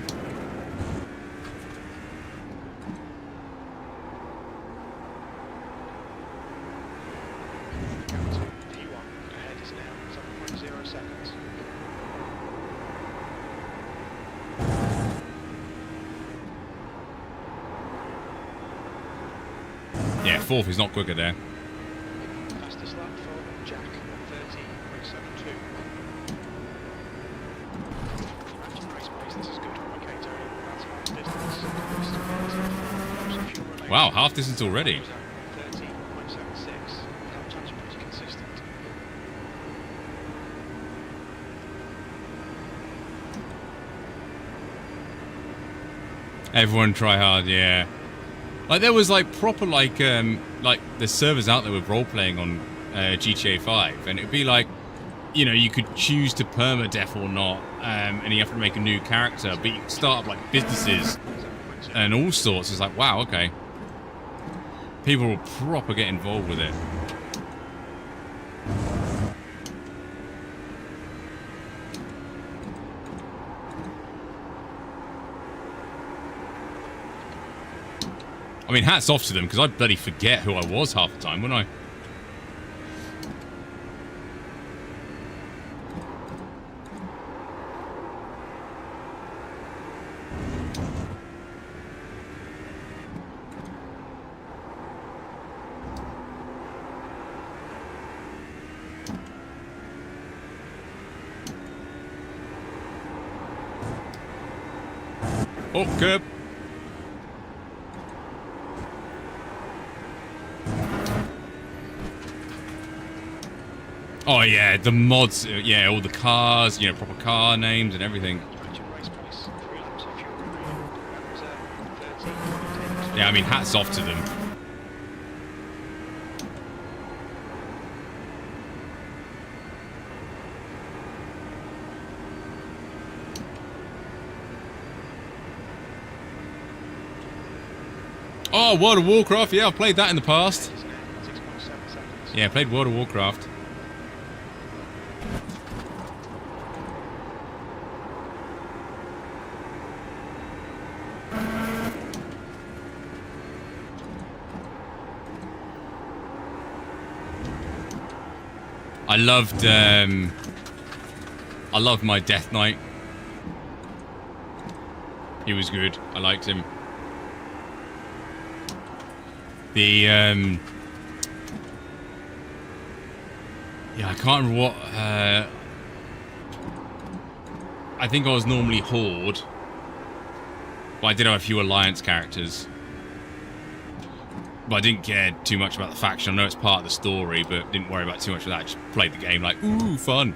Ahead is now 7.0 seconds. Yeah, 4th is not quicker there. Fastest lap for Jack, 30.72. Matching race pace, this is good. Okay, Tony, that's half distance. Wow, half distance already. 30.76. Help times are pretty consistent. Everyone try hard, yeah. Like there was like proper like the servers out there with role playing on GTA 5, and it'd be like you know, you could choose to permadeath or not, and you have to make a new character, but you can start up like businesses and all sorts. It's like, wow, okay. People will proper get involved with it. I mean, hats off to them, because I bloody forget who I was half the time, wouldn't I? Oh, curb. Oh yeah, the mods, yeah, all the cars, you know, proper car names and everything. Yeah, I mean, hats off to them. Oh, World of Warcraft, yeah, I've played that in the past. Yeah, I played World of Warcraft. I loved my Death Knight. He was good. I liked him. The yeah, I can't remember what I think I was normally Horde, but I did have a few Alliance characters. But I didn't care too much about the faction. I know it's part of the story, but didn't worry about too much of that. I just played the game like, ooh, fun.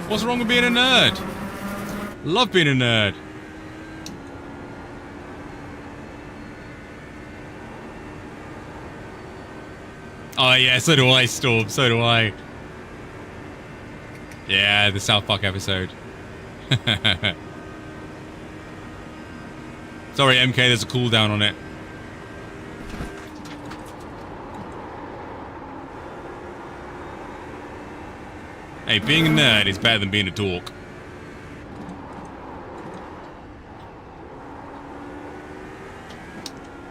What's wrong with being a nerd? Love being a nerd. Oh yeah, so do I, Storm. So do I. Yeah, the South Park episode. Sorry, MK, there's a cooldown on it. Hey, being a nerd is better than being a dork.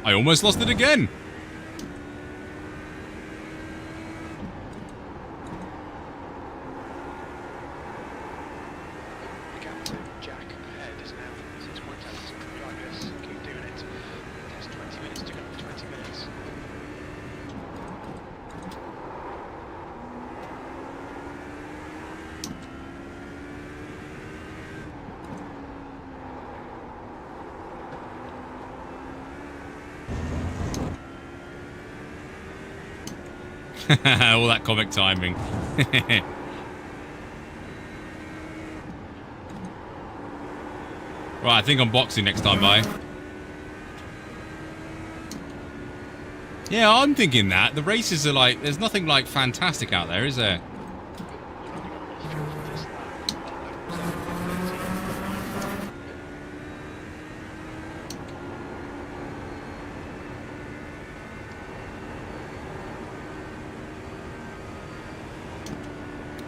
I almost lost it again. The gap to Jack ahead is now 6 points out. Like this, keep doing it. There's 20 minutes to go. 20 minutes. All that comic timing. Right, I think I'm boxing next time, bye. Yeah, I'm thinking that. The races are like, there's nothing like fantastic out there, is there?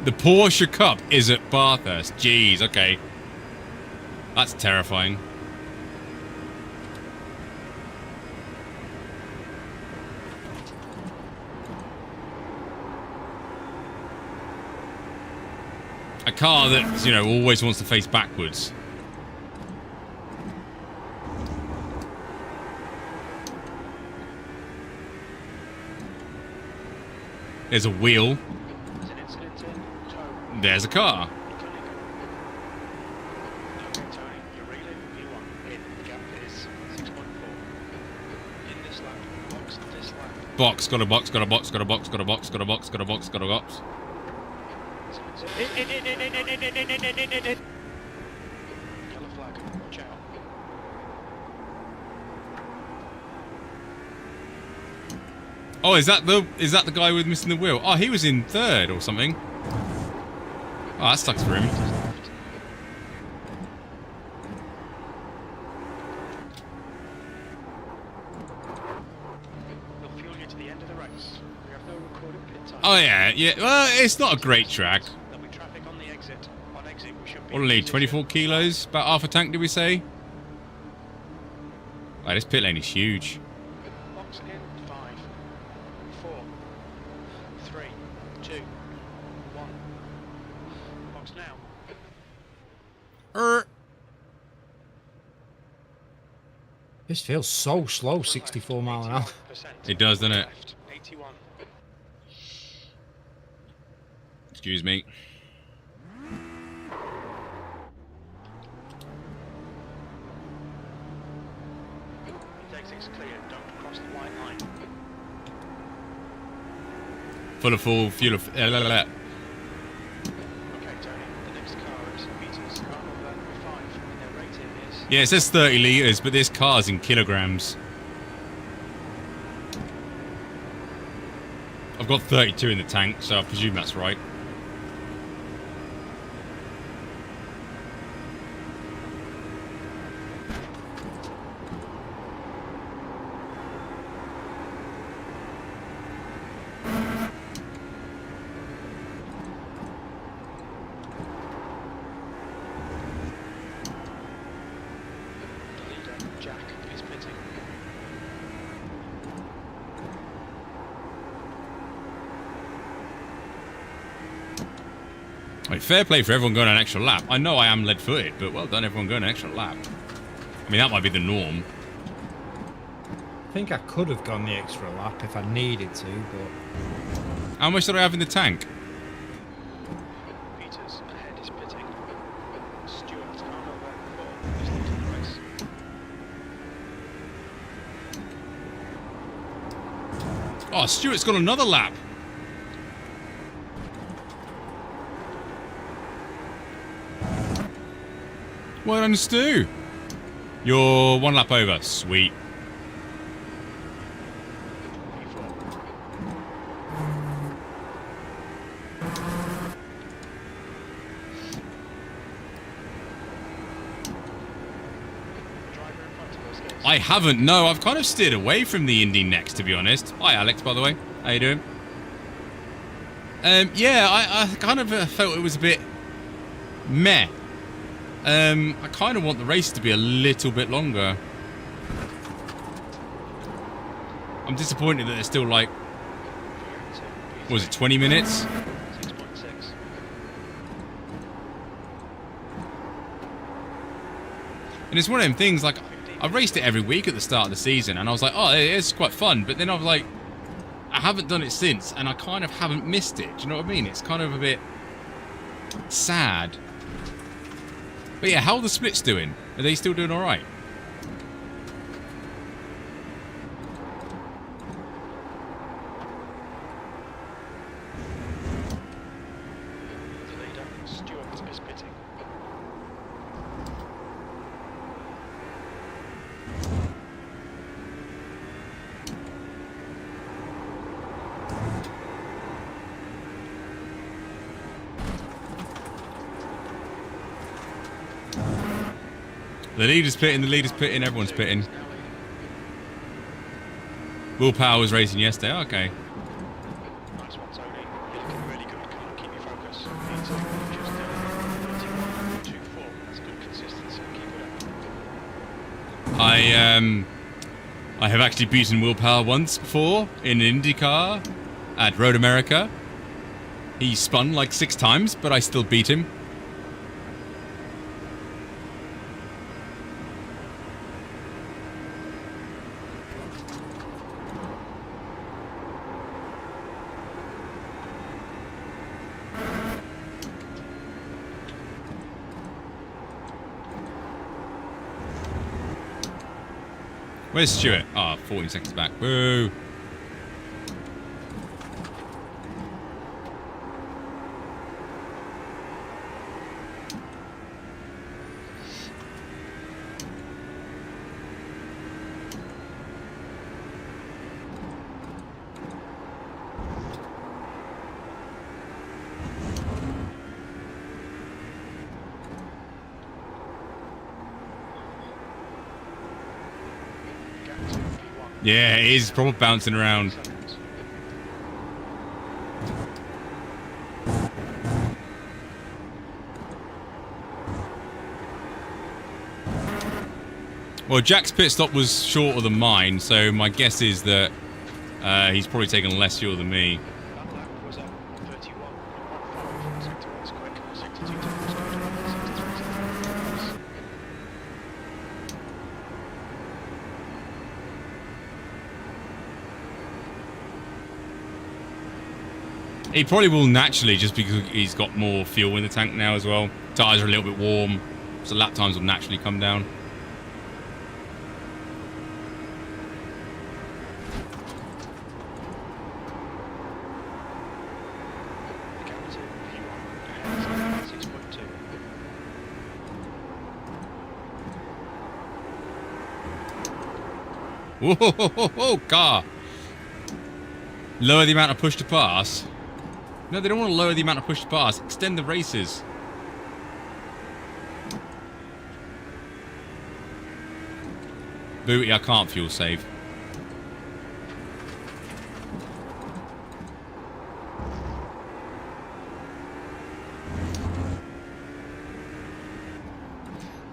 The Porsche Cup is at Bathurst. Jeez, okay. That's terrifying. A car that, you know, always wants to face backwards. There's a wheel. There's a car. Okay, Tony, you're reeling. P1. In. The gap is 6.4. In this this lap. Box this lap. Box, got a box, got a box, got a box, got a box, got a box, got a box, got a box. Yellow flag. Watch out. Oh, is that the guy with missing the wheel? Oh, he was in third or something. Oh, that sucks for him. We'll fuel you to the end of the race. We have no recorded pit time. Oh yeah, yeah. Well, it's not a great track. There'll be traffic on the exit. On exit, we should be. What do we need? 24 kilos? About half a tank, did we say? Wow, this pit lane is huge. Box in 5, 4, 3, 2, 1. Box now. This feels so slow, 64 mile an hour. It does, doesn't it? Left, 81. Excuse me. The exit's clear. Don't cross the white line. Full of fuel of... Okay, Tony. The next car is meters. Car number 5. And their rating is. Yeah, it says 30 litres, but this car's in kilograms. I've got 32 in the tank, so I presume that's right. The leader, Jack, is pitting. Like, fair play for everyone going an extra lap. I know I am lead-footed, but well done everyone going an extra lap. I mean, that might be the norm. I think I could have gone the extra lap if I needed to, but... How much did I have in the tank? Peters ahead is pitting. Stewart, car number 4, is leading the race. Oh, Stewart's got another lap. Well done, Stu. You're one lap over. Sweet. I haven't, no. I've kind of steered away from the Indy next, to be honest. Hi, Alex, by the way. How you doing? Yeah, I kind of felt it was a bit meh. I kind of want the race to be a little bit longer. I'm disappointed that it's still like, what was it, 20 minutes? 6.6. And it's one of them things, like, I raced it every week at the start of the season, and I was like, oh, it's quite fun. But then I was like, I haven't done it since, and I kind of haven't missed it. Do you know what I mean? It's kind of a bit sad. But yeah, how are the splits doing? Are they still doing all right? The leader, Stewart, is pitting. The leader's pitting, everyone's pitting. Will Power was racing yesterday, okay. Nice one, Tony. You're looking really good. Come on, keep your focus. Peter, just 21.24. That's good consistency. Keep it up. I have actually beaten Will Power once before in an IndyCar at Road America. He spun like 6 times, but I still beat him. Where's Stuart? Ah, 14 seconds back. Boo. Yeah, it is probably bouncing around. Well, Jack's pit stop was shorter than mine, so my guess is that he's probably taken less fuel than me. That lap was at 131.15. Sector 1's quick. Sector 2 was good. Sector 3 He probably will naturally, just because he's got more fuel in the tank now as well. Tires are a little bit warm, so lap times will naturally come down. Whoa, car! Lower the amount of push to pass. No, they don't want to lower the amount of push to pass. Extend the races. Booty, I can't fuel save.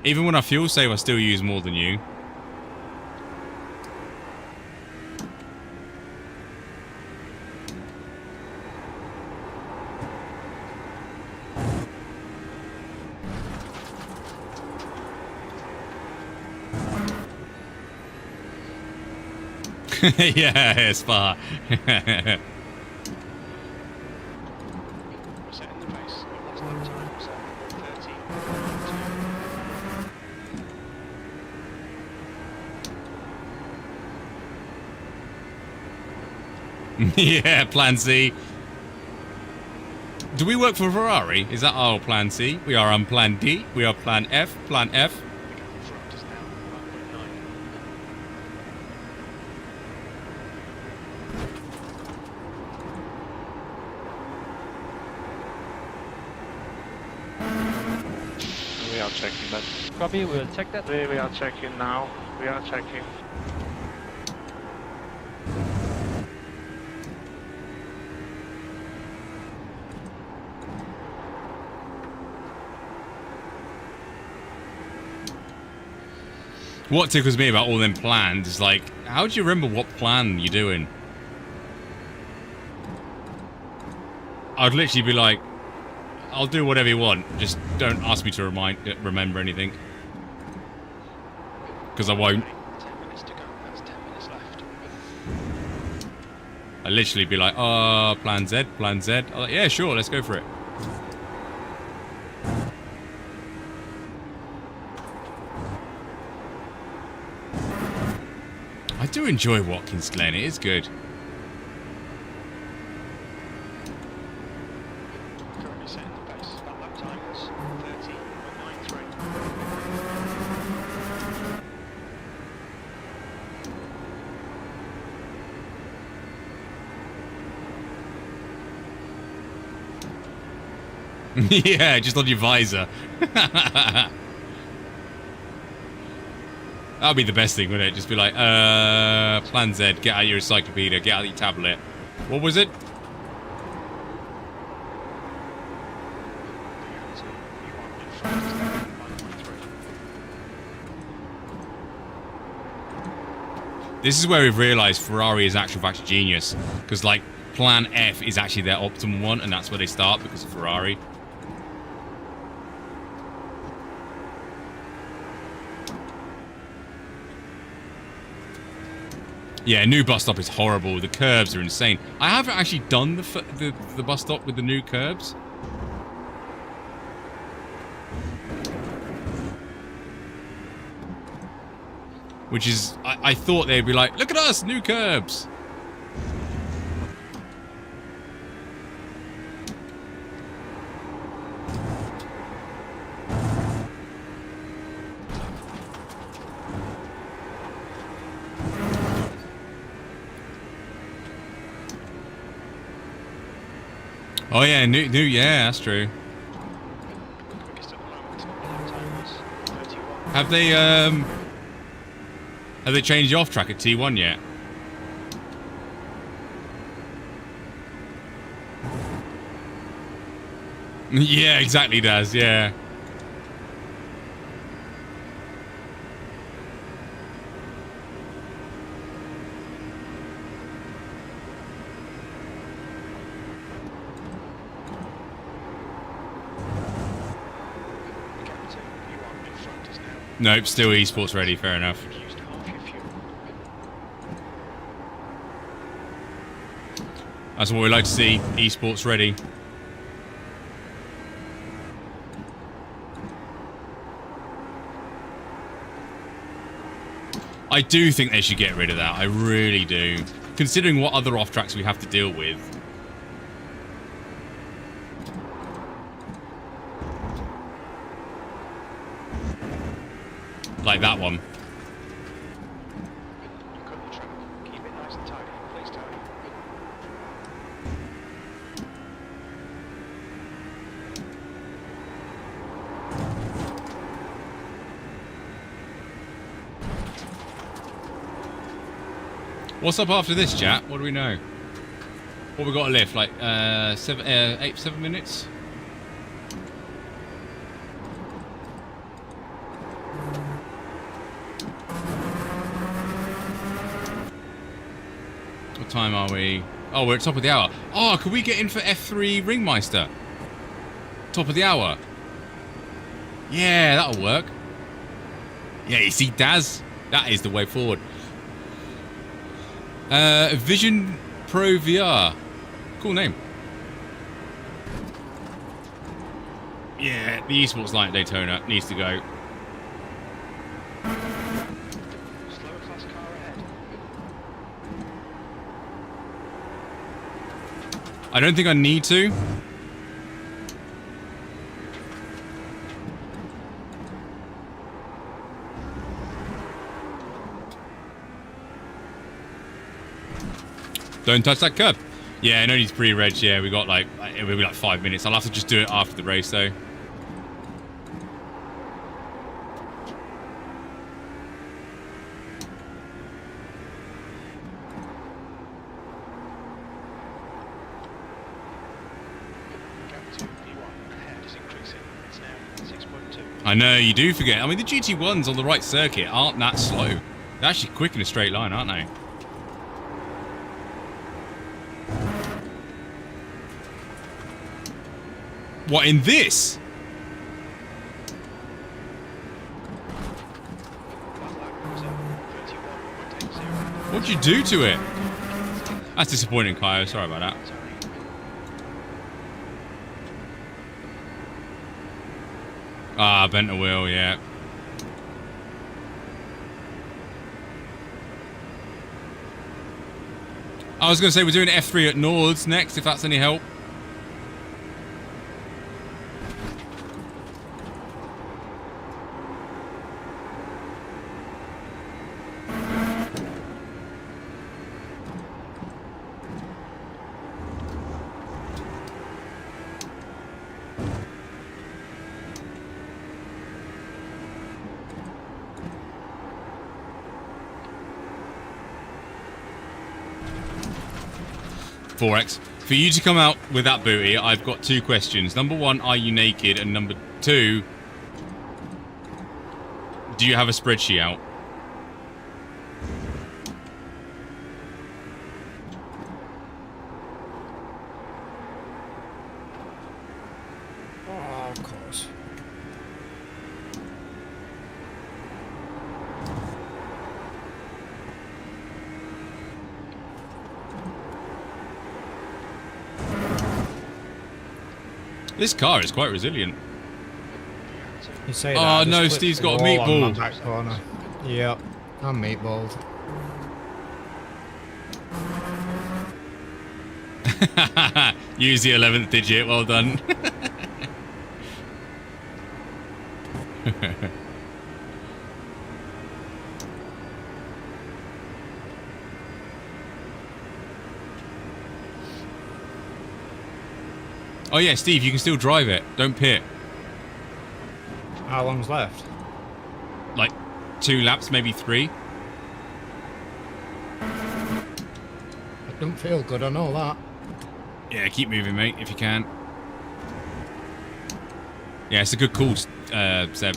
Even when I fuel save, I still use more than you. Yeah, Spa. Setting the pace. Last lap time was at 1:30. Yeah, plan C. Do we work for Ferrari? Is that our plan C? We are on plan D. We are plan F. Plan F. We are checking that. Copy, we'll check that. We are checking now. We are checking. What tickles me about all them plans is like, how do you remember what plan you're doing? I'd literally be like, I'll do whatever you want. Just don't ask me to remember anything. Because I won't. 10 minutes to go. That's 10 minutes left. I'd literally be like, plan Z, plan Z. I'm like, yeah, sure, let's go for it. I do enjoy Watkins Glen, it is good. Currently setting the pace. That lap time was 30.93. Yeah, just on your visor. That would be the best thing, wouldn't it? Just be like, plan Z, get out your encyclopedia, get out your tablet. What was it? This is where we've realised Ferrari is actual fact a genius. Because, like, plan F is actually their optimal one, and that's where they start because of Ferrari. Yeah, new bus stop is horrible. The curbs are insane. I haven't actually done the bus stop with the new curbs. which is I thought they'd be like, look at us, new curbs. Oh yeah, new, yeah, that's true. Have they changed the off track at T1 yet? Yeah, exactly, Daz, yeah. Nope, still esports ready, fair enough. That's what we like to see, esports ready. I do think they should get rid of that, I really do. Considering what other off tracks we have to deal with. Like that one. Keep it nice and tidy, please, Tony. What's up after this, chat? What do we know? What we got to lift? Like 7 minutes? What time are we? Oh, we're at top of the hour. Oh, could we get in for F3 Ringmeister? Top of the hour. Yeah, that'll work. Yeah, you see, Daz? That is the way forward. Vision Pro VR. Cool name. Yeah, the esports line at Daytona needs to go. Slower class car ahead. I don't think I need to. Don't touch that curb. Yeah, no need to pre-reg. Yeah, we got like it'll be like 5 minutes. I'll have to just do it after the race though. I know, you do forget. I mean, the GT1s on the right circuit aren't that slow. They're actually quick in a straight line, aren't they? What, in this? What'd you do to it? That's disappointing, Kyle. Sorry about that. Ah, bent a wheel, yeah. I was going to say we're doing F3 at Nords next, if that's any help. Forex. For you to come out with that booty, I've got two questions. Number one, are you naked? And number two, do you have a spreadsheet out? Oh, of course. This car is quite resilient. You say Oh that, no, just clip Steve's the got a wall on my meatball. back corner. Yep. I'm meatballed. Use the 11th digit. Well done. Oh yeah, Steve, you can still drive it. Don't pit. How long's left? Like 2 laps, maybe 3. It don't feel good, I know that. Yeah, keep moving, mate, if you can. Yeah, it's a good call, Seb.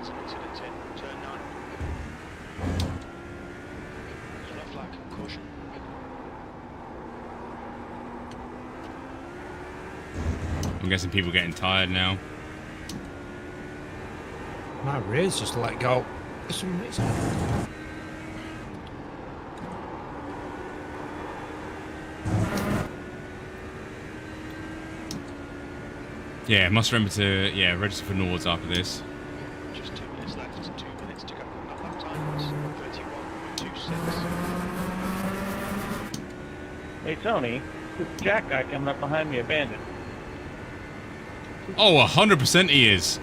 Some incidents in turn 9. Yellow flag, caution. I'm guessing people getting tired now. My rear's just let go. For some reason. Yeah, must remember to register for Nords after this. Just 2 minutes left, 2 minutes to go. That lap time was 31.26. Hey Tony, this Jack guy coming up behind me abandoned. Oh, 100% he is.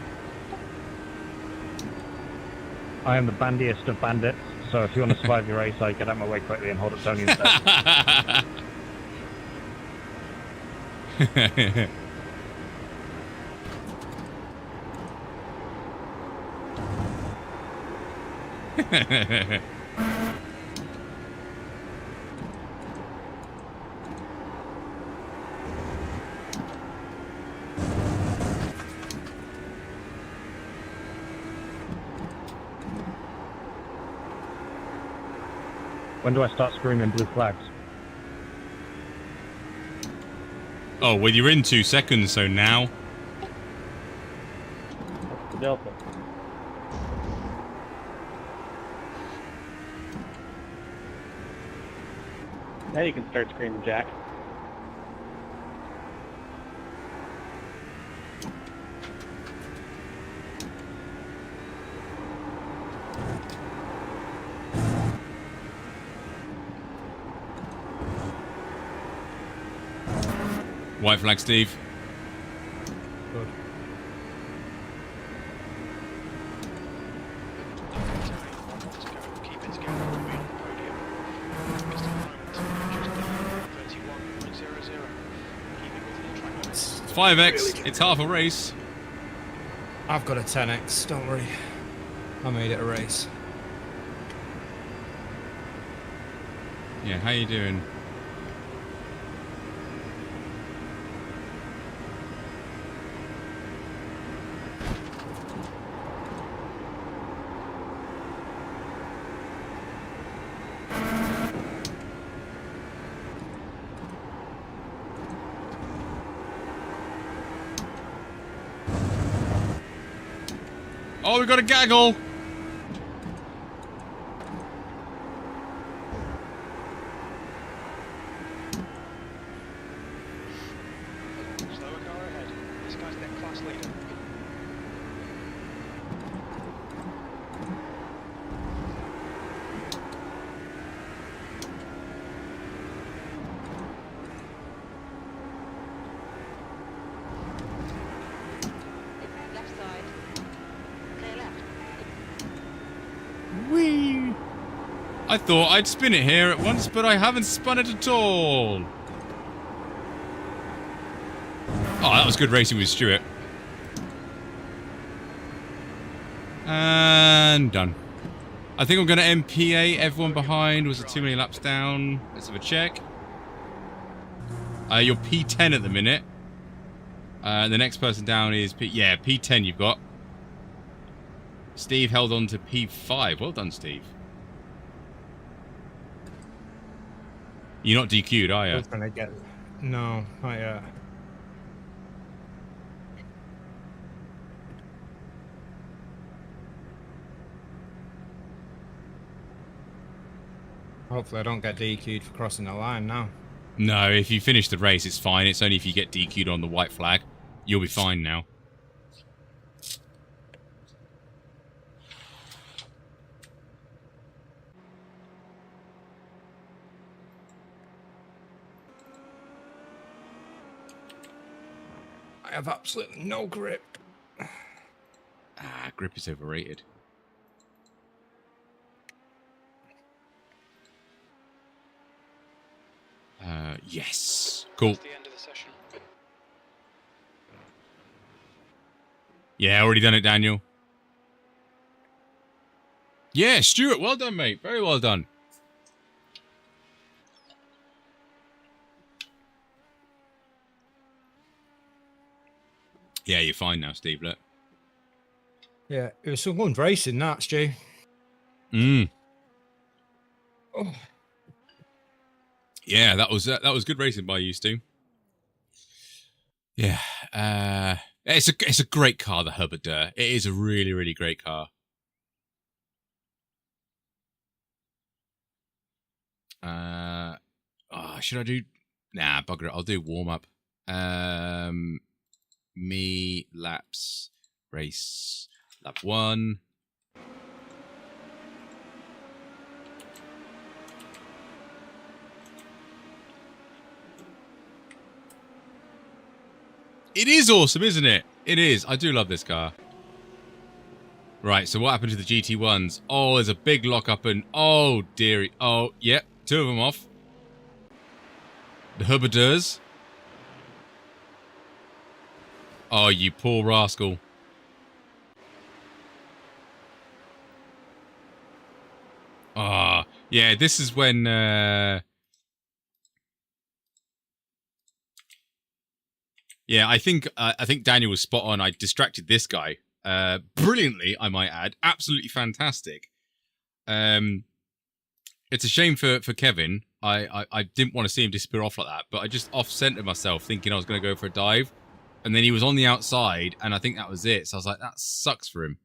I am the bandiest of bandits, so if you want to survive your race, I get out of my way quickly and hold up Tony instead. When do I start screaming blue flags? Oh, well, you're in 2 seconds, so now. That's the Delta. Now you can start screaming, Jack. White flag, Steve. Good. Keep it together, we'll be on the podium. Missed at the moment, just done 31.00. Keep it within the track limits. It's 5x. It's half a race. I've got a 10x, don't worry. I made it a race. Yeah, how you doing? Oh, we got a gaggle. Slower car ahead. This guy's net class leader. Left side. Clear left. Whee! I thought I'd spin it here at once, but I haven't spun it at all. Oh, that was good racing with Stuart. And done. I think I'm going to MPA everyone behind. Was it too many laps down? Let's have a check. You're P10 at the minute. The next person down is P10 you've got. Steve held on to P5. Well done, Steve. You're not DQ'd, are you? Gonna get... No, not yet. Hopefully I don't get DQ'd for crossing the line now. No, if you finish the race, it's fine. It's only if you get DQ'd on the white flag. You'll be fine now. I have absolutely no grip. Ah, grip is overrated. Yes. Cool. That's the end of the session. Yeah, already done it, Daniel. Yeah, Stuart, well done, mate. Very well done. Yeah, you're fine now, Steve. Look. Yeah, it was some good racing, that, Stu. Mm. Oh. Yeah, that was good racing by you, Stu. Yeah, it's a great car, the Hubbard. It is a really, really great car. Should I do? Nah, bugger it. I'll do warm up. Me laps race lap 1. It is awesome, isn't it? It is. I do love this car. Right, so what happened to the GT1s? Oh, there's a big lock-up and... Oh, dearie. Oh, yep. 2 of them off. The Hubbarders. Oh, you poor rascal. Ah, yeah, this is when... Yeah, I think Daniel was spot on. I distracted this guy brilliantly, I might add. Absolutely fantastic. It's a shame for Kevin. I didn't want to see him disappear off like that, but I just off-centered myself thinking I was going to go for a dive. And then he was on the outside, and I think that was it. So I was like, that sucks for him.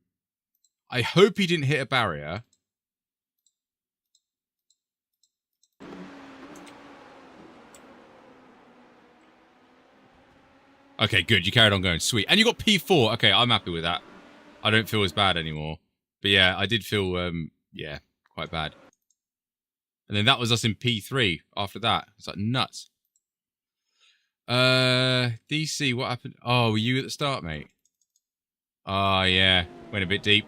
I hope he didn't hit a barrier. Okay, good. You carried on going. Sweet. And you got P4. Okay, I'm happy with that. I don't feel as bad anymore. But yeah, I did feel, yeah, quite bad. And then that was us in P3 after that. It's like nuts. DC, what happened? Oh, were you at the start, mate? Oh, yeah. Went a bit deep.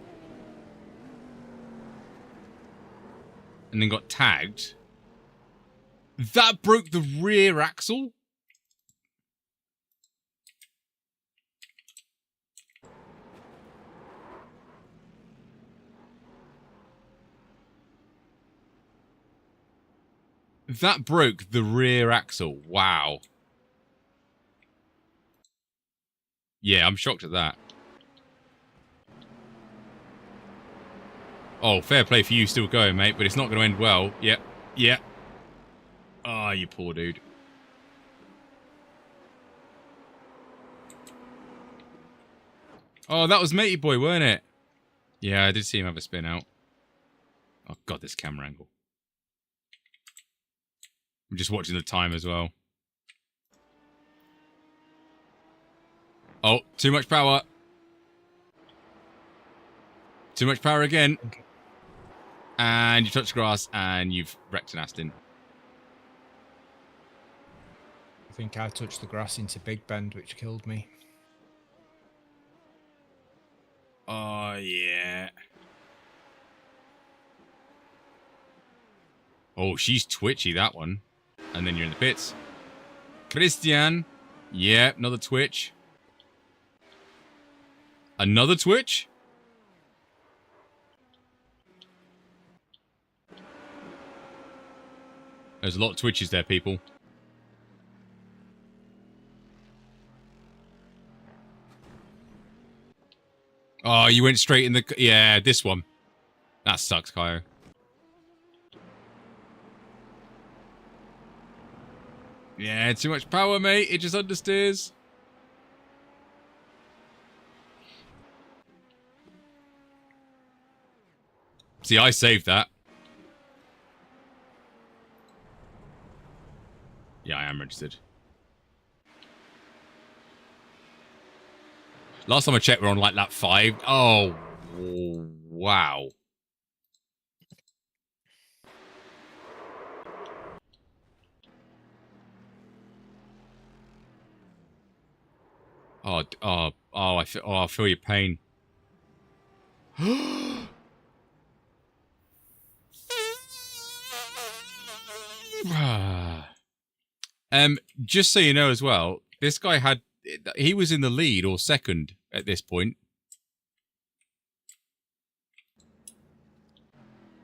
And then got tagged. That broke the rear axle? That broke the rear axle. Wow. Yeah, I'm shocked at that. Oh, fair play for you still going, mate, but it's not going to end well. Yep. Yeah. Ah, oh, you poor dude. Oh, that was Matey Boy, weren't it? Yeah, I did see him have a spin out. Oh, God, this camera angle. I'm just watching the time as well. Oh, too much power. Too much power again. And you touch grass and you've wrecked an Aston. I think I touched the grass into Big Bend, which killed me. Oh, yeah. Oh, she's twitchy, that one. And then you're in the pits. Christian. Yeah, another twitch. Another twitch? There's a lot of twitches there, people. Oh, you went straight in the... Yeah, this one. That sucks, Kyo. Yeah, too much power, mate. It just understeers. See, I saved that. Yeah, I am registered. Last time I checked, we're on like lap 5. Oh, wow. I feel your pain. Just so you know as well, this guy he was in the lead or second at this point.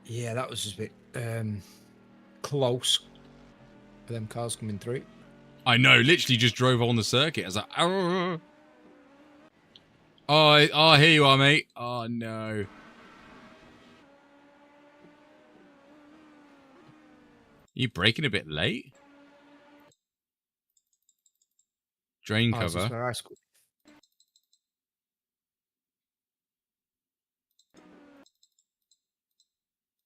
Yeah, that was just a bit close for them cars coming through. I know, literally just drove on the circuit. I was like, oh, here you are, mate. Oh, no. You braking a bit late? Drain This is cover. where I scored. I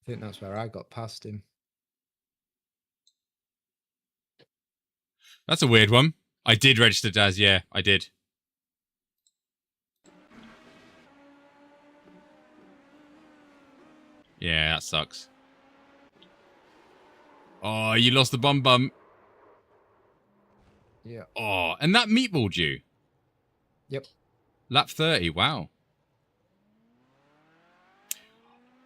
think that's where I got past him. That's a weird one. I did register Daz, yeah, I did. Yeah, that sucks. Oh, you lost the bum. Yeah. Oh, and that meatballed you? Yep. Lap 30, wow.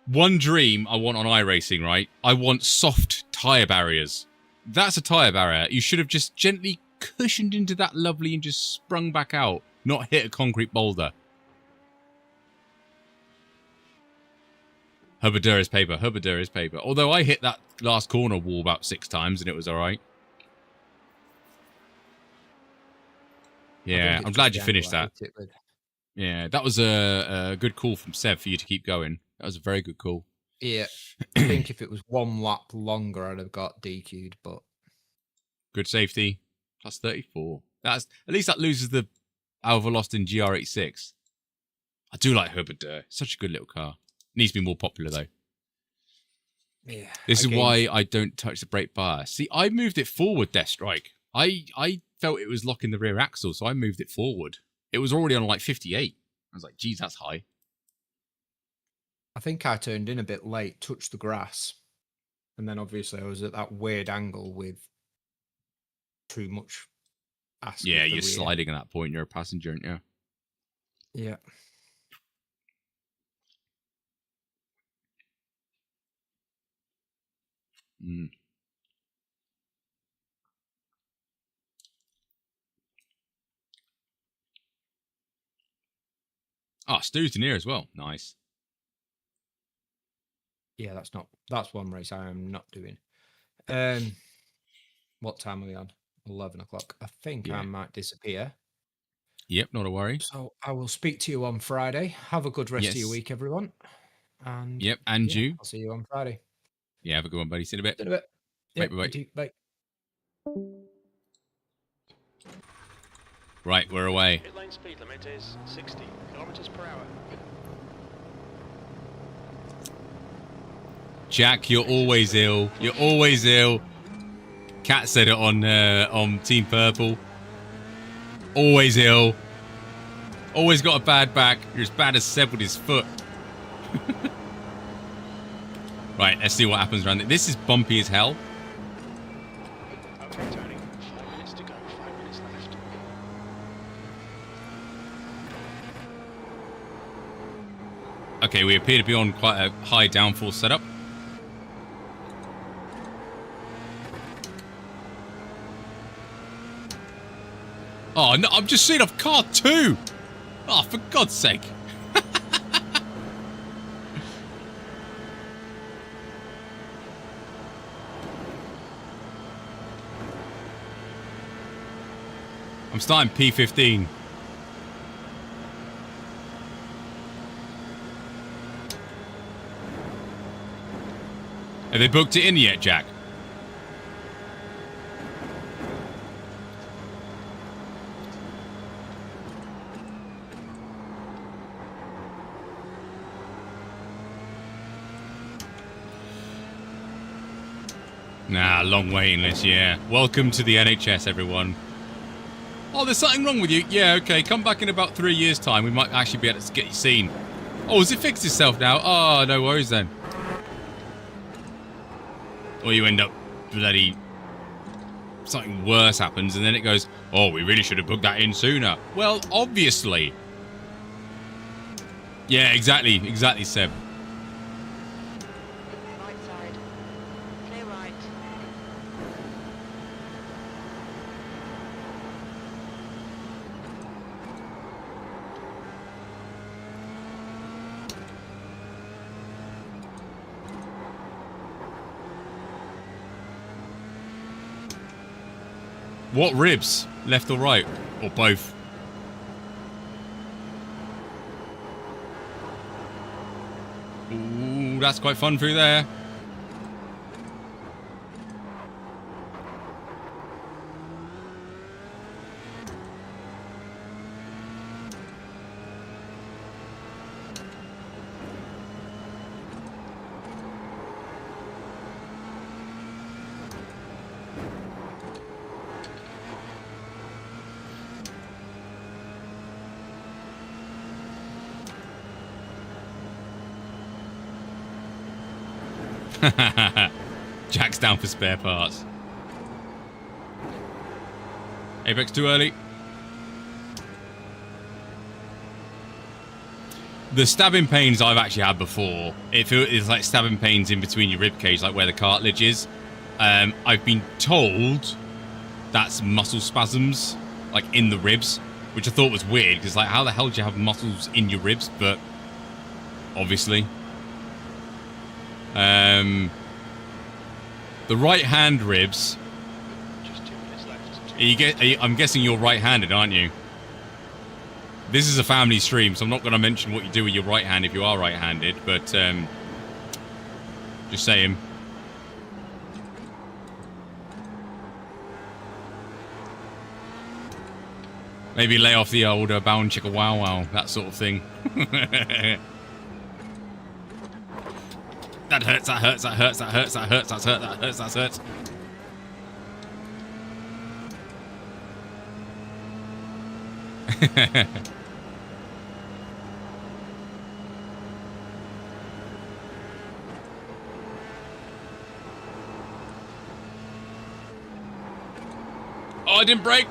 One dream I want on iRacing, right? I want soft tyre barriers. That's a tyre barrier. You should have just gently cushioned into that lovely and just sprung back out, not hit a concrete boulder. Hubbadur is paper. Hubbadur is paper. Although I hit that last corner wall about 6 times and it was alright. Yeah, I'm glad you finished that. Yeah, that was a good call from Seb for you to keep going. That was a very good call. Yeah. I think if it was 1 lap longer, I'd have got DQ'd, but... Good safety. Plus 34. At least that loses the Alva-Lostin GR86. I do like Hubbadur. Such a good little car. Needs to be more popular, though. Yeah. This is why I don't touch the brake bar. See, I moved it forward, Death Strike. I felt it was locking the rear axle, so I moved it forward. It was already on like 58. I was like, geez, that's high. I think I turned in a bit late, touched the grass, and then obviously I was at that weird angle with too much ass. Yeah, you're sliding at that point. You're a passenger, aren't you? Yeah. Mm. Oh, Stu's in here as well. Nice. Yeah, that's one race I am not doing. What time are we on? 11 o'clock. I think I might disappear. Yep, not a worry. So I will speak to you on Friday. Have a good rest of your week, everyone. And yep, and you. I'll see you on Friday. Yeah, have a good one, buddy. See you in a bit. See you in a bit. Yep, bye. Right, we're away. Pit lane speed limit is 60 kilometers per hour. Jack, you're always ill. You're always ill. Kat said it on Team Purple. Always ill. Always got a bad back. You're as bad as Seb with his foot. Right, let's see what happens around it. This is bumpy as hell. Okay, Tony. 5 minutes to go. 5 minutes left. Okay, we appear to be on quite a high downforce setup. Oh, no, I'm just seeing off car 2. Oh, for God's sake. I'm starting P15. Have they booked it in yet, Jack? Nah, long waiting list, yeah. Welcome to the NHS, everyone. Oh, there's something wrong with you? Yeah, okay, come back in about 3 years' time. We might actually be able to get you seen. Oh, has it fixed itself now? Oh, no worries then. Or you end up bloody... something worse happens, and then it goes, oh, we really should have booked that in sooner. Well, obviously. Yeah, exactly, Seb. Right side. Clear right. What ribs? Left or right? Or both? Ooh, that's quite fun through there. Jack's down for spare parts. Apex too early. The stabbing pains I've actually had before, it's like stabbing pains in between your rib cage, like where the cartilage is. I've been told that's muscle spasms, like in the ribs, which I thought was weird, because like, how the hell do you have muscles in your ribs? But obviously. The right hand ribs. Just 2 minutes left. I'm guessing you're right-handed, aren't you? This is a family stream, so I'm not going to mention what you do with your right hand if you are right-handed, but just saying. Maybe lay off the old bound chicka wow wow, that sort of thing. That hurts, that hurts, that hurts, that hurts, that hurts, that hurts, that hurts, that hurts. Oh, I didn't brake.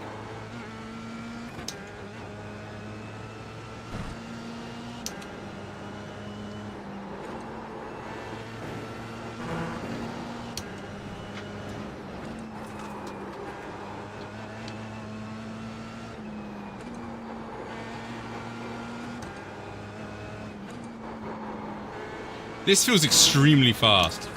This feels extremely fast.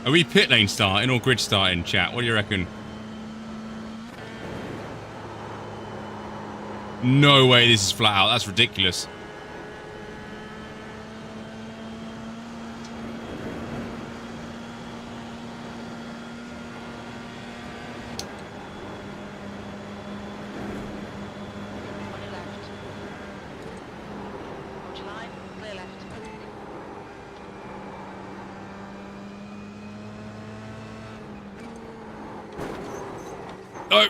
Are we pit lane starting or grid starting, chat? What do you reckon? No way this is flat out. That's ridiculous. Oh!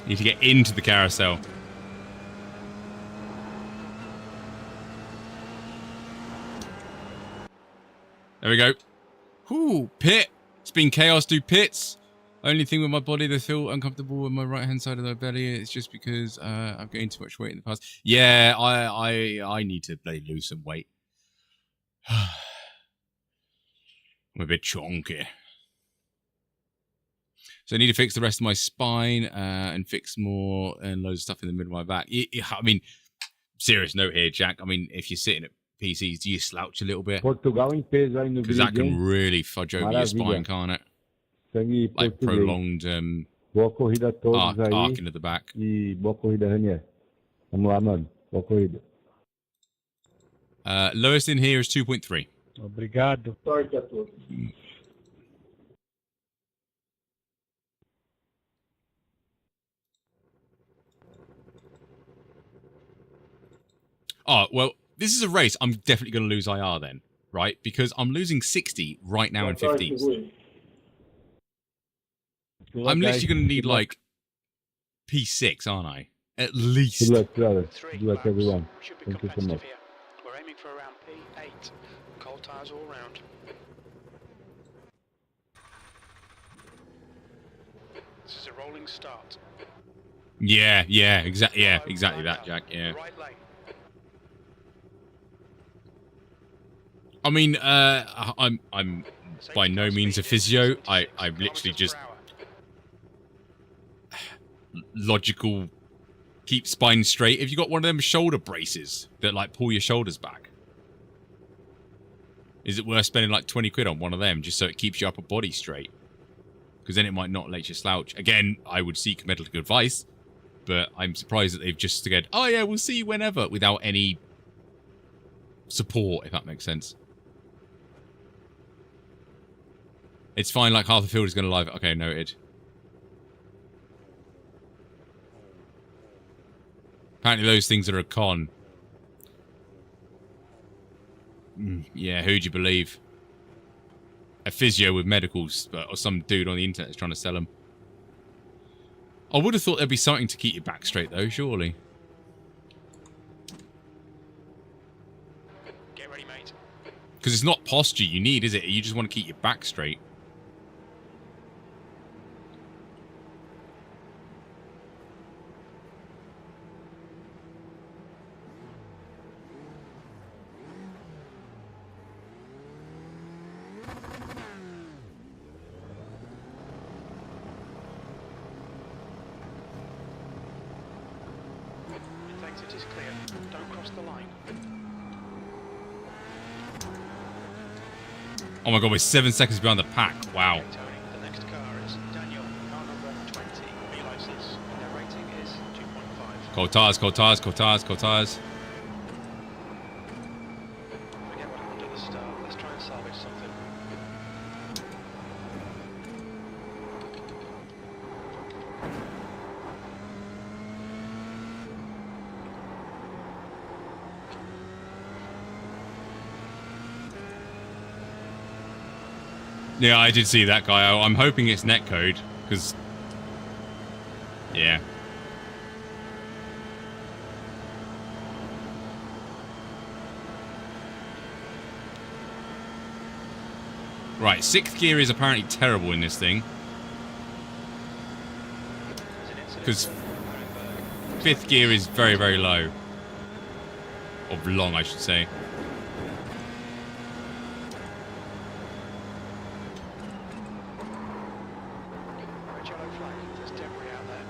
Need to get into the carousel. There we go. Whoo, pit. It's been chaos, do pits. Only thing with my body that I feel uncomfortable with my right hand side of the belly. It's just because I've gained too much weight in the past. Yeah, I need to lose some weight. I'm a bit chonky. So I need to fix the rest of my spine and fix more and loads of stuff in the middle of my back. I mean, serious note here, Jack. I mean, if you're sitting at PCs, do you slouch a little bit? Because that can really fudge over your spine, can't it? Like prolonged arcing of the back. Lowest in here is 2.3. Obrigado. Oh, well, this is a race. I'm definitely going to lose IR then, right? Because I'm losing 60 right now in 15th. I'm literally going to need, like, P6, aren't I? At least. Good luck, brother. Good luck, everyone. Should be Thank you so competitive much. here. We're aiming for around P8. Cold tyres all round. This is a rolling start. Yeah, exactly that, Jack. Yeah. Right lane. I mean, I'm by no means a physio. I'm literally just logical. Keep spine straight. If you got one of them shoulder braces that like pull your shoulders back, is it worth spending like 20 quid on one of them just so it keeps your upper body straight? Because then it might not let you slouch. Again, I would seek medical advice, but I'm surprised that they've just said, "Oh yeah, we'll see you whenever," without any support, if that makes sense. It's fine. Like half the field is going to live. Okay, noted. Apparently those things are a con. Yeah, who'd you believe? A physio with medicals, or some dude on the internet is trying to sell them. I would have thought there'd be something to keep your back straight, though, surely. Get ready, mate. Because it's not posture you need, is it? You just want to keep your back straight. Exit is clear. Don't cross the line. Oh my god, we're 7 seconds behind the pack. Wow. Okay, Tony. The next car is Daniel, car number 20. B license. Their rating is 2.5. Cold tires, cold tires, cold tires, cold tires. Forget what happened at the start. Let's try and salvage something. Yeah, I did see that guy. I'm hoping it's netcode, because... Yeah. Right, 6th gear is apparently terrible in this thing. Because 5th gear is very, very low. Or long, I should say. Red yellow flag. There's debris out there.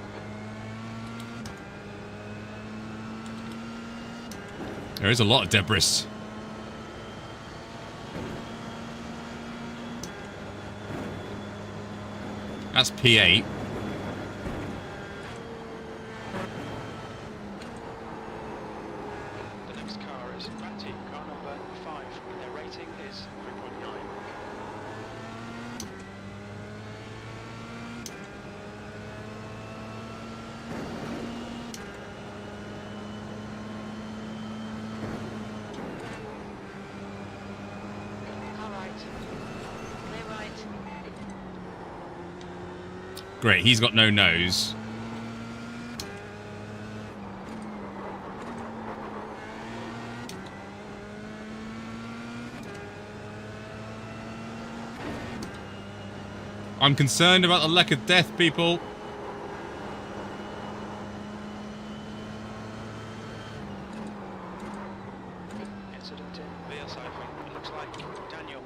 There is a lot of debris. That's P8. The next car is Ratty, car number 5. Their rating is 3.9. All right. Clear right. Great, he's got no nose. I'm concerned about the lack of death, people. Incident in VL siphon. It looks like Daniel.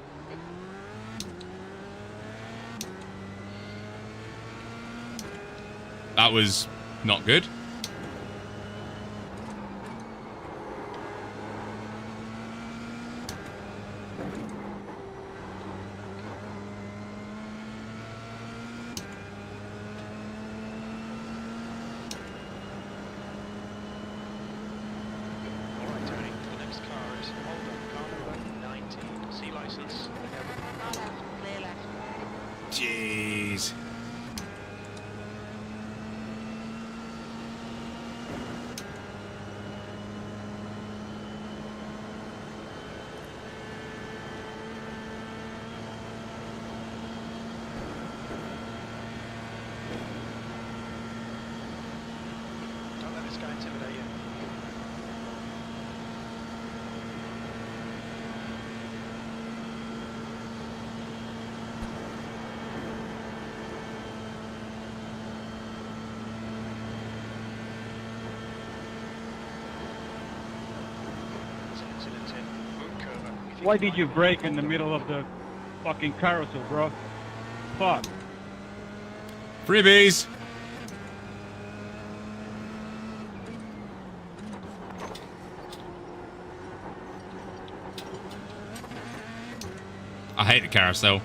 That was not good. Alright, Tony. The next car is Holden, car number 19. C license. Far left. Clear left. Jeez. Why did you brake in the middle of the fucking carousel, bro? Fuck. Freebies. I hate the carousel.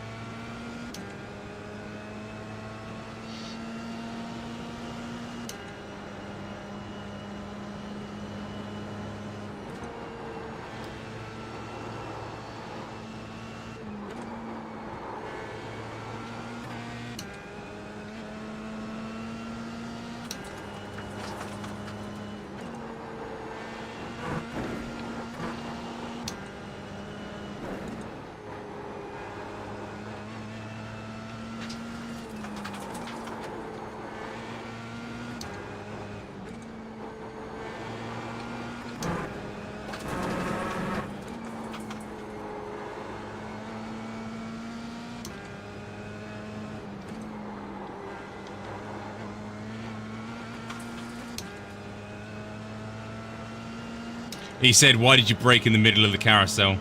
He said, why did you brake in the middle of the carousel?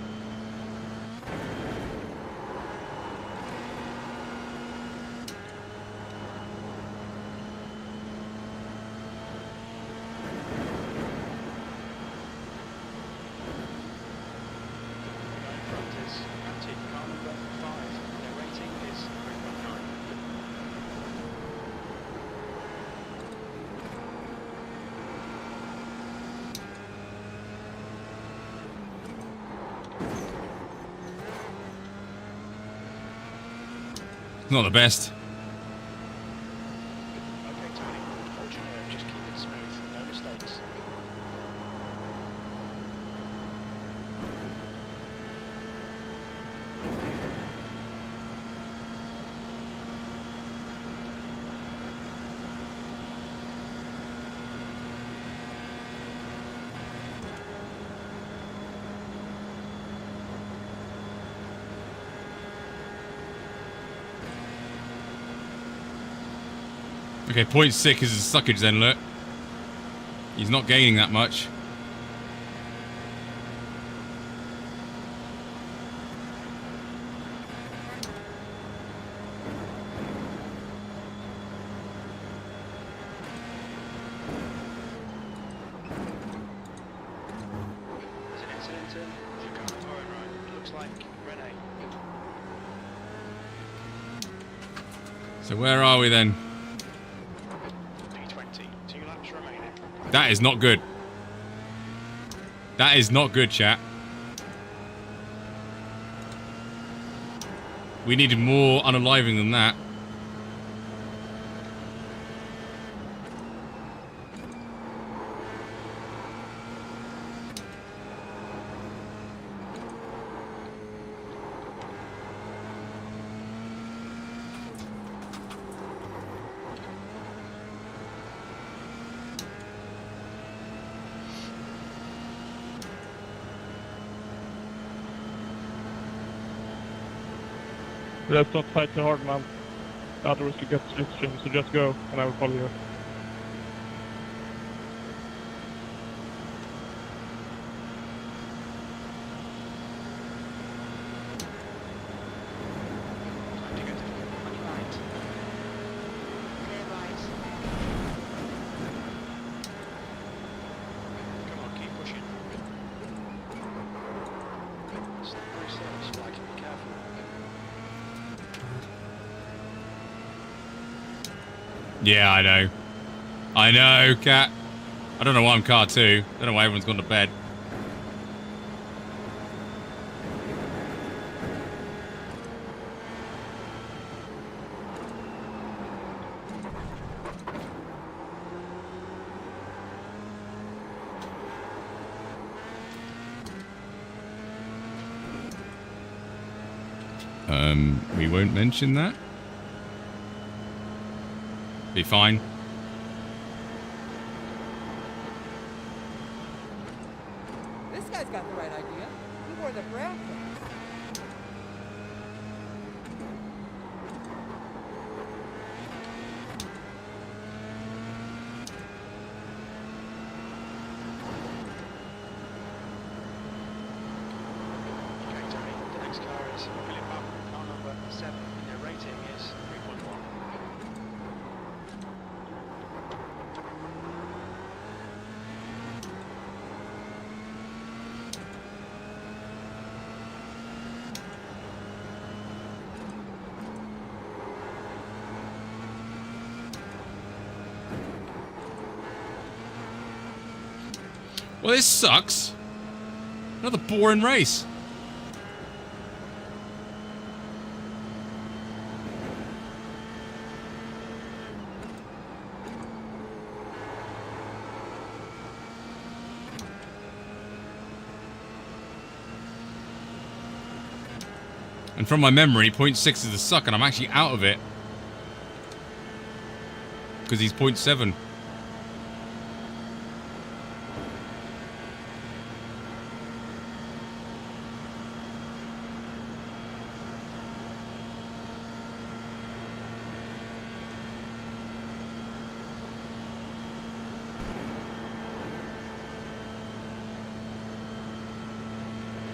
Not the best. Okay, Tony. Hold your nerve. Just keep it smooth. No mistakes. Okay, 0.6 is a suckage then, look. He's not gaining that much. There's an incident in your car. Alright. Looks like Renee. So where are we then? P20. 2 laps remaining. That is not good. That is not good, chat. We needed more unaliving than that. Let's not fight too hard, man. Otherwise you get slipstream, so just go, and I will follow you. Come on, keep pushing. Slippery slope, spiking, be careful. Yeah, I know. I know, cat. I don't know why I'm car 2. I don't know why everyone's gone to bed. We won't mention that. Be fine. This guy's got the right idea. He wore the brown pants. Okay, Well, this sucks. Another boring race. And from my memory, 0.6 is the suck, and I'm actually out of it. Because he's 0.7.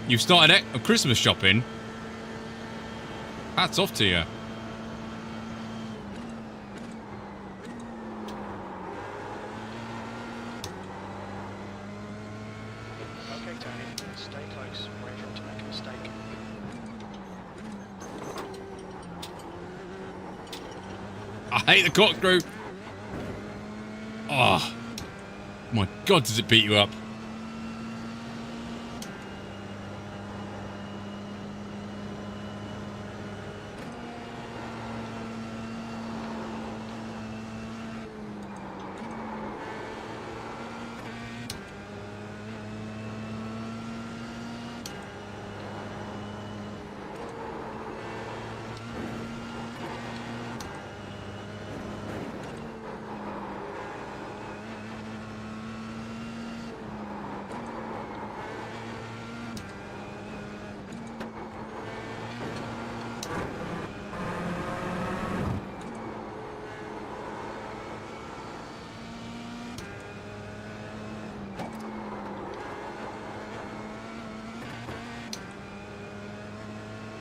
You've started a Christmas shopping. Hats off to you. Okay, Tony, stay close. Wait for him to make a mistake. I hate the corkscrew. Oh. My God, does it beat you up?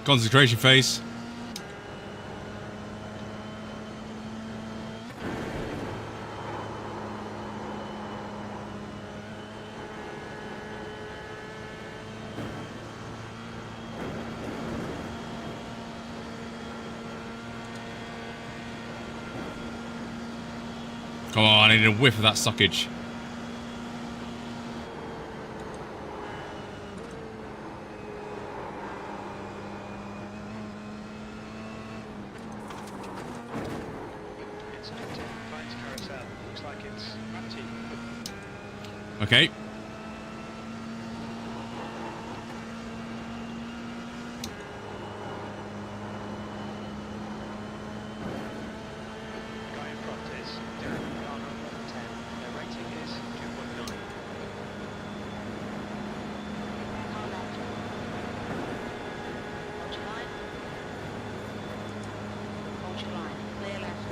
Concentration phase. Come on, I need a whiff of that suckage. Okay. Guy in front is Derek Garner, 10. Their rating is 2.9. Car left. Hold your line. Hold your line. Clear left.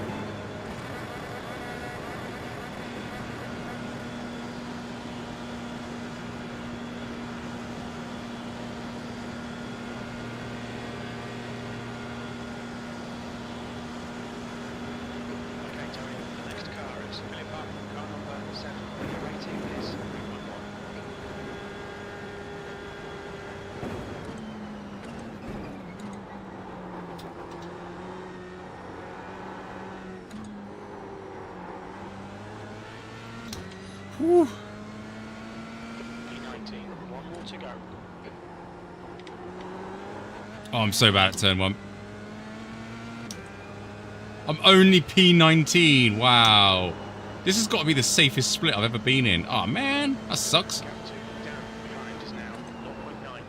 Okay, Tony, the next car is Philip Up, car number 7. Their rating is 3.1. Whew. P19, one more to go. Oh, I'm so bad at turn 1. I'm only P19. Wow. This has got to be the safest split I've ever been in. Oh, man. That sucks. Gap 2 down behind is now 0.9.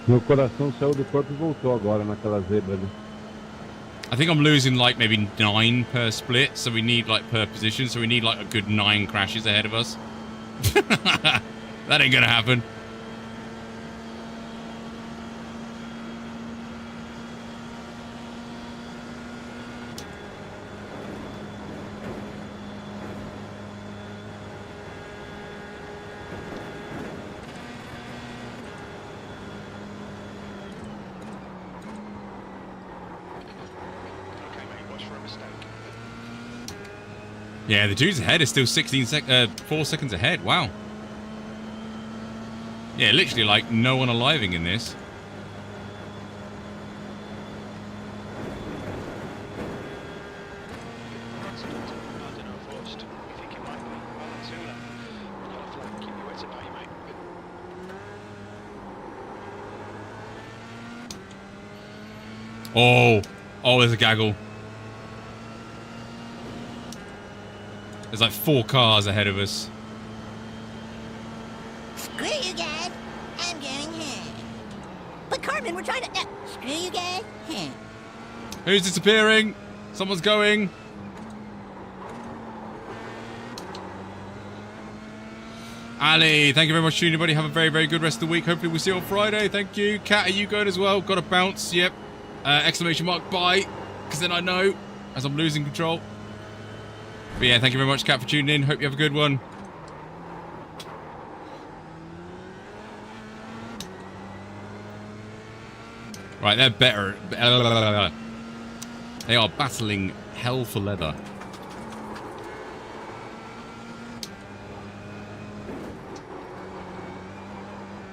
Meu coração saiu do corpo e voltou agora naquela zebra ali. I think I'm losing like maybe 9 per split, so we need like per position, so we need like a good 9 crashes ahead of us. That ain't gonna happen. Okay, mate, watch for a mistake. Yeah, the dudes ahead is still 4 seconds ahead. Wow. Yeah, literally like no one aliving in this. Oh, there's a gaggle. There's like 4 cars ahead of us. Screw you guys. I'm going home. But Carmen, we're trying to... screw you guys. Who's disappearing? Someone's going. Ali, thank you very much for tuning in, buddy. Have a very, very good rest of the week. Hopefully we'll see you on Friday. Thank you. Kat, are you going as well? Got a bounce. Yep. Exclamation mark, bye. Because then I know as I'm losing control. But yeah, thank you very much, Kat, for tuning in. Hope you have a good one. Right, they're better. They are battling hell for leather.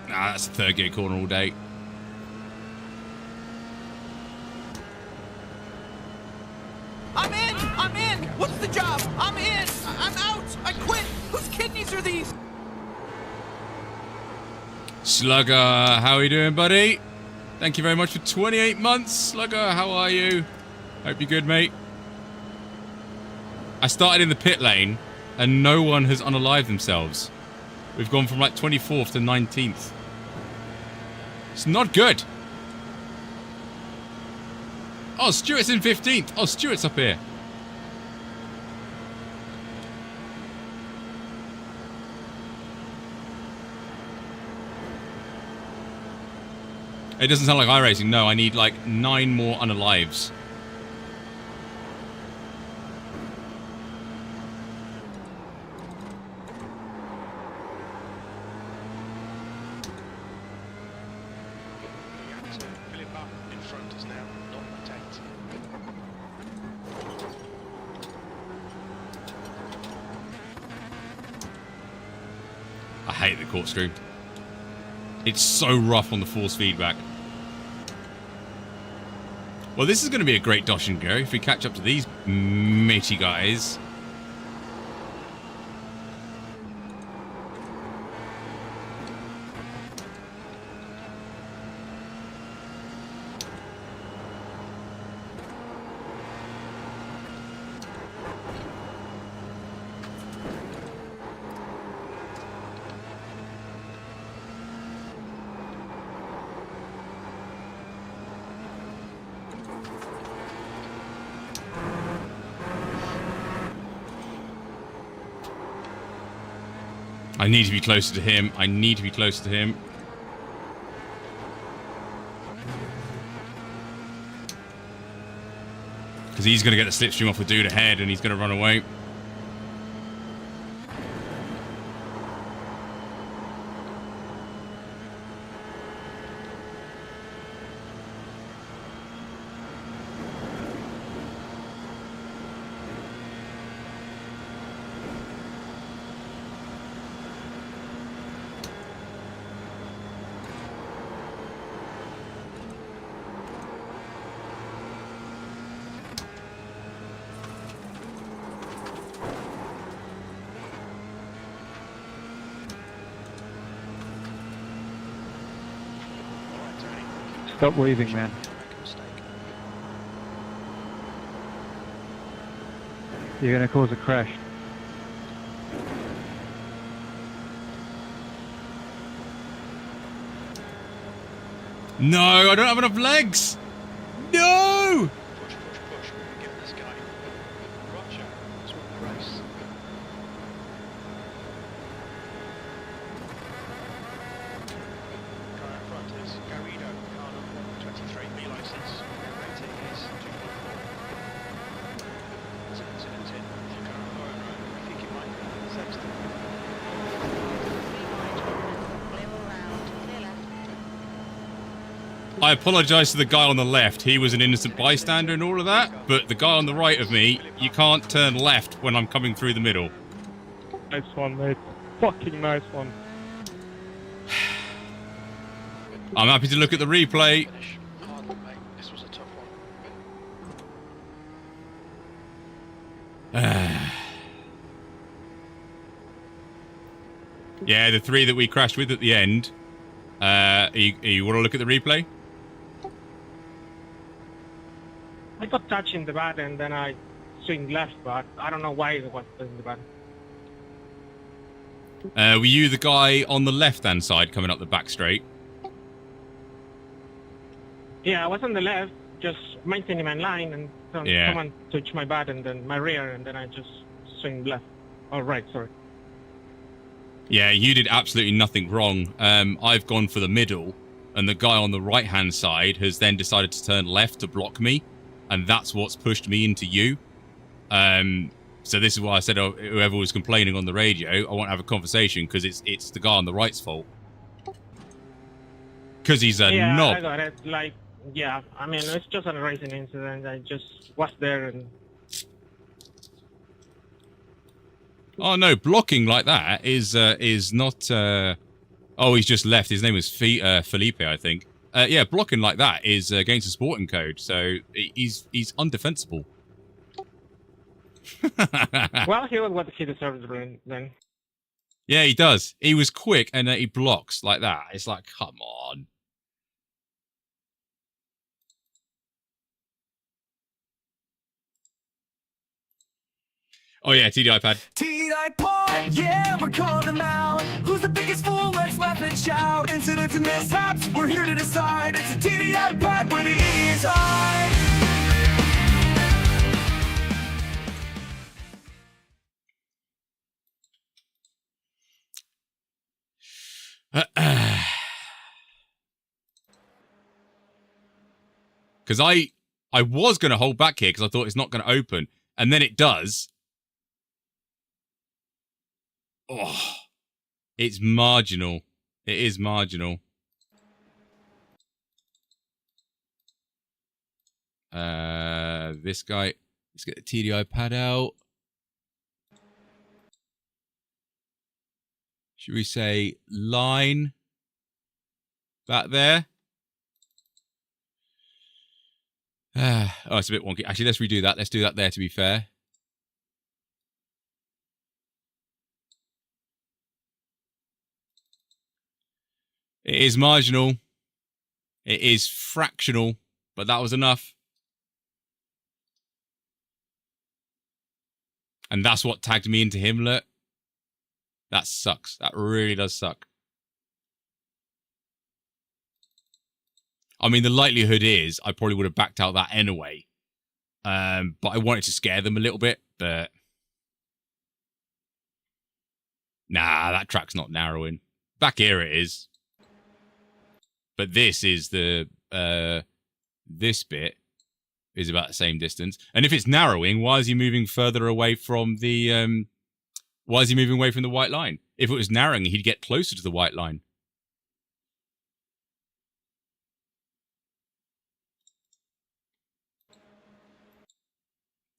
Nah, that's a third gear corner all day. I'm in! I'm in! What's the job? I'm in! I'm out! I quit! Whose kidneys are these? Slugger, how are you doing, buddy? Thank you very much for 28 months. Slugger, how are you? Hope you're good, mate. I started in the pit lane, and no one has unalived themselves. We've gone from like 24th to 19th. It's not good. Oh, Stuart's in 15th. Oh, Stuart's up here. It doesn't sound like iRacing. No, I need like 9 more unalives. I hate the corkscrew. It's so rough on the force feedback. Well, this is going to be a great dosh and go if we catch up to these matey guys. I need to be closer to him. I need to be closer to him. Because he's going to get the slipstream off the dude ahead and he's going to run away. Stop weaving, man. You're going to cause a crash. No, I don't have enough legs. No! I apologise to the guy on the left. He was an innocent bystander and all of that. But the guy on the right of me, you can't turn left when I'm coming through the middle. Nice one, mate. Fucking nice one. I'm happy to look at the replay. This was a tough one. Yeah, the 3 that we crashed with at the end. You want to look at the replay? I got touched in the bad and then I swing left, but I don't know why it was in the bad. Were you the guy on the left-hand side coming up the back straight? Yeah, I was on the left, just maintaining my line, and someone touched my bad and then my rear, and then I just swing left. Oh, right, sorry. Yeah, you did absolutely nothing wrong. I've gone for the middle, and the guy on the right-hand side has then decided to turn left to block me, and that's what's pushed me into you. So this is why I said whoever was complaining on the radio, I want to have a conversation because it's the guy on the right's fault. Because he's a knob. Yeah, I got it. Like, yeah, I mean, it's just a racing incident. I just was there and... Oh no, blocking like that is not. Oh, he's just left. His name was Felipe, I think. Yeah, blocking like that is against the sporting code, so he's undefensible. Well, he was what he deserves then. Yeah, he does. He was quick and he blocks like that. It's like, come on. Oh yeah, TDI pad. TDI pod, yeah, we're calling them out. Who's the biggest fool? Let's laugh and shout. Incidents and mishaps, we're here to decide. It's a TDI pod where the idiots hide. Because I was going to hold back here because I thought it's not going to open. And then it does. Oh, it's marginal. It is marginal. This guy. Let's get the TDI pad out. Should we say line back there? Oh, it's a bit wonky. Actually, let's redo that. Let's do that there to be fair. It is marginal. It is fractional, but that was enough. And that's what tagged me into Himmler. That sucks. That really does suck. I mean, the likelihood is I probably would have backed out that anyway. But I wanted to scare them a little bit, but... Nah, that track's not narrowing. Back here it is. But this is the... this bit is about the same distance. And if it's narrowing, why is he moving further away from the... why is he moving away from the white line? If it was narrowing, he'd get closer to the white line.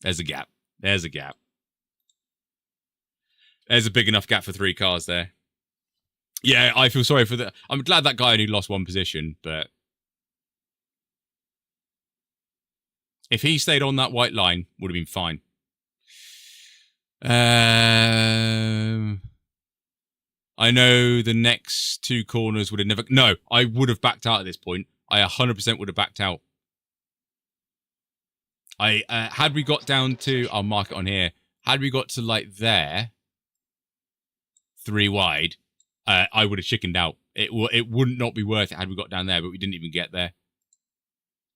There's a gap. There's a gap. There's a big enough gap for 3 cars there. Yeah, I feel sorry for that. I'm glad that guy only lost 1 position, but... if he stayed on that white line, would have been fine. I know the next 2 corners would have never... No, I would have backed out at this point. I 100% would have backed out. Had we got down to... I'll mark it on here. Had we got to, like, there, 3 wide, I would have chickened out. It wouldn't not be worth it had we got down there, but we didn't even get there.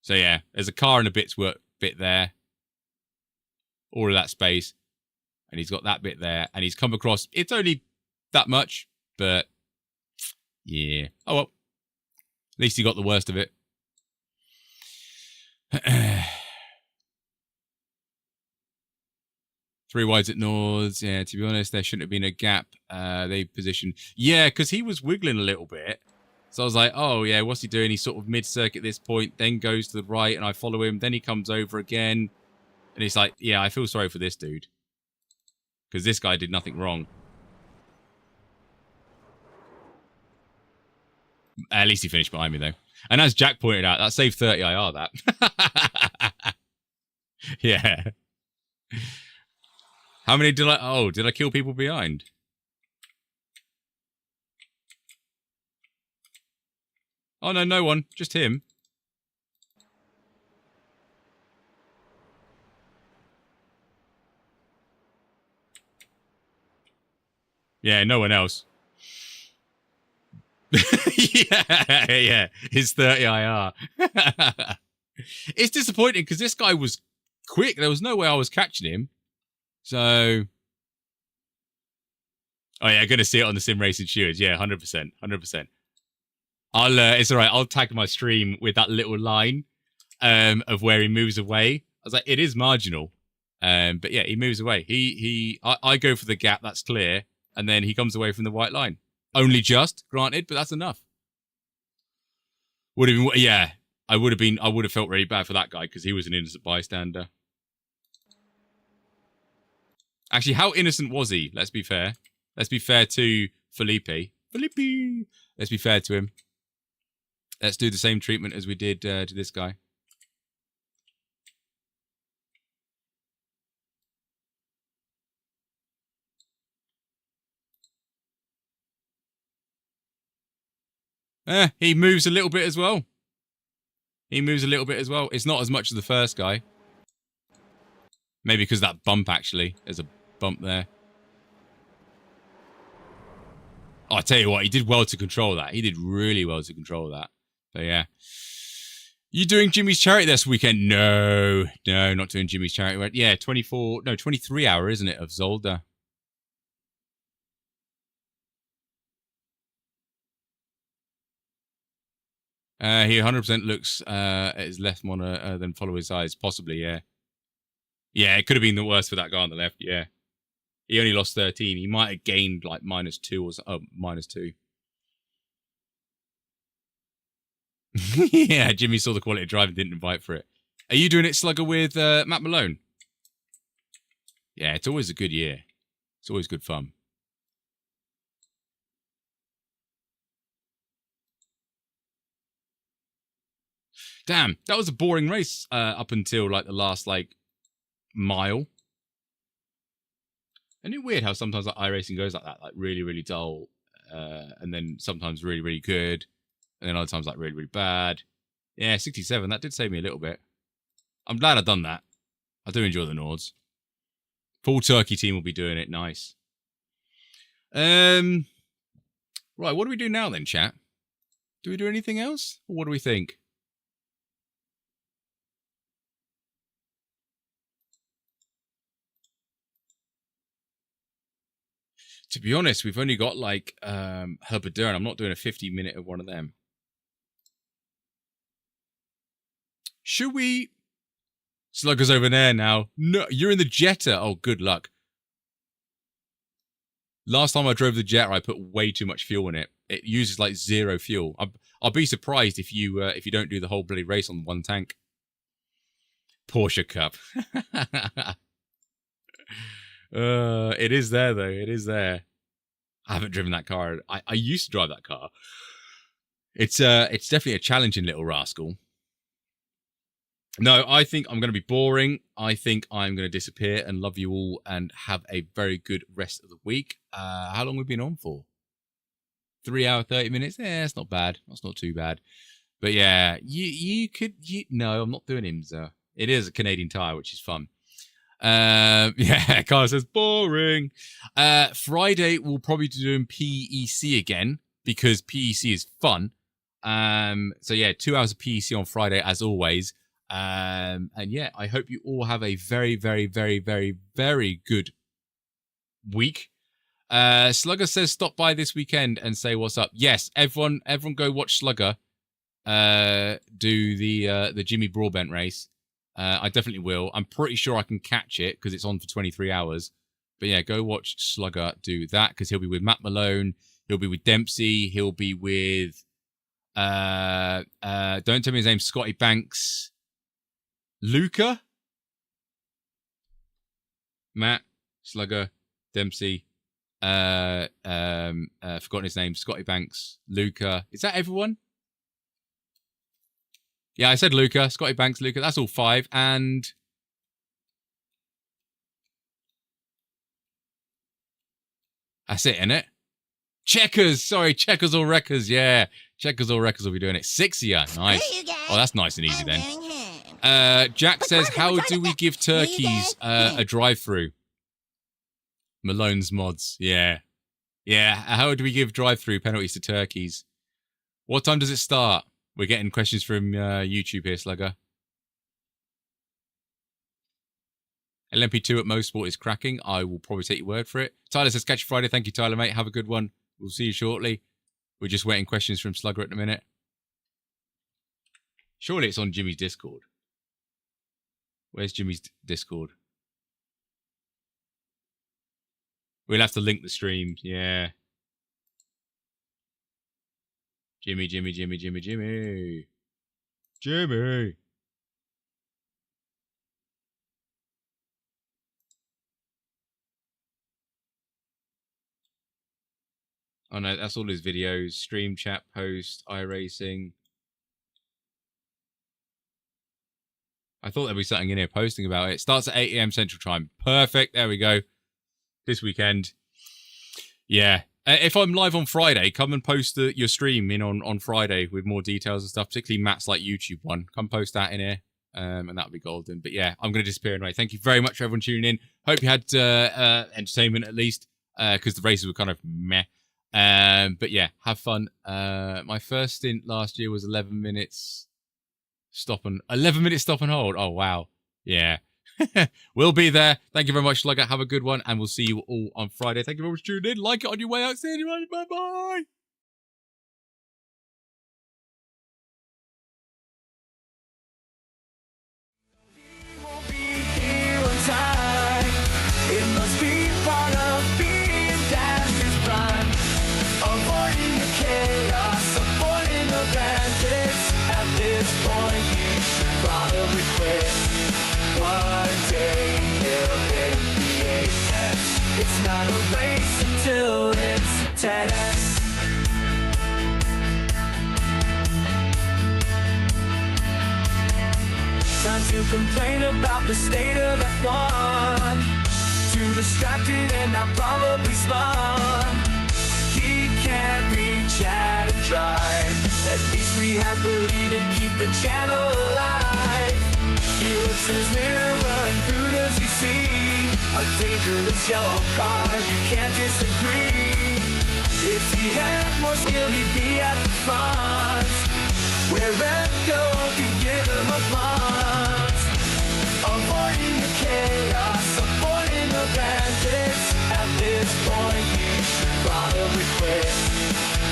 So, yeah, there's a car and a bit there. All of that space. And he's got that bit there. And he's come across... It's only that much, but... yeah. Oh, well. At least he got the worst of it. 3 wides at Nords. Yeah, to be honest, there shouldn't have been a gap. They positioned... Yeah, because he was wiggling a little bit. So I was like, oh, yeah, what's he doing? He's sort of mid-circuit at this point, then goes to the right, and I follow him. Then he comes over again. And he's like, yeah, I feel sorry for this dude. Because this guy did nothing wrong. At least he finished behind me, though. And as Jack pointed out, that saved 30 IR, that. Yeah. How many did I... Oh, did I kill people behind? Oh, no, no one. Just him. Yeah, no one else. yeah. His 30 IR. It's disappointing because this guy was quick. There was no way I was catching him. So... Oh, yeah, going to see it on the Sim Racing Stewards. Yeah, 100%. 100%. It's all right. I'll tag my stream with that little line of where he moves away. I was like, it is marginal. But yeah, he moves away. I go for the gap. That's clear. And then he comes away from the white line. Only just, granted, but that's enough. Would have been, yeah. I would have felt really bad for that guy because he was an innocent bystander. Actually, how innocent was he? Let's be fair. Let's be fair to Felipe. Let's be fair to him. Let's do the same treatment as we did to this guy. He moves a little bit as well. He moves a little bit as well. It's not as much as the first guy. Maybe because of that bump, actually. There's a bump there. Oh, I tell you what, he did well to control that. He did really well to control that. So, yeah. You doing Jimmy's Charity this weekend? No, not doing Jimmy's Charity. Yeah, 23 hour, isn't it, of Zolder. He 100% looks at his left monitor than follow his eyes. Possibly, yeah. Yeah, it could have been the worst for that guy on the left, yeah. He only lost 13. He might have gained like -2 or -2. Yeah, Jimmy saw the quality of drive and didn't invite for it. Are you doing it, Slugger, with Matt Malone? Yeah, it's always a good year. It's always good fun. Damn, that was a boring race up until like the last like mile. Isn't it weird how sometimes like iRacing goes like that, like really, really dull, and then sometimes really, really good, and then other times like really, really bad. Yeah, 67. That did save me a little bit. I'm glad I've done that. I do enjoy the Nords. Full turkey team will be doing it. Nice. Right, what do we do now then, chat? Do we do anything else? Or what do we think? To be honest, we've only got like Herbadur, and I'm not doing a 50-minute of one of them. Should we? Slugger's over there now. No, you're in the Jetta. Oh, good luck. Last time I drove the Jetta, I put way too much fuel in it. It uses like 0 fuel. I'll be surprised if you don't do the whole bloody race on one tank. Porsche Cup. It is there though. It is there. I haven't driven that car. I used to drive that car. It's definitely a challenging little rascal. No, I think I'm going to be boring. I think I'm going to disappear and love you all and have a very good rest of the week. How long have we been on for? 3 hours, 30 minutes? Yeah, it's not bad. That's not too bad. But yeah, no, I'm not doing IMSA. It is a Canadian Tire, which is fun. Yeah, Carl says boring. Friday we'll probably be doing PEC again because PEC is fun. So yeah, 2 hours of PEC on Friday as always. And yeah, I hope you all have a very, very, very, very, very good week. Slugger says stop by this weekend and say what's up. Yes, everyone go watch Slugger do the Jimmy Broadbent race. I definitely will. I'm pretty sure I can catch it because it's on for 23 hours. But yeah, go watch Slugger do that because he'll be with Matt Malone. He'll be with Dempsey. He'll be with Don't tell me his name. Scotty Banks. Luca. Matt. Slugger. Dempsey. Forgotten his name. Scotty Banks. Luca. Is that everyone? Yeah, I said Luca. Scotty Banks, Luca. That's all 5. And that's it, innit? Checkers. Sorry, Checkers or Wreckers. Yeah. Checkers or Wreckers will be doing it. 6 of you. Nice. Oh, that's nice and easy then. Jack says, how do we give turkeys a drive-through? Malone's mods. Yeah. Yeah. How do we give drive-through penalties to turkeys? What time does it start? We're getting questions from YouTube here, Slugger. LMP2 at Motorsport is cracking. I will probably take your word for it. Tyler says, catch you Friday. Thank you, Tyler, mate. Have a good one. We'll see you shortly. We're just waiting questions from Slugger at the minute. Surely it's on Jimmy's Discord. Where's Jimmy's Discord? We'll have to link the streams. Yeah. Jimmy. Jimmy. Oh no, that's all his videos. Stream, chat, post, iRacing. I thought there'd be something in here posting about it. Starts at 8 AM Central Time. Perfect. There we go. This weekend. Yeah. If I'm live on Friday, come and post your stream in on Friday with more details and stuff, particularly Matt's like YouTube one. Come post that in here, and that'll be golden. But yeah, I'm going to disappear anyway. Thank you very much for everyone tuning in. Hope you had entertainment at least, because the races were kind of meh. But yeah, have fun. My first stint last year was 11 minutes stop and hold. Oh, wow. Yeah. We'll be there. Thank you very much, Slugger. Have a good one, and we'll see you all on Friday. Thank you very much for tuning in. Like it on your way out. See you anyway. Bye-bye. It must be part of being Dash blind. Avoiding the chaos, avoiding the bandits. At this point, you should probably quit. One day he'll hit the apex. It's not a race until it's a test. Time to complain about the state of F1. Too distracted and not probably smart. He can't reach out and drive. At least we have believed and keep the channel alive. He looks in his mirror and who does he see? A dangerous yellow car, you can't disagree. If he had more skill, he'd be at the front. Where Red Gold can give him applause. Avoiding the chaos, avoiding the bandits. At this point, you should probably quit.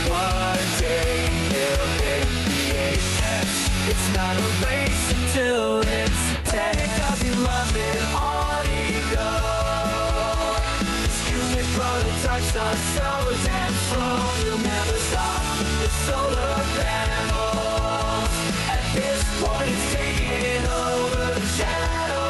One day he'll hit the apex. It's not a race until it's a test. I'll be loving on ego. Excuse me, prototypes on shoulders and flow. You'll never stop the solar panels. At this point, it's taking over the shadow.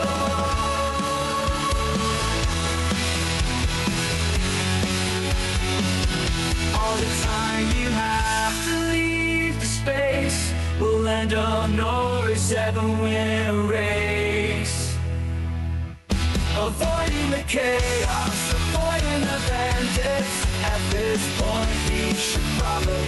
All the time you have to leave the space. We'll end up Norris, ever win a race. Avoiding the chaos, avoiding the bad.